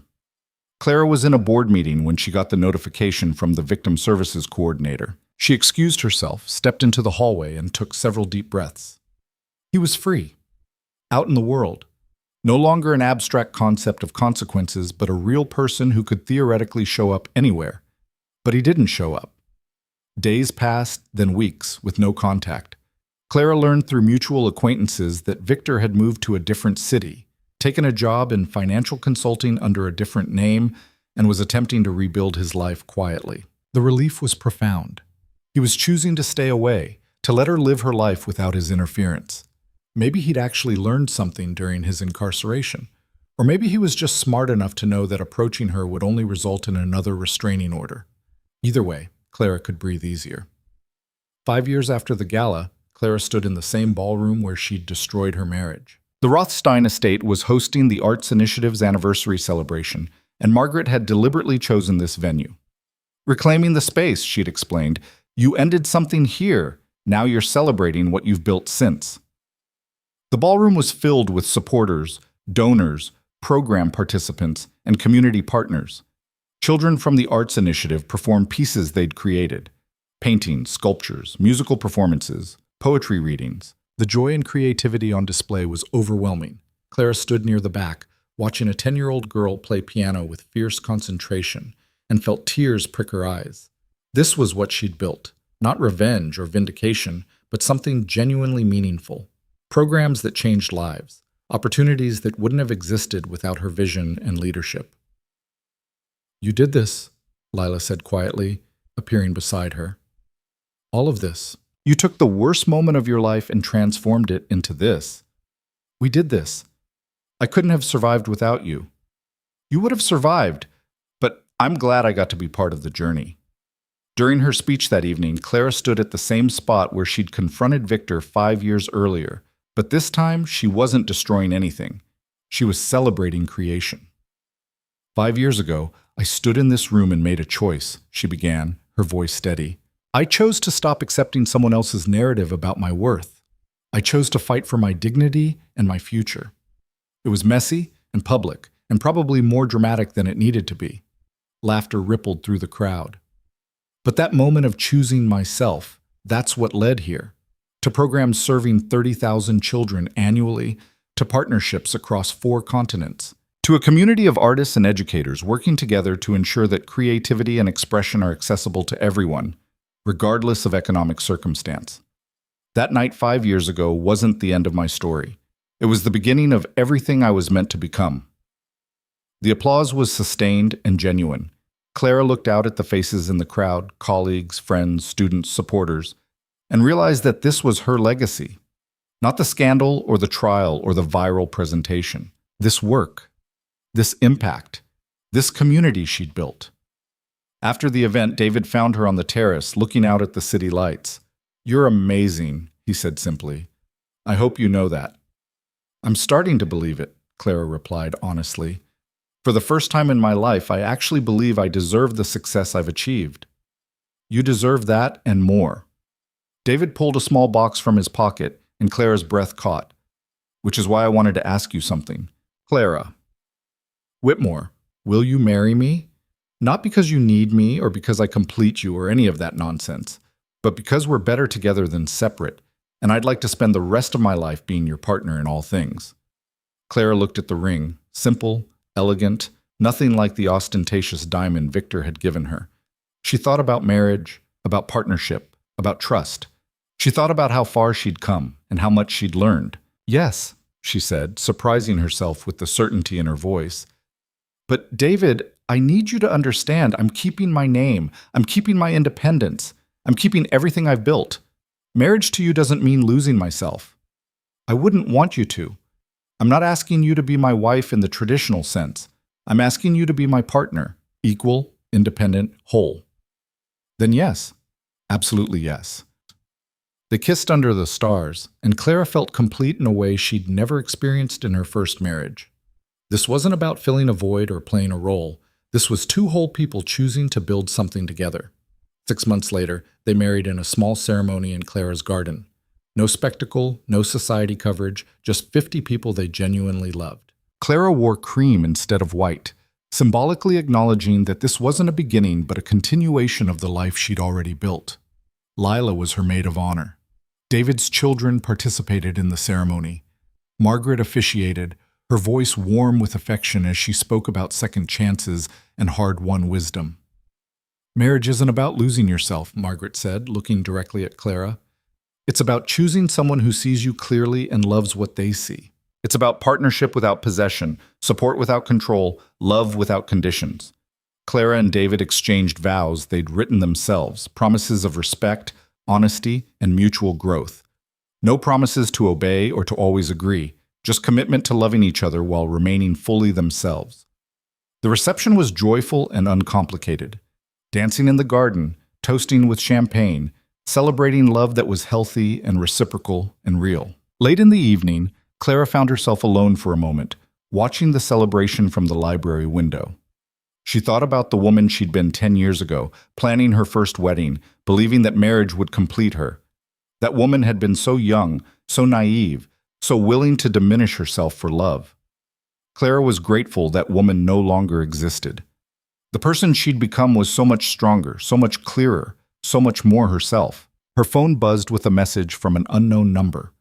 Clara was in a board meeting when she got the notification from the victim services coordinator. She excused herself, stepped into the hallway, and took several deep breaths. He was free, out in the world. No longer an abstract concept of consequences, but a real person who could theoretically show up anywhere. But he didn't show up. Days passed, then weeks, with no contact. Clara learned through mutual acquaintances that Victor had moved to a different city, taken a job in financial consulting under a different name, and was attempting to rebuild his life quietly. The relief was profound. He was choosing to stay away, to let her live her life without his interference. Maybe he'd actually learned something during his incarceration. Or maybe he was just smart enough to know that approaching her would only result in another restraining order. Either way, Clara could breathe easier. 5 years after the gala, Clara stood in the same ballroom where she'd destroyed her marriage. The Rothstein estate was hosting the Arts Initiative's anniversary celebration, and Margaret had deliberately chosen this venue. "Reclaiming the space," she'd explained. "You ended something here. Now you're celebrating what you've built since." The ballroom was filled with supporters, donors, program participants, and community partners. Children from the Arts Initiative performed pieces they'd created: paintings, sculptures, musical performances, poetry readings. The joy and creativity on display was overwhelming. Clara stood near the back, watching a 10-year-old girl play piano with fierce concentration, and felt tears prick her eyes. This was what she'd built, not revenge or vindication, but something genuinely meaningful. Programs that changed lives, opportunities that wouldn't have existed without her vision and leadership. "You did this," Lila said quietly, appearing beside her. "All of this. You took the worst moment of your life and transformed it into this. We did this. I couldn't have survived without you. You would have survived, but I'm glad I got to be part of the journey." During her speech that evening, Clara stood at the same spot where she'd confronted Victor 5 years earlier, but this time she wasn't destroying anything. She was celebrating creation. "5 years ago, I stood in this room and made a choice," she began, her voice steady. "I chose to stop accepting someone else's narrative about my worth. I chose to fight for my dignity and my future. It was messy and public, and probably more dramatic than it needed to be." Laughter rippled through the crowd. "But that moment of choosing myself, that's what led here. To programs serving 30,000 children annually, to partnerships across 4 continents, to a community of artists and educators working together to ensure that creativity and expression are accessible to everyone, regardless of economic circumstance. That night 5 years ago wasn't the end of my story. It was the beginning of everything I was meant to become." The applause was sustained and genuine. Clara looked out at the faces in the crowd, colleagues, friends, students, supporters, and realized that this was her legacy. Not the scandal or the trial or the viral presentation. This work, this impact, this community she'd built. After the event, David found her on the terrace, looking out at the city lights. "You're amazing," he said simply. "I hope you know that." "I'm starting to believe it," Clara replied honestly. "For the first time in my life, I actually believe I deserve the success I've achieved." "You deserve that and more." David pulled a small box from his pocket, and Clara's breath caught. "Which is why I wanted to ask you something. Clara Whitmore, will you marry me? Not because you need me or because I complete you or any of that nonsense, but because we're better together than separate, and I'd like to spend the rest of my life being your partner in all things." Clara looked at the ring, simple, elegant, nothing like the ostentatious diamond Victor had given her. She thought about marriage, about partnership, about trust. She thought about how far she'd come and how much she'd learned. "Yes," she said, surprising herself with the certainty in her voice. "But David, I need you to understand, I'm keeping my name, I'm keeping my independence, I'm keeping everything I've built. Marriage to you doesn't mean losing myself. I wouldn't want you to. I'm not asking you to be my wife in the traditional sense. I'm asking you to be my partner, equal, independent, whole." "Then yes, absolutely yes." They kissed under the stars, and Clara felt complete in a way she'd never experienced in her first marriage. This wasn't about filling a void or playing a role. This was 2 whole people choosing to build something together. 6 months later, they married in a small ceremony in Clara's garden. No spectacle, no society coverage, just 50 people they genuinely loved. Clara wore cream instead of white, symbolically acknowledging that this wasn't a beginning but a continuation of the life she'd already built. Lila was her maid of honor. David's children participated in the ceremony. Margaret officiated, her voice warm with affection as she spoke about second chances and hard-won wisdom. "Marriage isn't about losing yourself," Margaret said, looking directly at Clara. "It's about choosing someone who sees you clearly and loves what they see. It's about partnership without possession, support without control, love without conditions." Clara and David exchanged vows they'd written themselves, promises of respect, honesty, and mutual growth. No promises to obey or to always agree, just commitment to loving each other while remaining fully themselves. The reception was joyful and uncomplicated. Dancing in the garden, toasting with champagne, celebrating love that was healthy and reciprocal and real. Late in the evening, Clara found herself alone for a moment, watching the celebration from the library window. She thought about the woman she'd been 10 years ago, planning her first wedding, believing that marriage would complete her. That woman had been so young, so naive, so willing to diminish herself for love. Clara was grateful that woman no longer existed. The person she'd become was so much stronger, so much clearer, so much more herself. Her phone buzzed with a message from an unknown number.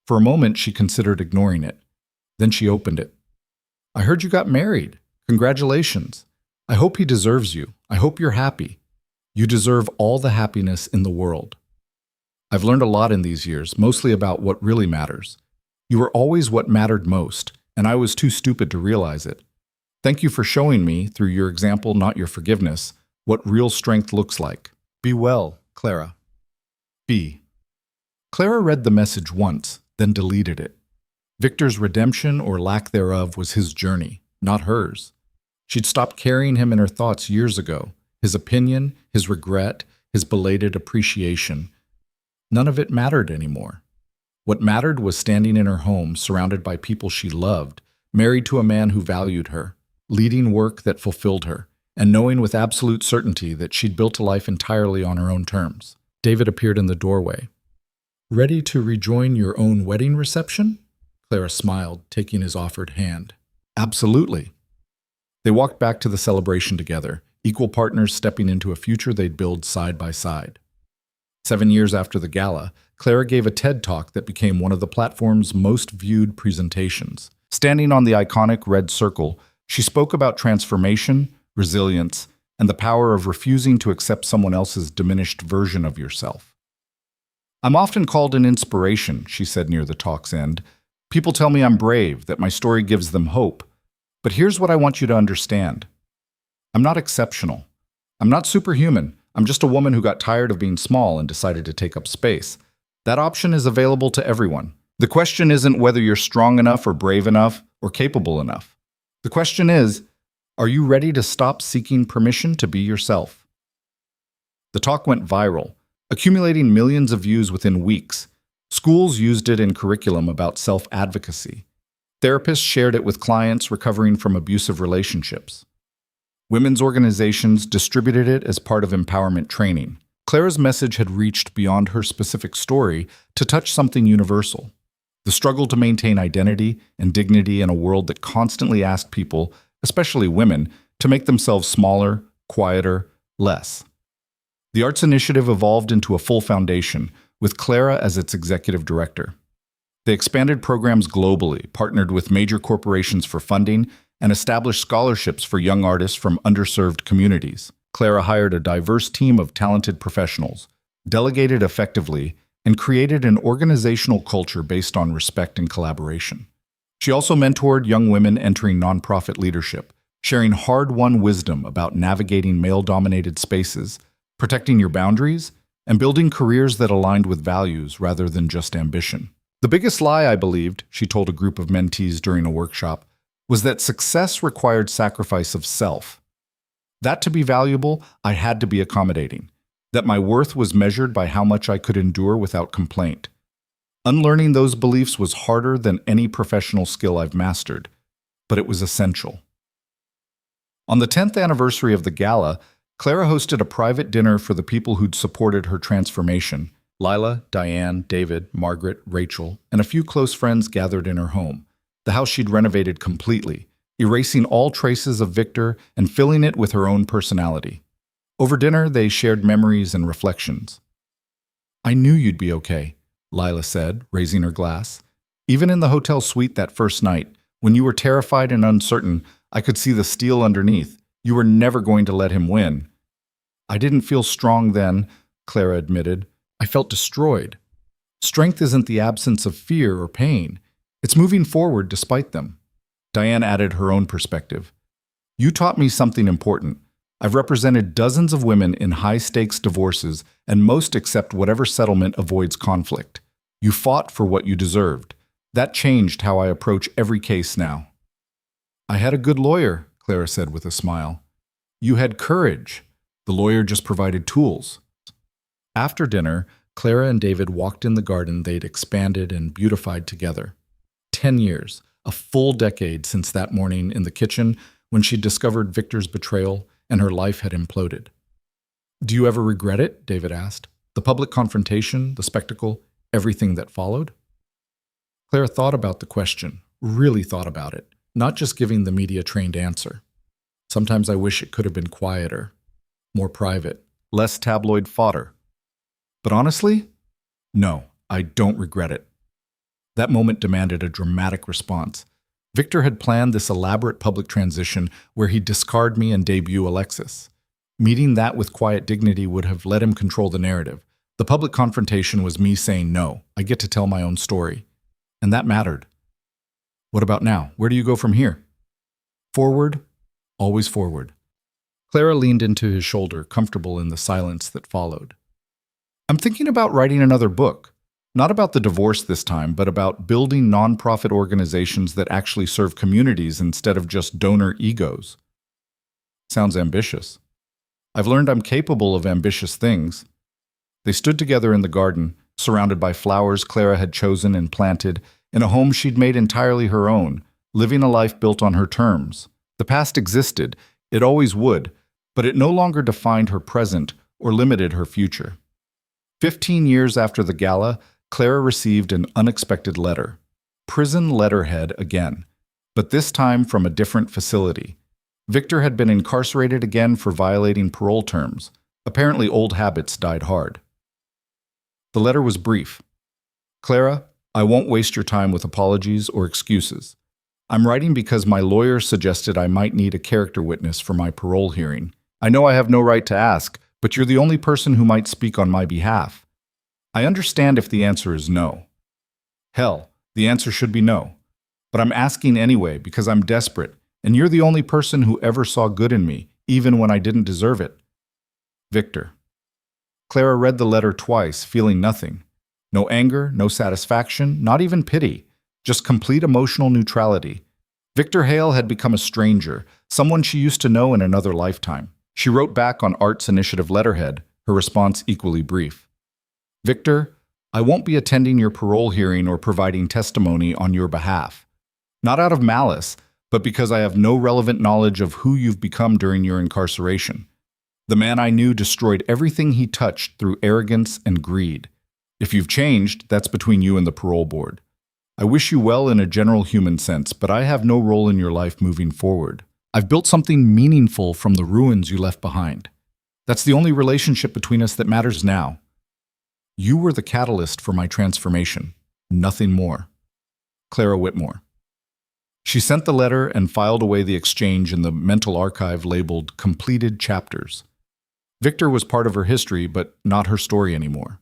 For a moment, she considered ignoring it. Then she opened it. "I heard you got married. Congratulations. I hope he deserves you. I hope you're happy. You deserve all the happiness in the world. I've learned a lot in these years, mostly about what really matters. You were always what mattered most, and I was too stupid to realize it. Thank you for showing me, through your example, not your forgiveness, what real strength looks like. Be well, Clara. B." Clara read the message once, then deleted it. Victor's redemption or lack thereof was his journey, not hers. She'd stopped carrying him in her thoughts years ago. His opinion, his regret, his belated appreciation. None of it mattered anymore. What mattered was standing in her home, surrounded by people she loved, married to a man who valued her, leading work that fulfilled her, and knowing with absolute certainty that she'd built a life entirely on her own terms. David appeared in the doorway. "Ready to rejoin your own wedding reception?" Clara smiled, taking his offered hand. "Absolutely." They walked back to the celebration together, equal partners stepping into a future they'd build side by side. 7 years after the gala, Clara gave a TED Talk that became one of the platform's most viewed presentations. Standing on the iconic red circle, she spoke about transformation, resilience, and the power of refusing to accept someone else's diminished version of yourself. "I'm often called an inspiration," she said near the talk's end. "People tell me I'm brave, that my story gives them hope. But here's what I want you to understand. I'm not exceptional. I'm not superhuman. I'm just a woman who got tired of being small and decided to take up space. That option is available to everyone. The question isn't whether you're strong enough or brave enough or capable enough. The question is, are you ready to stop seeking permission to be yourself?" The talk went viral, accumulating millions of views within weeks. Schools used it in curriculum about self-advocacy. Therapists shared it with clients recovering from abusive relationships. Women's organizations distributed it as part of empowerment training. Clara's message had reached beyond her specific story to touch something universal: the struggle to maintain identity and dignity in a world that constantly asked people, especially women, to make themselves smaller, quieter, less. The Arts Initiative evolved into a full foundation, with Clara as its executive director. They expanded programs globally, partnered with major corporations for funding, and established scholarships for young artists from underserved communities. Clara hired a diverse team of talented professionals, delegated effectively, and created an organizational culture based on respect and collaboration. She also mentored young women entering nonprofit leadership, sharing hard-won wisdom about navigating male-dominated spaces, protecting your boundaries, and building careers that aligned with values rather than just ambition. "The biggest lie I believed," she told a group of mentees during a workshop, was that success required sacrifice of self. That to be valuable, I had to be accommodating. That my worth was measured by how much I could endure without complaint. Unlearning those beliefs was harder than any professional skill I've mastered, but it was essential. On the 10th anniversary of the gala, Clara hosted a private dinner for the people who'd supported her transformation. Lila, Diane, David, Margaret, Rachel, and a few close friends gathered in her home. The house she'd renovated completely, erasing all traces of Victor and filling it with her own personality. Over dinner, they shared memories and reflections. "I knew you'd be okay," Lila said, raising her glass. "Even in the hotel suite that first night, when you were terrified and uncertain, I could see the steel underneath. You were never going to let him win." "I didn't feel strong then," Clara admitted. "I felt destroyed. Strength isn't the absence of fear or pain. It's moving forward despite them." Diane added her own perspective. "You taught me something important. I've represented dozens of women in high-stakes divorces, and most accept whatever settlement avoids conflict. You fought for what you deserved. That changed how I approach every case now." "I had a good lawyer," Clara said with a smile. "You had courage. The lawyer just provided tools." After dinner, Clara and David walked in the garden they'd expanded and beautified together. 10 years, a full decade since that morning in the kitchen when she discovered Victor's betrayal and her life had imploded. "Do you ever regret it?" David asked. "The public confrontation, the spectacle, everything that followed?" Clara thought about the question, really thought about it. not just giving the media-trained answer. Sometimes I wish it could have been quieter, more private, less tabloid fodder. But honestly, no, I don't regret it. That moment demanded a dramatic response. Victor had planned this elaborate public transition where he'd discard me and debut Alexis. Meeting that with quiet dignity would have let him control the narrative. The public confrontation was me saying, no, I get to tell my own story. And that mattered. What about now? Where do you go from here? Forward, always forward. Clara leaned into his shoulder, comfortable in the silence that followed. I'm thinking about writing another book. Not about the divorce this time, but about building nonprofit organizations that actually serve communities instead of just donor egos. Sounds ambitious. I've learned I'm capable of ambitious things. They stood together in the garden, surrounded by flowers Clara had chosen and planted, in a home she'd made entirely her own, living a life built on her terms. The past existed, it always would, but it no longer defined her present or limited her future. 15 years after the gala, Clara received an unexpected letter. Prison letterhead again, but this time from a different facility. Victor had been incarcerated again for violating parole terms. Apparently old habits died hard. The letter was brief. Clara, I won't waste your time with apologies or excuses. I'm writing because my lawyer suggested I might need a character witness for my parole hearing. I know I have no right to ask, but you're the only person who might speak on my behalf. I understand if the answer is no. Hell, the answer should be no. But I'm asking anyway because I'm desperate, and you're the only person who ever saw good in me, even when I didn't deserve it. Victor. Clara read the letter twice, feeling nothing. No anger, no satisfaction, not even pity, just complete emotional neutrality. Victor Hale had become a stranger, someone she used to know in another lifetime. She wrote back on Art's Initiative letterhead, her response equally brief. Victor, I won't be attending your parole hearing or providing testimony on your behalf. Not out of malice, but because I have no relevant knowledge of who you've become during your incarceration. The man I knew destroyed everything he touched through arrogance and greed. If you've changed, that's between you and the parole board. I wish you well in a general human sense, but I have no role in your life moving forward. I've built something meaningful from the ruins you left behind. That's the only relationship between us that matters now. You were the catalyst for my transformation, nothing more. Clara Whitmore. She sent the letter and filed away the exchange in the mental archive labeled Completed Chapters. Victor was part of her history, but not her story anymore.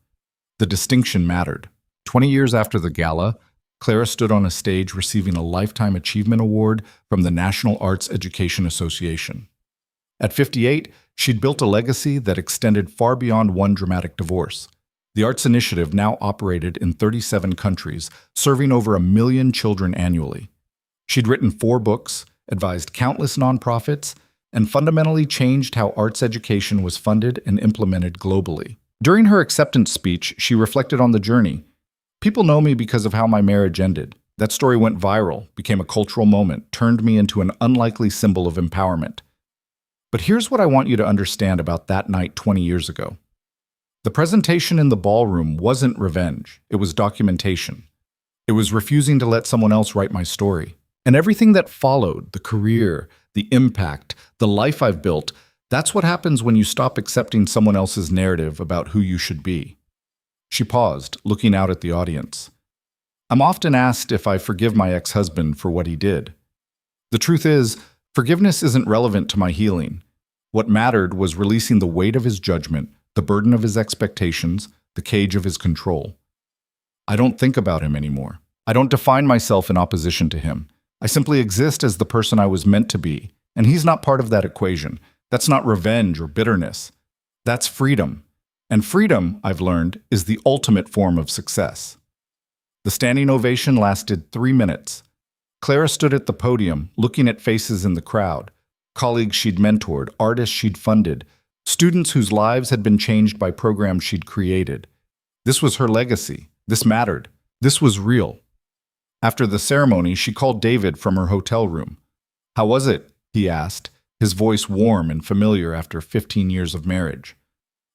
The distinction mattered. 20 years after the gala, Clara stood on a stage receiving a Lifetime Achievement Award from the National Arts Education Association. At 58, she'd built a legacy that extended far beyond one dramatic divorce. The Arts Initiative now operated in 37 countries, serving over 1 million children annually. She'd written 4 books, advised countless nonprofits, and fundamentally changed how arts education was funded and implemented globally. During her acceptance speech, she reflected on the journey. People know me because of how my marriage ended. That story went viral, became a cultural moment, turned me into an unlikely symbol of empowerment. But here's what I want you to understand about that night 20 years ago. The presentation in the ballroom wasn't revenge, it was documentation. It was refusing to let someone else write my story. And everything that followed, the career, the impact, the life I've built, that's what happens when you stop accepting someone else's narrative about who you should be. She paused, looking out at the audience. I'm often asked if I forgive my ex-husband for what he did. The truth is, forgiveness isn't relevant to my healing. What mattered was releasing the weight of his judgment, the burden of his expectations, the cage of his control. I don't think about him anymore. I don't define myself in opposition to him. I simply exist as the person I was meant to be, and he's not part of that equation. That's not revenge or bitterness. That's freedom. And freedom, I've learned, is the ultimate form of success. The standing ovation lasted 3 minutes. Clara stood at the podium, looking at faces in the crowd, colleagues she'd mentored, artists she'd funded, students whose lives had been changed by programs she'd created. This was her legacy. This mattered. This was real. After the ceremony, she called David from her hotel room. "How was it?" he asked, his voice warm and familiar after 15 years of marriage.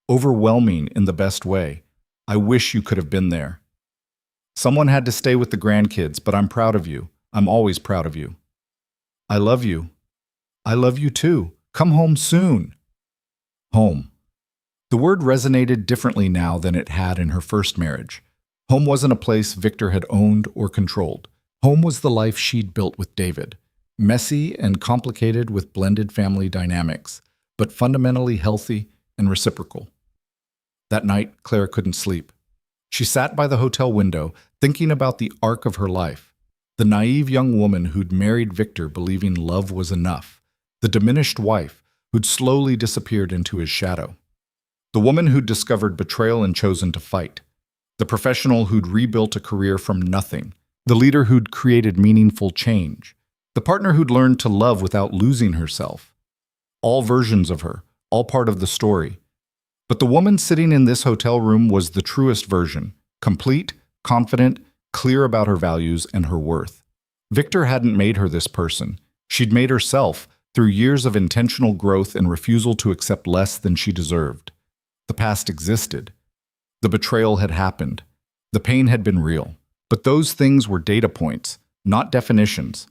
"Overwhelming in the best way. I wish you could have been there." "Someone had to stay with the grandkids, but I'm proud of you. I'm always proud of you." I love you. I love you too. Come home soon. Home. The word resonated differently now than it had in her first marriage. Home wasn't a place Victor had owned or controlled. Home was the life she'd built with David. Messy and complicated with blended family dynamics, but fundamentally healthy and reciprocal. That night, Clara couldn't sleep. She sat by the hotel window, thinking about the arc of her life. The naive young woman who'd married Victor believing love was enough. The diminished wife who'd slowly disappeared into his shadow. The woman who'd discovered betrayal and chosen to fight. The professional who'd rebuilt a career from nothing. The leader who'd created meaningful change. The partner who'd learned to love without losing herself. All versions of her, all part of the story. But the woman sitting in this hotel room was the truest version. Complete, confident, clear about her values and her worth. Victor hadn't made her this person. She'd made herself through years of intentional growth and refusal to accept less than she deserved. The past existed. The betrayal had happened. The pain had been real. But those things were data points, not definitions.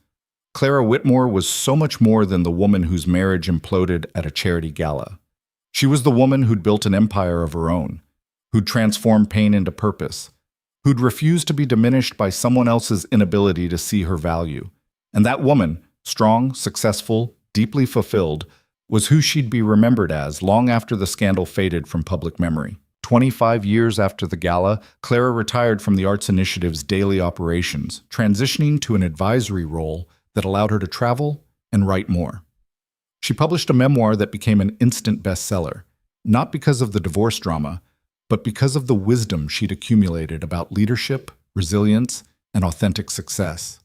Clara Whitmore was so much more than the woman whose marriage imploded at a charity gala. She was the woman who'd built an empire of her own, who'd transformed pain into purpose, who'd refused to be diminished by someone else's inability to see her value. And that woman, strong, successful, deeply fulfilled, was who she'd be remembered as long after the scandal faded from public memory. 25 years after the gala, Clara retired from the Arts Initiative's daily operations, transitioning to an advisory role that allowed her to travel and write more. She published a memoir that became an instant bestseller, not because of the divorce drama, but because of the wisdom she'd accumulated about leadership, resilience, and authentic success.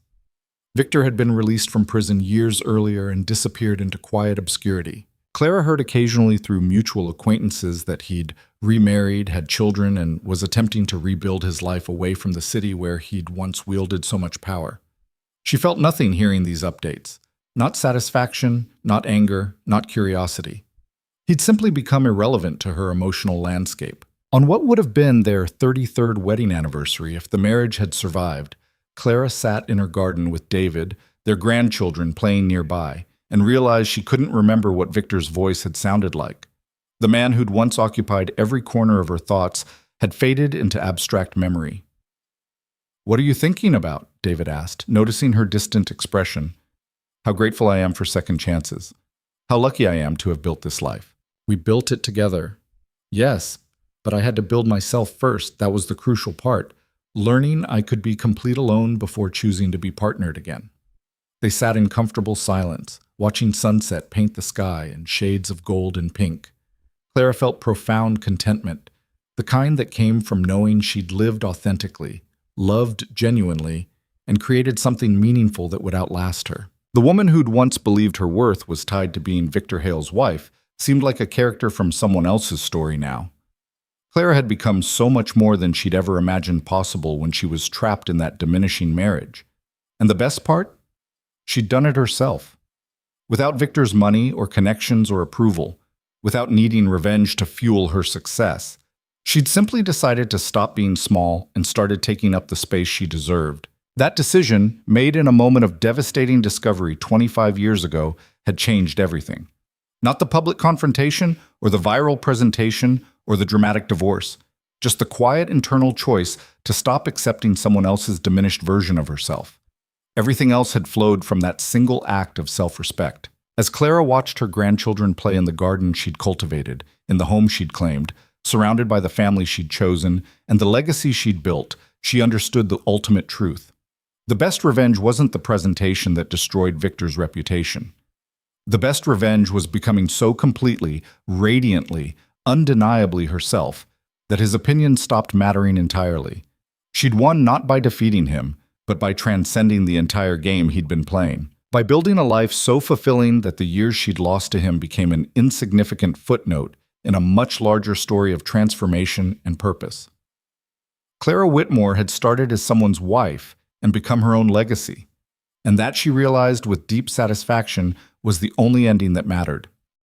Victor had been released from prison years earlier and disappeared into quiet obscurity. Clara heard occasionally through mutual acquaintances that he'd remarried, had children, and was attempting to rebuild his life away from the city where he'd once wielded so much power. She felt nothing hearing these updates. Not satisfaction, not anger, not curiosity. He'd simply become irrelevant to her emotional landscape. On what would have been their 33rd wedding anniversary if the marriage had survived, Clara sat in her garden with David, their grandchildren playing nearby, and realized she couldn't remember what Victor's voice had sounded like. The man who'd once occupied every corner of her thoughts had faded into abstract memory. "What are you thinking about?" David asked, noticing her distant expression. "How grateful I am for second chances. How lucky I am to have built this life. We built it together." "Yes, but I had to build myself first. That was the crucial part. Learning I could be complete alone before choosing to be partnered again." They sat in comfortable silence, watching sunset paint the sky in shades of gold and pink. Clara felt profound contentment, the kind that came from knowing she'd lived authentically, loved genuinely, and created something meaningful that would outlast her. The woman who'd once believed her worth was tied to being Victor Hale's wife seemed like a character from someone else's story now. Clara had become so much more than she'd ever imagined possible when she was trapped in that diminishing marriage. And the best part? She'd done it herself. Without Victor's money or connections or approval, without needing revenge to fuel her success, she'd simply decided to stop being small and started taking up the space she deserved. That decision, made in a moment of devastating discovery 25 years ago, had changed everything. Not the public confrontation or the viral presentation or the dramatic divorce, just the quiet internal choice to stop accepting someone else's diminished version of herself. Everything else had flowed from that single act of self-respect. As Clara watched her grandchildren play in the garden she'd cultivated, in the home she'd claimed, surrounded by the family she'd chosen, and the legacy she'd built, she understood the ultimate truth. The best revenge wasn't the presentation that destroyed Victor's reputation. The best revenge was becoming so completely, radiantly, undeniably herself that his opinion stopped mattering entirely. She'd won not by defeating him, but by transcending the entire game he'd been playing. By building a life so fulfilling that the years she'd lost to him became an insignificant footnote in a much larger story of transformation and purpose. Clara Whitmore had started as someone's wife and become her own legacy, and that she realized with deep satisfaction was the only ending that mattered.